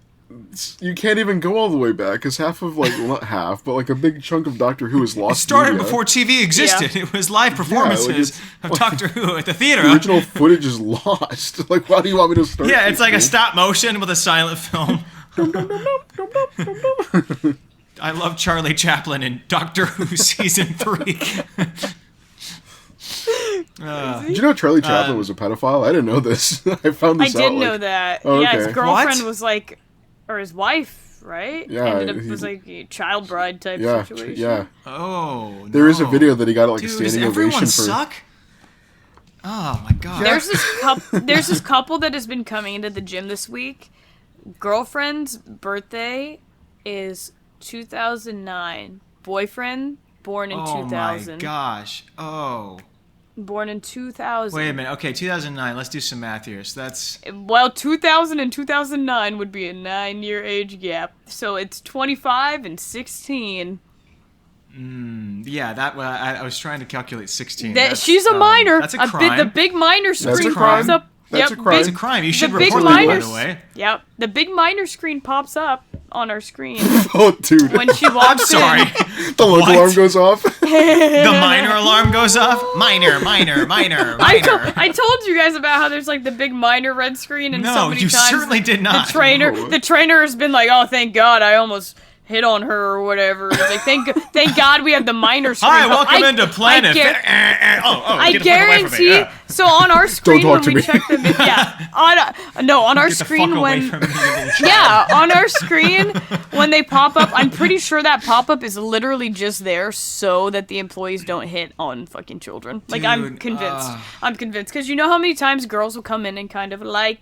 [SPEAKER 3] You can't even go all the way back, because half of, like, well, not half, but, like, a big chunk of Doctor Who is
[SPEAKER 2] It
[SPEAKER 3] lost
[SPEAKER 2] started
[SPEAKER 3] media.
[SPEAKER 2] before TV existed. It was live performances
[SPEAKER 3] it's-
[SPEAKER 2] of Doctor Who at the theater.
[SPEAKER 3] The original footage is lost. Like, why do you want me to start?
[SPEAKER 2] Yeah, it's
[SPEAKER 3] this,
[SPEAKER 2] like a
[SPEAKER 3] dude?
[SPEAKER 2] stop motion with a silent film. I love Charlie Chaplin in Doctor Who season 3.
[SPEAKER 3] Did you know Charlie Chaplin was a pedophile? I didn't know this. I found
[SPEAKER 4] I
[SPEAKER 3] this out.
[SPEAKER 4] did
[SPEAKER 3] like,
[SPEAKER 4] know that.
[SPEAKER 3] Oh,
[SPEAKER 4] Yeah, his
[SPEAKER 3] okay.
[SPEAKER 4] girlfriend
[SPEAKER 2] What?
[SPEAKER 4] was like, or his wife, right?
[SPEAKER 3] Yeah,
[SPEAKER 4] Ended up
[SPEAKER 3] he-
[SPEAKER 4] was like a child bride type
[SPEAKER 3] Yeah,
[SPEAKER 4] situation.
[SPEAKER 3] yeah.
[SPEAKER 2] Oh,
[SPEAKER 3] There is a
[SPEAKER 2] no.
[SPEAKER 3] video that he got like
[SPEAKER 2] Dude,
[SPEAKER 3] a
[SPEAKER 2] does
[SPEAKER 3] standing
[SPEAKER 2] everyone
[SPEAKER 3] ovation for.
[SPEAKER 2] suck? Oh my god.
[SPEAKER 4] There's this couple that has been coming into the gym this week. Girlfriend's birthday is 2009. Boyfriend born in
[SPEAKER 2] Oh
[SPEAKER 4] 2000.
[SPEAKER 2] my gosh. Oh.
[SPEAKER 4] Born in 2000.
[SPEAKER 2] Wait a minute. Okay, 2009. Let's do some math here. So that's
[SPEAKER 4] Well, 2000 and 2009 would be a 9-year age gap. So it's 25 and 16.
[SPEAKER 2] yeah. That I was trying to calculate 16.
[SPEAKER 4] She's a minor.
[SPEAKER 2] That's a crime.
[SPEAKER 4] The big minor screen
[SPEAKER 3] a crime.
[SPEAKER 4] pops up.
[SPEAKER 3] That's
[SPEAKER 4] yep,
[SPEAKER 3] a crime.
[SPEAKER 2] It's a crime. You should
[SPEAKER 4] the big
[SPEAKER 2] report that, by
[SPEAKER 4] minors-
[SPEAKER 2] the way.
[SPEAKER 4] Yep. The big minor screen pops up on our screen
[SPEAKER 3] Oh, dude.
[SPEAKER 4] when she walks
[SPEAKER 2] Sorry.
[SPEAKER 4] in.
[SPEAKER 3] The local
[SPEAKER 2] What?
[SPEAKER 3] alarm goes off.
[SPEAKER 2] The minor alarm goes off. Minor.
[SPEAKER 4] I told you guys about how there's like the big minor red screen and so
[SPEAKER 2] No,
[SPEAKER 4] many
[SPEAKER 2] you
[SPEAKER 4] times
[SPEAKER 2] certainly did not.
[SPEAKER 4] The trainer
[SPEAKER 3] No.
[SPEAKER 4] the trainer has been like, "Oh, thank God, I almost hit on her or whatever. It's like, thank God we have the minor screen.
[SPEAKER 2] Hi, welcome into Planet.
[SPEAKER 4] I guarantee. So on our screen when we check them, on our screen when on our screen when they pop up, I'm pretty sure that pop up is literally just there so that the employees don't hit on fucking children. Like, dude, I'm convinced. I'm convinced because you know how many times girls will come in and kind of like,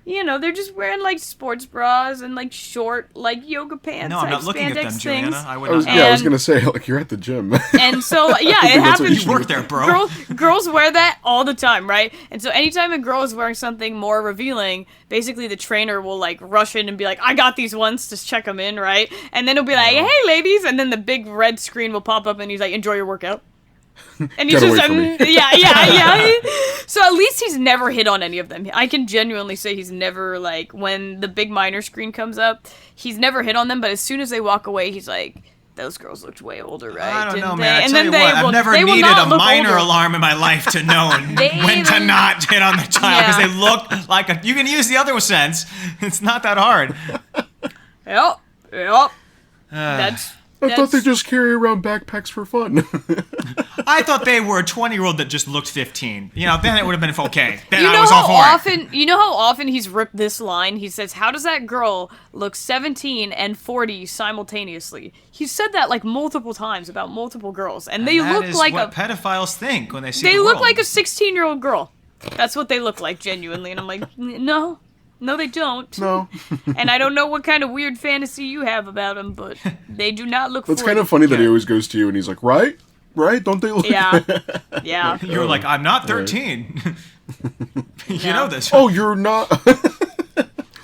[SPEAKER 4] you know, they're just wearing, like, sports bras and, like, short, like, yoga pants.
[SPEAKER 2] No, I'm not looking at them, Juliana. I would
[SPEAKER 3] not. I was going to say, like, you're at the gym.
[SPEAKER 4] And so, yeah, it happens.
[SPEAKER 2] You work there, bro.
[SPEAKER 4] Girls wear that all the time, right? And so anytime a girl is wearing something more revealing, basically the trainer will, like, rush in and be like, I got these ones, to check them in, right? And then he'll be like, hey, ladies. And then the big red screen will pop up and he's like, enjoy your workout. And he's just, yeah. So at least he's never hit on any of them. I can genuinely say he's never, like, when the big minor screen comes up, he's never hit on them, but as soon as they walk away, he's like, those girls looked way older, right?
[SPEAKER 2] I don't know,
[SPEAKER 4] they?
[SPEAKER 2] man.
[SPEAKER 4] And
[SPEAKER 2] I tell you what, I've never needed a minor alarm in my life to know when to not hit on the child, because they look like you can use the other sense. It's not that hard.
[SPEAKER 4] Yep.
[SPEAKER 3] I thought they just carry around backpacks for fun.
[SPEAKER 2] I thought they were a 20-year-old that just looked 15. You know, then it would have been okay. Then
[SPEAKER 4] I
[SPEAKER 2] was all for it.
[SPEAKER 4] You know how often he's ripped this line? He says, how does that girl look 17 and 40 simultaneously? He said that, like, multiple times about multiple girls. And they look like
[SPEAKER 2] what pedophiles think when they see
[SPEAKER 4] They
[SPEAKER 2] the
[SPEAKER 4] look
[SPEAKER 2] world.
[SPEAKER 4] like a 16-year-old girl. That's what they look like, genuinely. And I'm like, no. No, they don't.
[SPEAKER 3] No.
[SPEAKER 4] And I don't know what kind of weird fantasy you have about them, but they do not look.
[SPEAKER 3] It's kind of funny that he always goes to you and he's like, right? Don't they look?
[SPEAKER 4] Yeah.
[SPEAKER 2] You're like, I'm not 13. You know this.
[SPEAKER 3] Oh, you're not.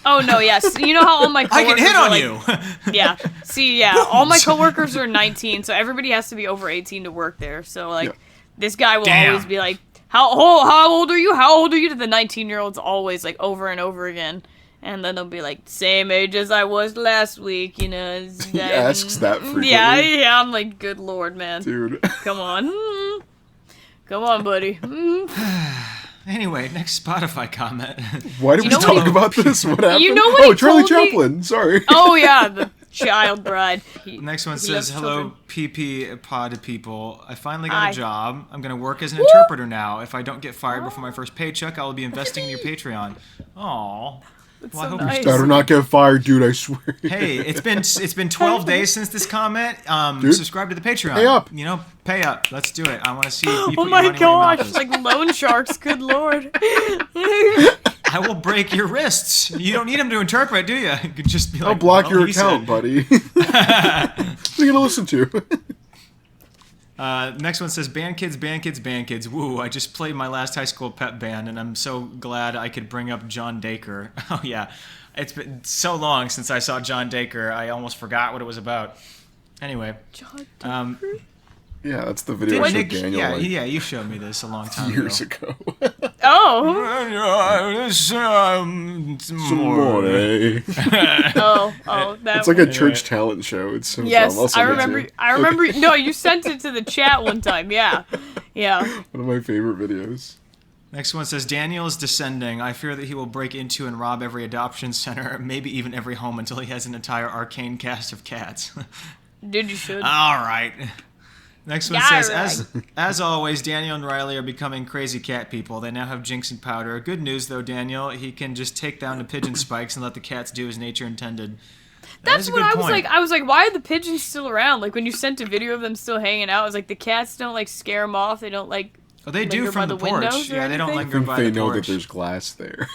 [SPEAKER 4] Oh no, yes. You know how all my coworkers
[SPEAKER 2] I can hit on
[SPEAKER 4] you. Yeah. See, yeah, all my coworkers are 19, so everybody has to be over 18 to work there. So like, this guy will always be like, How old are you? How old are you? To the 19-year-olds always, like, over and over again. And then they'll be like, same age as I was last week, you know.
[SPEAKER 3] He asks that frequently.
[SPEAKER 4] Yeah, I'm like, good lord, man.
[SPEAKER 3] Dude.
[SPEAKER 4] Come on. Come on, buddy.
[SPEAKER 2] Anyway, next Spotify comment.
[SPEAKER 3] Why did we talk about this? What happened?
[SPEAKER 4] You know what
[SPEAKER 3] Charlie Chaplin. Sorry.
[SPEAKER 4] Oh, yeah, the child bride.
[SPEAKER 2] Next one says, hello, PP pod people. I finally got a job. I'm going to work as an interpreter now. If I don't get fired before my first paycheck, I will be investing in your Patreon. Aww.
[SPEAKER 4] Well, so I hope nice.
[SPEAKER 3] You better not get fired, dude, I swear.
[SPEAKER 2] Hey, it's been 12 days since this comment. Subscribe to the Patreon.
[SPEAKER 3] Pay up.
[SPEAKER 2] You know, pay up. Let's do it. I want to see you put
[SPEAKER 4] Oh my
[SPEAKER 2] your money where your mouth
[SPEAKER 4] gosh,
[SPEAKER 2] is.
[SPEAKER 4] like loan sharks, good lord.
[SPEAKER 2] I will break your wrists. You don't need him to interpret, do you? You could just be like,
[SPEAKER 3] I'll block your account, buddy. What are you gonna listen to?
[SPEAKER 2] Next one says, band kids. Woo, I just played my last high school pep band, and I'm so glad I could bring up John Dacre. Oh, yeah. It's been so long since I saw John Dacre, I almost forgot what it was about. Anyway.
[SPEAKER 4] John Dacre?
[SPEAKER 3] Yeah, that's the video I showed Daniel.
[SPEAKER 2] Yeah, you showed me this a long time
[SPEAKER 3] years ago.
[SPEAKER 4] Oh. That
[SPEAKER 3] it's like a church talent show. It's so
[SPEAKER 4] yes, I remember. No, you sent it to the chat one time. Yeah.
[SPEAKER 3] One of my favorite videos.
[SPEAKER 2] Next one says, Daniel is descending. I fear that he will break into and rob every adoption center, maybe even every home, until he has an entire arcane cast of cats.
[SPEAKER 4] Dude, you should.
[SPEAKER 2] All right. Next one says, as always, Daniel and Riley are becoming crazy cat people. They now have Jinx and Powder. Good news, though, Daniel. He can just take down the pigeon spikes and let the cats do as nature intended.
[SPEAKER 4] That's what I was like. I was like, why are the pigeons still around? Like, when you sent a video of them still hanging out, I was like, the cats don't, like, scare them off. They don't, like,
[SPEAKER 2] oh, they do from the porch. Yeah, they don't linger by the porch.
[SPEAKER 3] They know that there's glass there.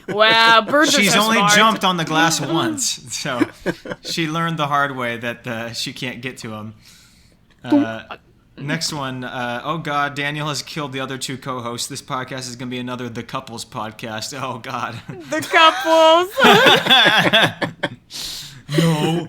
[SPEAKER 4] Wow, birds are
[SPEAKER 2] She's
[SPEAKER 4] so
[SPEAKER 2] only
[SPEAKER 4] smart.
[SPEAKER 2] jumped on the glass once, so she learned the hard way that she can't get to them. Next one. Oh, God, Daniel has killed the other two co-hosts. This podcast is going to be another The Couples podcast. Oh, God.
[SPEAKER 4] The Couples.
[SPEAKER 2] No.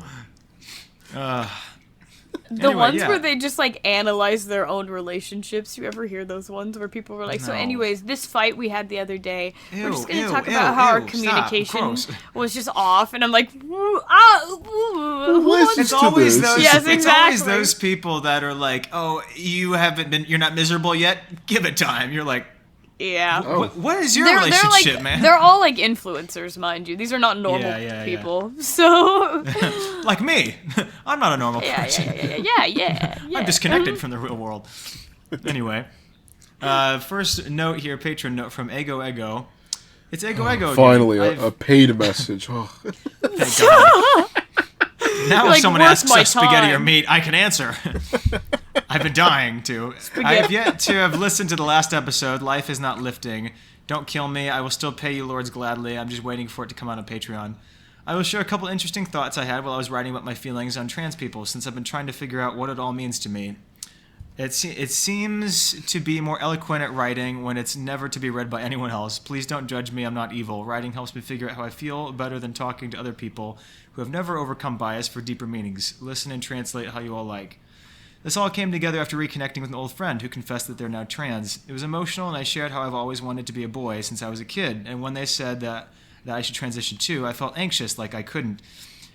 [SPEAKER 4] The ones where they just, like, analyze their own relationships. You ever hear those ones where people were like, so anyways, this fight we had the other day, we're just going to talk about how our communication was just off. And I'm like,
[SPEAKER 2] it's always those,
[SPEAKER 4] yes, exactly.
[SPEAKER 2] It's always those people that are like, oh, you're not miserable yet? Give it time. You're like,
[SPEAKER 4] Yeah.
[SPEAKER 3] Oh.
[SPEAKER 2] What is your relationship, man?
[SPEAKER 4] They're all like influencers, mind you. These are not normal people. So
[SPEAKER 2] like me. I'm not a normal person.
[SPEAKER 4] Yeah.
[SPEAKER 2] I'm disconnected from the real world. Anyway, first note here, patron note from Ego. It's Ego again.
[SPEAKER 3] Finally, a paid message. Oh.
[SPEAKER 2] Thank God. Now if someone asks us spaghetti or
[SPEAKER 4] time.
[SPEAKER 2] meat, I can answer. I've been dying to. I have yet to have listened to the last episode. Life is not lifting. Don't kill me. I will still pay you lords gladly. I'm just waiting for it to come out on Patreon. I will share a couple interesting thoughts I had while I was writing about my feelings on trans people, since I've been trying to figure out what it all means to me. It seems to be more eloquent at writing when it's never to be read by anyone else. Please don't judge me. I'm not evil. Writing helps me figure out how I feel better than talking to other people who have never overcome bias for deeper meanings. Listen and translate how you all like. This all came together after reconnecting with an old friend who confessed that they're now trans. It was emotional, and I shared how I've always wanted to be a boy since I was a kid, and when they said that I should transition too, I felt anxious like I couldn't.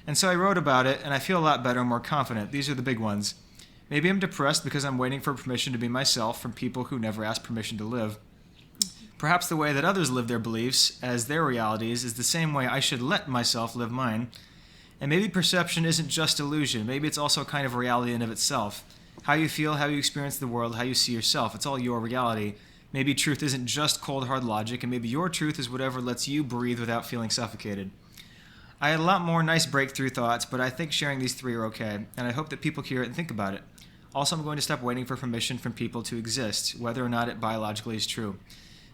[SPEAKER 2] And so I wrote about it, and I feel a lot better and more confident. These are the big ones. Maybe I'm depressed because I'm waiting for permission to be myself from people who never asked permission to live. Perhaps the way that others live their beliefs as their realities is the same way I should let myself live mine. And maybe perception isn't just illusion. Maybe it's also a kind of reality in of itself. How you feel, how you experience the world, how you see yourself. It's all your reality. Maybe truth isn't just cold, hard logic, and maybe your truth is whatever lets you breathe without feeling suffocated. I had a lot more nice breakthrough thoughts, but I think sharing these three are okay, and I hope that people hear it and think about it. Also, I'm going to stop waiting for permission from people to exist, whether or not it biologically is true.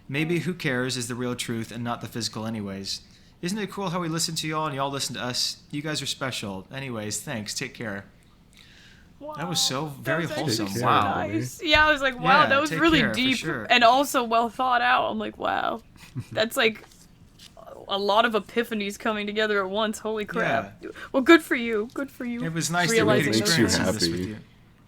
[SPEAKER 2] Maybe who cares is the real truth and not the physical anyways. Isn't it cool how we listen to y'all and y'all listen to us? You guys are special. Anyways, thanks. Take care.
[SPEAKER 4] Wow.
[SPEAKER 2] That was so very wholesome.
[SPEAKER 3] so
[SPEAKER 2] Wow.
[SPEAKER 4] Nice. Yeah, I was like, wow,
[SPEAKER 2] Yeah,
[SPEAKER 4] that was
[SPEAKER 2] take
[SPEAKER 4] really
[SPEAKER 2] care, for
[SPEAKER 4] deep
[SPEAKER 2] sure.
[SPEAKER 4] and also well thought out. I'm like, wow, that's like a lot of epiphanies coming together at once. Holy crap!
[SPEAKER 2] Yeah.
[SPEAKER 4] Well, good for you. Good for you.
[SPEAKER 2] It was nice to
[SPEAKER 4] realizing
[SPEAKER 2] really
[SPEAKER 3] Makes
[SPEAKER 4] those
[SPEAKER 3] you
[SPEAKER 2] experience
[SPEAKER 4] things.
[SPEAKER 2] this with
[SPEAKER 3] happy.
[SPEAKER 2] you.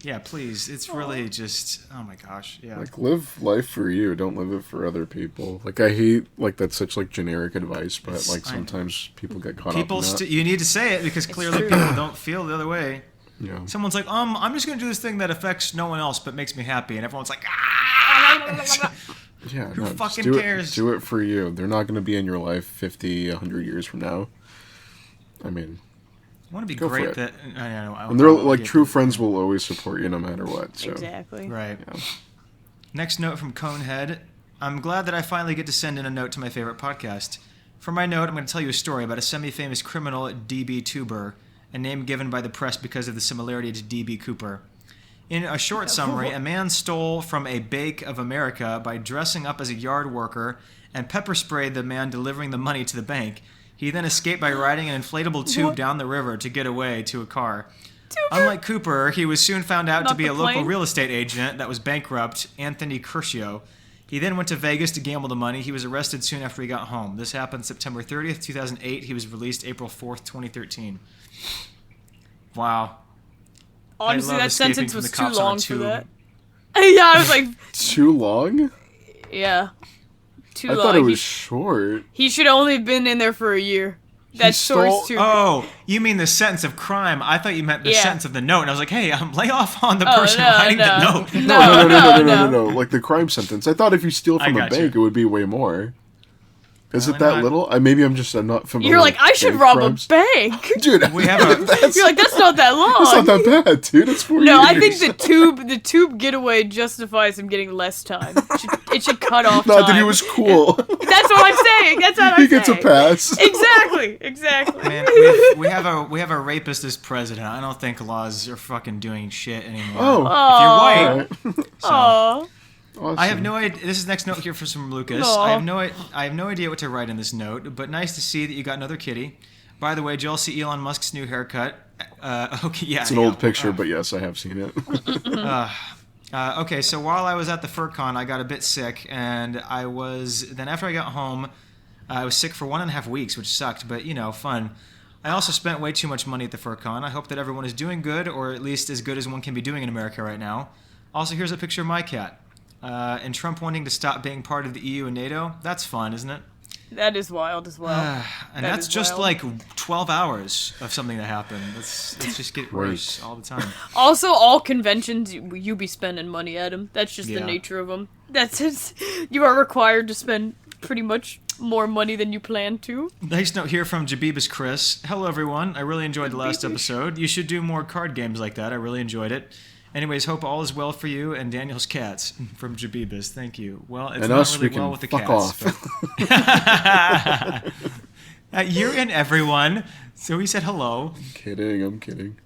[SPEAKER 2] Yeah, please. It's really just, oh my gosh. Yeah.
[SPEAKER 3] Like, live life for you. Don't live it for other people. Like, I hate, like, that's such, like, generic advice, but,
[SPEAKER 2] It's-
[SPEAKER 3] like,
[SPEAKER 2] I know.
[SPEAKER 3] sometimes people get caught
[SPEAKER 2] People,
[SPEAKER 3] up in that.
[SPEAKER 2] you need to say it because clearly
[SPEAKER 4] true.
[SPEAKER 2] people don't feel the other way.
[SPEAKER 3] Yeah.
[SPEAKER 2] Someone's like, I'm just going to do this thing that affects no one else but makes me happy. And everyone's like, ah!
[SPEAKER 3] Yeah,
[SPEAKER 2] Who
[SPEAKER 3] no, just
[SPEAKER 2] fucking
[SPEAKER 3] do
[SPEAKER 2] cares?
[SPEAKER 3] It, do it for you. They're not going to be in your life 50, 100 years from now. I mean,
[SPEAKER 2] I want to be
[SPEAKER 3] Go for
[SPEAKER 2] great
[SPEAKER 3] it.
[SPEAKER 2] that, I know.
[SPEAKER 3] and they're, like, true friends will always support you no matter what, so.
[SPEAKER 4] Exactly.
[SPEAKER 2] Right.
[SPEAKER 3] Yeah.
[SPEAKER 2] Next note from Conehead. I'm glad that I finally get to send in a note to my favorite podcast. For my note, I'm going to tell you a story about a semi-famous criminal DB Tuber, a name given by the press because of the similarity to DB Cooper. In a short summary, a man stole from a Bank of America by dressing up as a yard worker and pepper sprayed the man delivering the money to the bank. He then escaped by riding an inflatable tube down the river to get away to a car. Unlike Cooper, he was soon found out to
[SPEAKER 4] Not
[SPEAKER 2] be
[SPEAKER 4] the
[SPEAKER 2] a local
[SPEAKER 4] plane?
[SPEAKER 2] real estate agent that was bankrupt, Anthony Curcio. He then went to Vegas to gamble the money. He was arrested soon after he got home. This happened September 30th, 2008. He was released April 4th, 2013. Wow.
[SPEAKER 4] Honestly,
[SPEAKER 2] love
[SPEAKER 4] that
[SPEAKER 2] escaping
[SPEAKER 4] sentence
[SPEAKER 2] from
[SPEAKER 4] was
[SPEAKER 2] the
[SPEAKER 4] too
[SPEAKER 2] cops on a
[SPEAKER 4] long for
[SPEAKER 2] tube.
[SPEAKER 4] that. Yeah, I was like,
[SPEAKER 3] Too long?
[SPEAKER 4] yeah, too
[SPEAKER 3] I
[SPEAKER 4] long.
[SPEAKER 3] thought it was short.
[SPEAKER 4] He should only have been in there for a year. That
[SPEAKER 3] stole-
[SPEAKER 4] story's too.
[SPEAKER 2] Oh, you mean the sentence of crime. I thought you meant the
[SPEAKER 4] Yeah.
[SPEAKER 2] sentence of the note. And I was like, hey, lay off on the
[SPEAKER 4] Oh,
[SPEAKER 2] person
[SPEAKER 4] no,
[SPEAKER 2] writing the
[SPEAKER 4] no.
[SPEAKER 2] note.
[SPEAKER 3] No. Like the crime sentence. I thought if you steal
[SPEAKER 2] I
[SPEAKER 3] from a
[SPEAKER 2] gotcha.
[SPEAKER 3] bank, it would be way more. Is
[SPEAKER 2] Well,
[SPEAKER 3] it that
[SPEAKER 2] not-
[SPEAKER 3] little? Maybe I'm not familiar.
[SPEAKER 4] You're like,
[SPEAKER 3] with
[SPEAKER 4] I should
[SPEAKER 3] bank
[SPEAKER 4] rob
[SPEAKER 3] crimes.
[SPEAKER 4] a bank.
[SPEAKER 3] Dude,
[SPEAKER 2] We have a...
[SPEAKER 4] You're like, that's not that long.
[SPEAKER 3] it's not that bad, dude. It's 4
[SPEAKER 4] No,
[SPEAKER 3] years.
[SPEAKER 4] I think the tube getaway justifies him getting less time. It should cut off
[SPEAKER 3] No,
[SPEAKER 4] time.
[SPEAKER 3] dude, he was cool.
[SPEAKER 4] That's what I'm saying. That's what I'm
[SPEAKER 3] he
[SPEAKER 4] saying.
[SPEAKER 3] gets a pass.
[SPEAKER 4] Exactly.
[SPEAKER 2] Man, we have a rapist as president. I don't think laws are fucking doing shit anymore.
[SPEAKER 3] Oh,
[SPEAKER 2] If you're white,
[SPEAKER 3] alright.
[SPEAKER 2] so...
[SPEAKER 4] Aww.
[SPEAKER 3] Awesome.
[SPEAKER 2] I have no idea. This is next note here from Lucas.
[SPEAKER 4] Aw.
[SPEAKER 2] I have no idea what to write in this note, but nice to see that you got another kitty. By the way, did you all see Elon Musk's new haircut? Okay, yeah.
[SPEAKER 3] It's an old picture, but yes, I have seen it.
[SPEAKER 2] Okay, so while I was at the FurCon, I got a bit sick, and then after I got home, I was sick for 1.5 weeks, which sucked, but fun. I also spent way too much money at the FurCon. I hope that everyone is doing good, or at least as good as one can be doing in America right now. Also, here's a picture of my cat. And Trump wanting to stop being part of the EU and NATO, that's fun, isn't it?
[SPEAKER 4] That is wild as well.
[SPEAKER 2] And that's just like 12 hours of something that happened. It's just get worse all the time.
[SPEAKER 4] Also, all conventions, you be spending money at them. That's just the nature of them. That's it. You are required to spend pretty much more money than you plan to.
[SPEAKER 2] Nice note here from Jabibus Chris. Hello, everyone. I really enjoyed the last episode. You should do more card games like that. I really enjoyed it. Anyways, hope all is well for you and Daniel's cats. From Jabibus. Thank you. Well, it's not really well with the cats. You're in, everyone. So he said hello.
[SPEAKER 3] I'm kidding.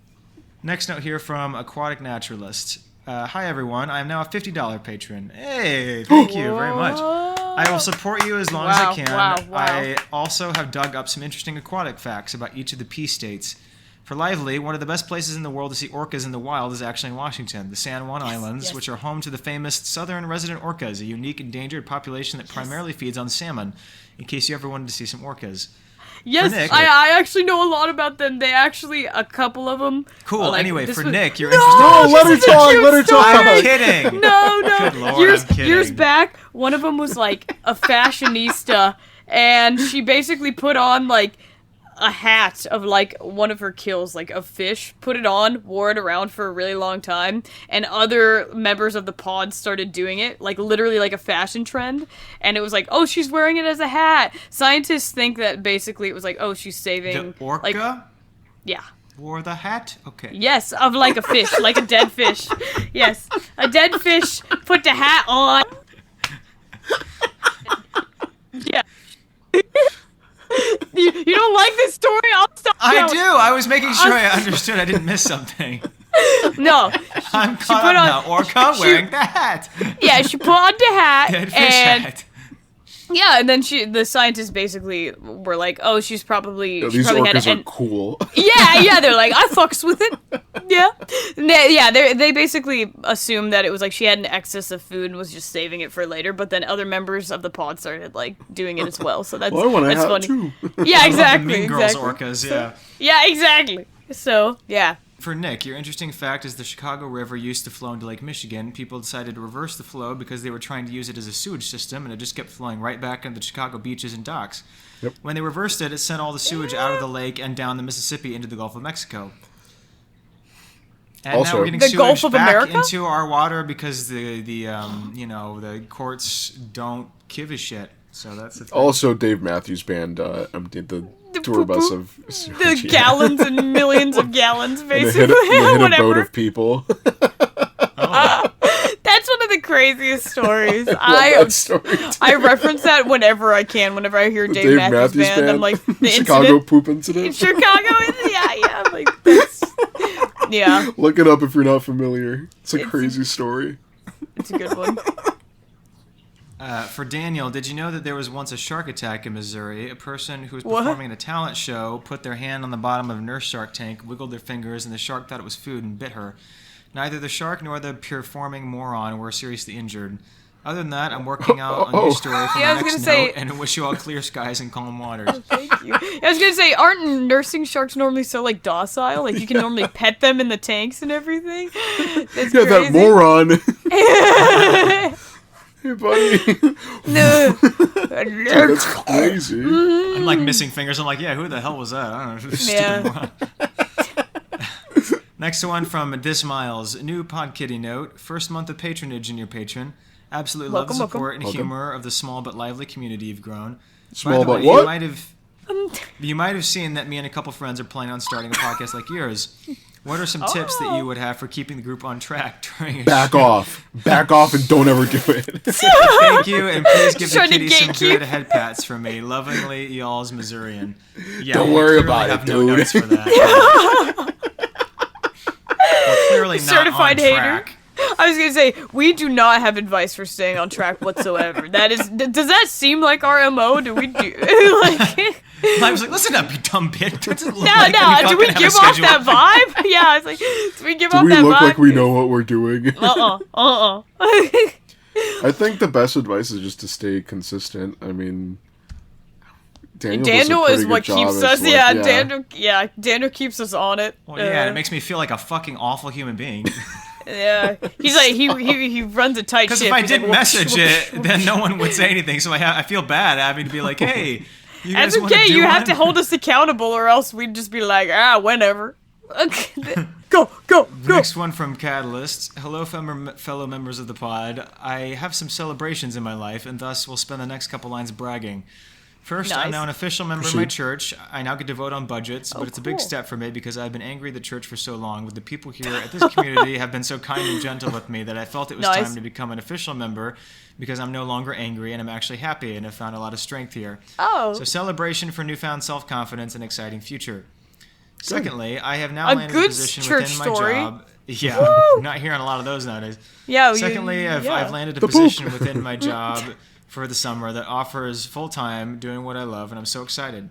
[SPEAKER 2] Next note here from Aquatic Naturalist. Hi, everyone. I am now a $50 patron. Hey, thank you very much. I will support you as long as I can. I also have dug up some interesting aquatic facts about each of the P states. For Lively, one of the best places in the world to see orcas in the wild is actually in Washington, the San Juan Islands, which are home to the famous southern resident orcas, a unique endangered population that primarily feeds on salmon, in case you ever wanted to see some orcas.
[SPEAKER 4] Yes,
[SPEAKER 2] Nick,
[SPEAKER 4] I actually know a lot about them. They actually, a couple of them.
[SPEAKER 2] Cool.
[SPEAKER 4] Like,
[SPEAKER 2] anyway, for Nick, you're
[SPEAKER 3] No, let her talk.
[SPEAKER 2] I'm kidding.
[SPEAKER 4] No.
[SPEAKER 2] Good Lord, I'm kidding.
[SPEAKER 4] Years back, one of them was like a fashionista, and she basically put on like a hat of like one of her kills, like a fish, put it on, wore it around for a really long time, and other members of the pod started doing it, like literally like a fashion trend, and it was like, oh, she's wearing it as a hat. Scientists think that basically it was like, oh, she's saving
[SPEAKER 2] the orca?
[SPEAKER 4] like, yeah.
[SPEAKER 2] Wore the hat? Okay.
[SPEAKER 4] Yes, of like a fish, like a dead fish. Yes, a dead fish put the hat on. Yeah. You don't like this story? I'll stop.
[SPEAKER 2] I do. I was making sure I understood. I didn't miss something.
[SPEAKER 4] No.
[SPEAKER 2] I'm caught up now. Orca wearing the hat.
[SPEAKER 4] Yeah, she put on the hat.
[SPEAKER 2] Dead fish
[SPEAKER 4] and
[SPEAKER 2] hat.
[SPEAKER 4] Yeah, and then the scientists basically were like, "Oh, she's probably
[SPEAKER 3] these
[SPEAKER 4] probably
[SPEAKER 3] orcas
[SPEAKER 4] had
[SPEAKER 3] are cool."
[SPEAKER 4] Yeah, they're like, "I fucks with it." Yeah, they basically assumed that it was like she had an excess of food and was just saving it for later. But then other members of the pod started like doing it as well. So that's
[SPEAKER 3] I want to
[SPEAKER 4] that's
[SPEAKER 3] have
[SPEAKER 4] funny.
[SPEAKER 3] Too.
[SPEAKER 4] Yeah, exactly.
[SPEAKER 2] The Mean Girls orcas. Yeah.
[SPEAKER 4] Yeah, exactly. So yeah.
[SPEAKER 2] For Nick, your interesting fact is the Chicago River used to flow into Lake Michigan. People decided to reverse the flow because they were trying to use it as a sewage system, and it just kept flowing right back into the Chicago beaches and docks.
[SPEAKER 3] Yep.
[SPEAKER 2] When they reversed it, it sent all the sewage out of the lake and down the Mississippi into the Gulf of Mexico. And
[SPEAKER 3] Also,
[SPEAKER 2] now we're getting
[SPEAKER 4] The
[SPEAKER 2] sewage
[SPEAKER 4] Gulf of
[SPEAKER 2] back
[SPEAKER 4] America?
[SPEAKER 2] into our water because the courts don't give a shit. So that's the thing.
[SPEAKER 3] Also, Dave Matthews Band emptied the tour bus of
[SPEAKER 4] The gallons and millions of gallons,
[SPEAKER 3] and
[SPEAKER 4] basically.
[SPEAKER 3] hit a
[SPEAKER 4] Whatever.
[SPEAKER 3] boat of people.
[SPEAKER 4] That's one of the craziest stories.
[SPEAKER 3] That story, too.
[SPEAKER 4] I reference that whenever I can. Whenever I hear Dave Matthews Band, I'm like the
[SPEAKER 3] Chicago
[SPEAKER 4] incident.
[SPEAKER 3] poop incident.
[SPEAKER 4] Chicago, yeah. I'm like that's yeah.
[SPEAKER 3] Look it up if you're not familiar. It's a
[SPEAKER 4] It's-
[SPEAKER 3] crazy story.
[SPEAKER 4] It's a good one.
[SPEAKER 2] For Daniel, did you know that there was once a shark attack in Missouri? A person who was
[SPEAKER 4] What?
[SPEAKER 2] performing in a talent show put their hand on the bottom of a nurse shark tank, wiggled their fingers, and the shark thought it was food and bit her. Neither the shark nor the performing moron were seriously injured. Other than that, I'm working out a new story for
[SPEAKER 4] Yeah, I
[SPEAKER 2] my
[SPEAKER 4] was
[SPEAKER 2] next
[SPEAKER 4] gonna say-
[SPEAKER 2] note, and I wish you all clear skies and calm waters.
[SPEAKER 4] Thank you. I was gonna say, aren't nursing sharks normally so like docile? Like you can normally pet them in the tanks and everything. That's
[SPEAKER 3] Yeah,
[SPEAKER 4] crazy.
[SPEAKER 3] that moron. Hey, buddy.
[SPEAKER 4] No.
[SPEAKER 3] That's crazy.
[SPEAKER 2] I'm like missing fingers. I'm like, yeah, who the hell was that? I don't know. Stupid
[SPEAKER 4] Yeah.
[SPEAKER 2] moron. Next one from This Miles. New Pod Kitty note. First month of patronage in your patron. Absolutely love the
[SPEAKER 4] Welcome,
[SPEAKER 2] support and
[SPEAKER 3] welcome.
[SPEAKER 2] humor of the small but lively community you've grown.
[SPEAKER 3] Small
[SPEAKER 2] By
[SPEAKER 3] but
[SPEAKER 2] the way,
[SPEAKER 3] what?
[SPEAKER 2] You might have seen that me and a couple friends are planning on starting a podcast like yours. What are some tips that you would have for keeping the group on track during a
[SPEAKER 3] Back
[SPEAKER 2] show?
[SPEAKER 3] off, and don't ever do it.
[SPEAKER 2] Thank you, and please give the
[SPEAKER 4] Trying to
[SPEAKER 2] kitty some
[SPEAKER 4] gatekeep.
[SPEAKER 2] good head pats from me. Lovingly, y'all's Missourian. Yeah,
[SPEAKER 3] Don't
[SPEAKER 2] we
[SPEAKER 3] worry
[SPEAKER 2] clearly
[SPEAKER 3] about it,
[SPEAKER 2] have no
[SPEAKER 3] dude.
[SPEAKER 2] notes for that. We're clearly not
[SPEAKER 4] Certified
[SPEAKER 2] on
[SPEAKER 4] hater.
[SPEAKER 2] track.
[SPEAKER 4] I was gonna say we do not have advice for staying on track whatsoever. That is, does that seem like our MO? Do we do like?
[SPEAKER 2] I was like, listen up, you dumb bitch. Doesn't look
[SPEAKER 4] No,
[SPEAKER 2] like
[SPEAKER 4] no. Do we
[SPEAKER 2] fucking have a
[SPEAKER 4] give off
[SPEAKER 2] schedule.
[SPEAKER 4] that vibe? Yeah, I was like, do we give
[SPEAKER 3] Do
[SPEAKER 4] off
[SPEAKER 3] we
[SPEAKER 4] that
[SPEAKER 3] look
[SPEAKER 4] vibe?
[SPEAKER 3] like we know what we're doing? I think the best advice is just to stay consistent. I mean, Daniel
[SPEAKER 4] Daniel
[SPEAKER 3] does a
[SPEAKER 4] is
[SPEAKER 3] pretty
[SPEAKER 4] what
[SPEAKER 3] good
[SPEAKER 4] keeps
[SPEAKER 3] job
[SPEAKER 4] us.
[SPEAKER 3] as, like,
[SPEAKER 4] Daniel. Yeah, Daniel keeps us on it.
[SPEAKER 2] Well, yeah, and it makes me feel like a fucking awful human being.
[SPEAKER 4] Yeah, he's like he runs a tight ship.
[SPEAKER 2] Because if I
[SPEAKER 4] He's
[SPEAKER 2] didn't
[SPEAKER 4] like,
[SPEAKER 2] message it, then no one would say anything. So I feel bad having to be like, hey, you guys
[SPEAKER 4] That's
[SPEAKER 2] want to
[SPEAKER 4] okay.
[SPEAKER 2] do
[SPEAKER 4] You
[SPEAKER 2] one?
[SPEAKER 4] have to hold us accountable, or else we'd just be like, whenever. Okay, go.
[SPEAKER 2] Next one from Catalyst. Hello, fellow members of the pod. I have some celebrations in my life, and thus will spend the next couple lines bragging. First, I'm
[SPEAKER 4] Nice.
[SPEAKER 2] now an official member of my church. I now get to vote on budgets, but it's a big
[SPEAKER 4] cool.
[SPEAKER 2] step for me because I've been angry at the church for so long. But the people here at this community have been so kind and gentle with me that I felt it was
[SPEAKER 4] Nice.
[SPEAKER 2] time to become an official member because I'm no longer angry and I'm actually happy and have found a lot of strength here.
[SPEAKER 4] Oh.
[SPEAKER 2] So celebration for newfound self-confidence and exciting future. Secondly, I have now
[SPEAKER 4] A
[SPEAKER 2] landed
[SPEAKER 4] good
[SPEAKER 2] a position
[SPEAKER 4] church
[SPEAKER 2] within my
[SPEAKER 4] story.
[SPEAKER 2] job. Yeah, not hearing a lot of those nowadays.
[SPEAKER 4] Yeah.
[SPEAKER 2] Secondly, I've landed a
[SPEAKER 3] The
[SPEAKER 2] position within my job for the summer that offers full-time doing what I love, and I'm so excited.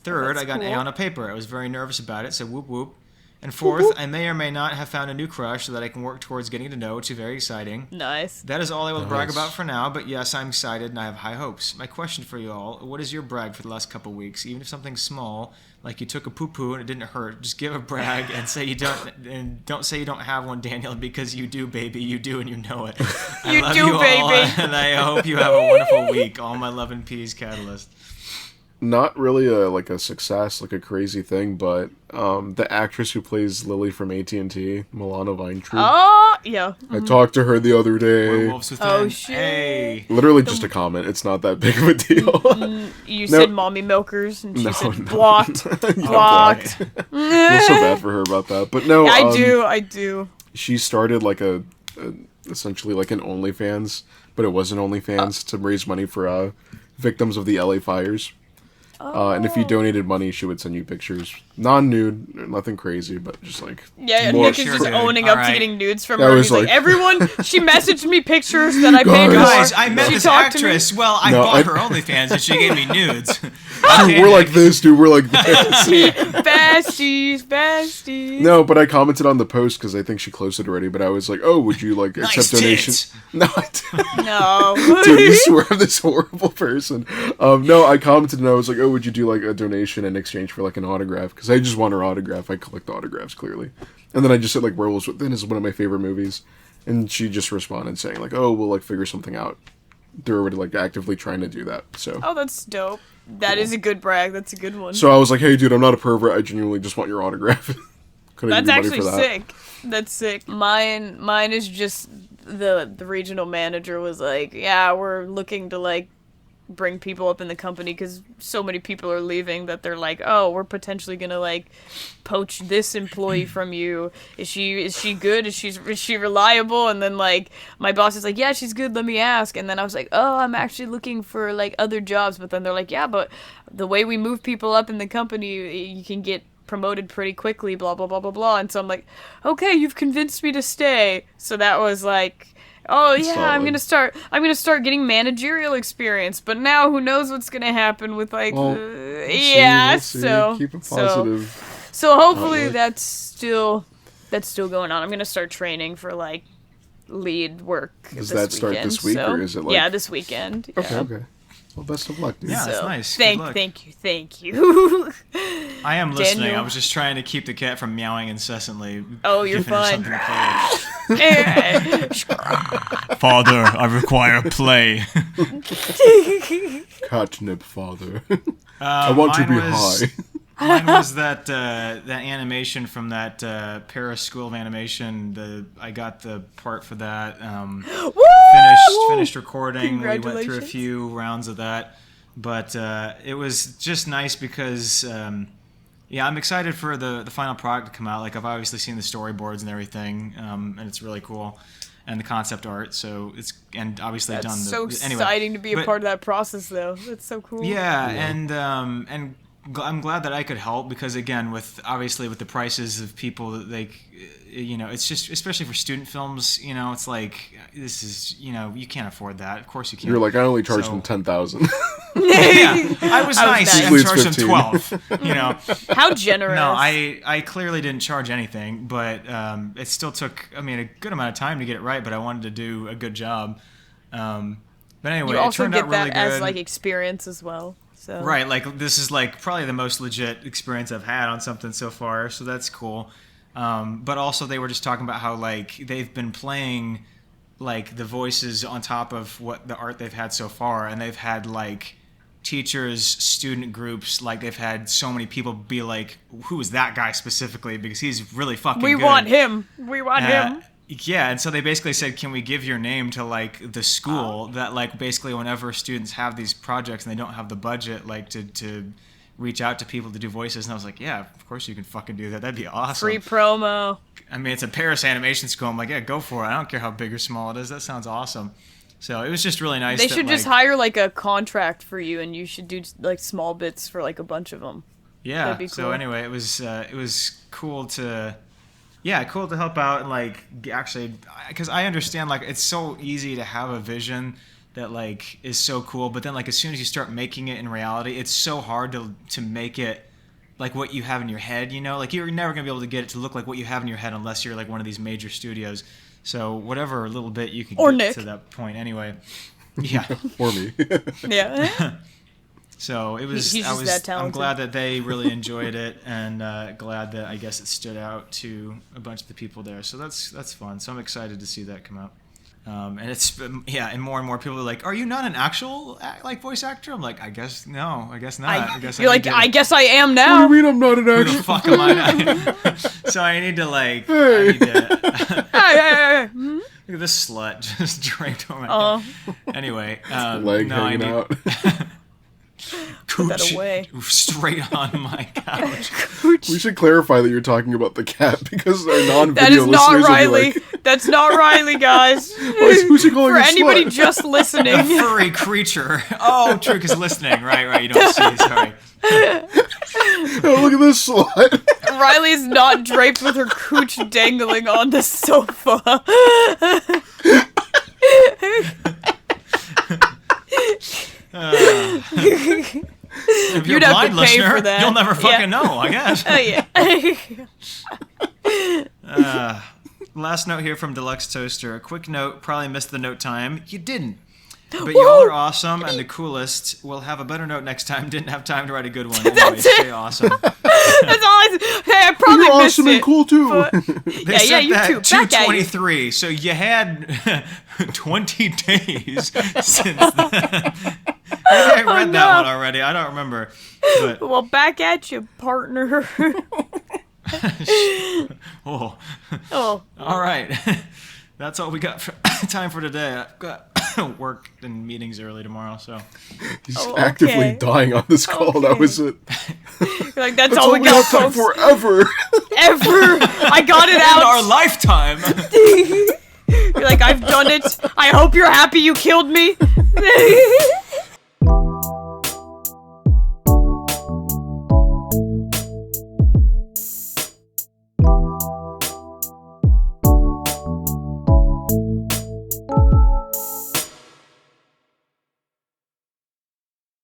[SPEAKER 2] Third,
[SPEAKER 4] That's
[SPEAKER 2] I got an A
[SPEAKER 4] cool.
[SPEAKER 2] on a paper. I was very nervous about it, so whoop whoop. And fourth, I may or may not have found a new crush that I can work towards getting to know, which is very exciting.
[SPEAKER 4] Nice.
[SPEAKER 2] That is all I will brag
[SPEAKER 3] Nice.
[SPEAKER 2] about for now, but yes, I'm excited and I have high hopes. My question for you all, what is your brag for the last couple weeks? Even if something's small, like you took a poo-poo and it didn't hurt, just give a brag and say you don't, and don't say you don't have one, Daniel, because you do, baby. You do and you know it. I
[SPEAKER 4] You
[SPEAKER 2] love
[SPEAKER 4] do,
[SPEAKER 2] you all,
[SPEAKER 4] baby.
[SPEAKER 2] and I hope you have a wonderful week. All my love and peace, Catalyst.
[SPEAKER 3] Not really a success, like a crazy thing, but the actress who plays Lily from AT&T, Milana Weintraub.
[SPEAKER 4] Oh, yeah.
[SPEAKER 3] I talked to her the other day.
[SPEAKER 2] Werewolves within.
[SPEAKER 4] Oh, shit.
[SPEAKER 2] Hey.
[SPEAKER 3] Literally just a comment. It's not that big of a deal.
[SPEAKER 4] You
[SPEAKER 3] No.
[SPEAKER 4] said mommy milkers, and she
[SPEAKER 3] No,
[SPEAKER 4] said
[SPEAKER 3] no.
[SPEAKER 4] blocked. Blocked.
[SPEAKER 3] I feel so bad for her about that. But no,
[SPEAKER 4] I do.
[SPEAKER 3] she started like a essentially like an OnlyFans, but it wasn't OnlyFans to raise money for victims of the LA fires. And if you donated money, she would send you pictures, non-nude, nothing crazy, but just like
[SPEAKER 4] Yeah,
[SPEAKER 3] more-
[SPEAKER 4] Nick is
[SPEAKER 2] Sure,
[SPEAKER 4] just
[SPEAKER 2] dude.
[SPEAKER 4] owning
[SPEAKER 2] All
[SPEAKER 4] up
[SPEAKER 2] right.
[SPEAKER 4] to getting nudes from
[SPEAKER 3] That
[SPEAKER 4] her.
[SPEAKER 3] was
[SPEAKER 4] He's like,
[SPEAKER 3] like-
[SPEAKER 4] everyone, she messaged me pictures that I paid
[SPEAKER 3] Guys,
[SPEAKER 4] for.
[SPEAKER 2] Guys, I met
[SPEAKER 4] She
[SPEAKER 2] this
[SPEAKER 4] talked to me.
[SPEAKER 2] actress. Well, I
[SPEAKER 3] No,
[SPEAKER 2] bought
[SPEAKER 3] I-
[SPEAKER 2] her OnlyFans and she gave me nudes.
[SPEAKER 3] Dude, we're like this, dude. We're like this.
[SPEAKER 4] Besties.
[SPEAKER 3] No, but I commented on the post because I think she closed it already. But I was like, "Oh, would you like accept
[SPEAKER 2] Nice
[SPEAKER 3] donations?"
[SPEAKER 2] tits.
[SPEAKER 3] No, I didn't.
[SPEAKER 4] No.
[SPEAKER 3] Dude, you swear I'm this horrible person. No, I commented and I was like, "Oh, would you do like a donation in exchange for like an autograph?" Because I just want her autograph. I collect autographs clearly. And then I just said like, "Werewolves Within" is one of my favorite movies, and she just responded saying like, "Oh, we'll like figure something out." They're already like actively trying to do that. So,
[SPEAKER 4] Oh, that's dope. That is a good brag. That's a good one.
[SPEAKER 3] so I was like, "Hey, dude, I'm not a pervert. I genuinely just want your autograph." Could I
[SPEAKER 4] That's
[SPEAKER 3] give you money
[SPEAKER 4] actually
[SPEAKER 3] for that?
[SPEAKER 4] sick. That's sick. Mine is just the regional manager was like, yeah, we're looking to like bring people up in the company because so many people are leaving that they're like, oh, we're potentially gonna like poach this employee from you. Is she good? Is she reliable? And then like my boss is like, yeah, she's good. Let me ask. And then I was like, oh, I'm actually looking for like other jobs. But then they're like, yeah, but the way we move people up in the company, you can get promoted pretty quickly, blah blah blah blah blah. And so I'm like, okay, you've convinced me to stay. So that was like, oh yeah, I'm
[SPEAKER 3] Solid.
[SPEAKER 4] gonna start getting managerial experience. But now who knows what's gonna happen with like
[SPEAKER 3] Well,
[SPEAKER 4] yeah.
[SPEAKER 3] We'll see.
[SPEAKER 4] So
[SPEAKER 3] Keep it positive.
[SPEAKER 4] so hopefully
[SPEAKER 3] Outlook.
[SPEAKER 4] that's still going on. I'm gonna start training for like lead work.
[SPEAKER 3] Does
[SPEAKER 4] this
[SPEAKER 3] that start
[SPEAKER 4] weekend,
[SPEAKER 3] this week,
[SPEAKER 4] so-
[SPEAKER 3] or is it, like-
[SPEAKER 4] yeah, this weekend?
[SPEAKER 3] Okay,
[SPEAKER 4] Yeah.
[SPEAKER 3] okay. Well, best of luck, dude.
[SPEAKER 2] Yeah, that's
[SPEAKER 4] So,
[SPEAKER 2] nice. Good luck.
[SPEAKER 4] Thank you.
[SPEAKER 2] I am listening.
[SPEAKER 4] Daniel.
[SPEAKER 2] I was just trying to keep the cat from meowing incessantly.
[SPEAKER 4] Oh, you're
[SPEAKER 2] Giving her
[SPEAKER 4] fine.
[SPEAKER 2] something to play. Father, I require play.
[SPEAKER 3] Catnip, father. I want to be high.
[SPEAKER 2] Mine was that animation from that Paris School of Animation. I got the part for that. Finished recording. We went through a
[SPEAKER 4] Congratulations.
[SPEAKER 2] few rounds of that, but it was just nice because yeah, I'm excited for the final product to come out. Like I've obviously seen the storyboards and everything, and it's really cool, and the concept art. So it's obviously
[SPEAKER 4] That's
[SPEAKER 2] done.
[SPEAKER 4] so
[SPEAKER 2] Anyway,
[SPEAKER 4] exciting to be a
[SPEAKER 2] but-
[SPEAKER 4] part of that process, though. That's so cool.
[SPEAKER 2] Yeah, and I'm glad that I could help because again, with the prices of people that it's just especially for student films, it's like this is you can't afford that. Of course you can't.
[SPEAKER 3] You're like, I only charge
[SPEAKER 2] So-
[SPEAKER 3] them 10,000.
[SPEAKER 2] Yeah, I was nice.
[SPEAKER 4] nice.
[SPEAKER 2] I
[SPEAKER 3] Usually
[SPEAKER 2] charged
[SPEAKER 3] it's
[SPEAKER 2] them
[SPEAKER 3] 15.
[SPEAKER 2] 12.
[SPEAKER 4] How generous.
[SPEAKER 2] No, I clearly didn't charge anything, but it still took a good amount of time to get it right. But I wanted to do a good job. But anyway,
[SPEAKER 4] you also
[SPEAKER 2] it turned
[SPEAKER 4] get
[SPEAKER 2] out
[SPEAKER 4] that
[SPEAKER 2] really good.
[SPEAKER 4] as like experience as well. So
[SPEAKER 2] Right, like this is like probably the most legit experience I've had on something so far, so that's cool. But also they were just talking about how like they've been playing like the voices on top of what the art they've had so far, and they've had like teachers, student groups, like they've had so many people be like, who is that guy specifically, because he's really fucking good.
[SPEAKER 4] We want him.
[SPEAKER 2] Yeah, and so they basically said, can we give your name to like the school that like basically whenever students have these projects and they don't have the budget like to reach out to people to do voices. And I was like, yeah, of course you can fucking do that. That'd be awesome.
[SPEAKER 4] Free promo.
[SPEAKER 2] I mean, it's a Paris animation school. I'm like, yeah, go for it. I don't care how big or small it is. That sounds awesome. So it was just really nice.
[SPEAKER 4] They should just hire like a contract for you, and you should do like small bits for like a bunch of them.
[SPEAKER 2] Yeah.
[SPEAKER 4] That'd be cool.
[SPEAKER 2] So anyway, it was cool to, cool to help out and like actually, because I understand like it's so easy to have a vision that like is so cool, but then like as soon as you start making it in reality, it's so hard to make it like what you have in your head, you know? Like you're never gonna be able to get it to look like what you have in your head unless you're like one of these major studios. So whatever little bit you could get
[SPEAKER 4] Nick.
[SPEAKER 2] to that point anyway. Yeah.
[SPEAKER 3] Or me.
[SPEAKER 4] Yeah.
[SPEAKER 2] So it was.
[SPEAKER 4] He's just that talented.
[SPEAKER 2] I'm glad that they really enjoyed it, and glad that I guess it stood out to a bunch of the people there. So that's fun. So I'm excited to see that come out. And it's and more and more people are like, "Are you not an actual like voice actor?" I'm like, "I guess no. I guess not. I guess
[SPEAKER 4] you're like, I guess I am
[SPEAKER 3] What
[SPEAKER 4] now.
[SPEAKER 3] do you mean I'm not an
[SPEAKER 2] Who the
[SPEAKER 3] actor?
[SPEAKER 2] fuck am I not?" So I need to like.
[SPEAKER 3] Hey.
[SPEAKER 2] I need to,
[SPEAKER 4] Hey.
[SPEAKER 2] look at this slut just draped on my head. Anyway,
[SPEAKER 3] Leg
[SPEAKER 2] no,
[SPEAKER 3] hanging out.
[SPEAKER 4] Put that away.
[SPEAKER 2] Straight on my couch.
[SPEAKER 3] We should clarify that you're talking about the cat because our non-video
[SPEAKER 4] That is not
[SPEAKER 3] listeners will be
[SPEAKER 4] Riley.
[SPEAKER 3] like,
[SPEAKER 4] That's not Riley, guys.
[SPEAKER 3] who's he calling
[SPEAKER 4] For
[SPEAKER 3] a
[SPEAKER 4] anybody
[SPEAKER 3] slut?
[SPEAKER 4] just listening.
[SPEAKER 2] A furry creature. Oh, true, because listening. Right. You don't see. Sorry.
[SPEAKER 3] Oh, look at this slut.
[SPEAKER 4] Riley's not draped with her cooch dangling on the sofa.
[SPEAKER 2] If you're
[SPEAKER 4] You'd
[SPEAKER 2] a
[SPEAKER 4] have
[SPEAKER 2] blind
[SPEAKER 4] to pay
[SPEAKER 2] listener,
[SPEAKER 4] for that.
[SPEAKER 2] you'll never fucking
[SPEAKER 4] Yeah.
[SPEAKER 2] know, I guess.
[SPEAKER 4] Yeah.
[SPEAKER 2] Last note here from Deluxe Toaster. A quick note, probably missed the note time. You didn't. But y'all are awesome and the coolest. We'll have a better note next time. Didn't have time to write a good one. Anyway, stay awesome.
[SPEAKER 4] That's all I probably
[SPEAKER 3] You're
[SPEAKER 4] missed
[SPEAKER 3] awesome
[SPEAKER 4] it.
[SPEAKER 3] and cool too.
[SPEAKER 4] but-
[SPEAKER 2] They
[SPEAKER 4] Yeah,
[SPEAKER 2] said
[SPEAKER 4] you
[SPEAKER 2] that
[SPEAKER 4] too. Back at you.
[SPEAKER 2] 223, so you had 20 days since then. Maybe I read that one already. I don't remember. But
[SPEAKER 4] Well, back at you, partner.
[SPEAKER 2] oh.
[SPEAKER 4] Oh,
[SPEAKER 2] All right. That's all we got for time for today. I've got work and meetings early tomorrow, so.
[SPEAKER 3] He's
[SPEAKER 4] okay.
[SPEAKER 3] actively dying on this call. That
[SPEAKER 4] Okay.
[SPEAKER 3] was it.
[SPEAKER 4] you're like that's
[SPEAKER 3] That's
[SPEAKER 4] all we got,
[SPEAKER 3] have time
[SPEAKER 4] folks.
[SPEAKER 3] for ever.
[SPEAKER 4] Ever. I got it
[SPEAKER 2] In
[SPEAKER 4] out.
[SPEAKER 2] our lifetime.
[SPEAKER 4] You're like, I've done it. I hope you're happy you killed me.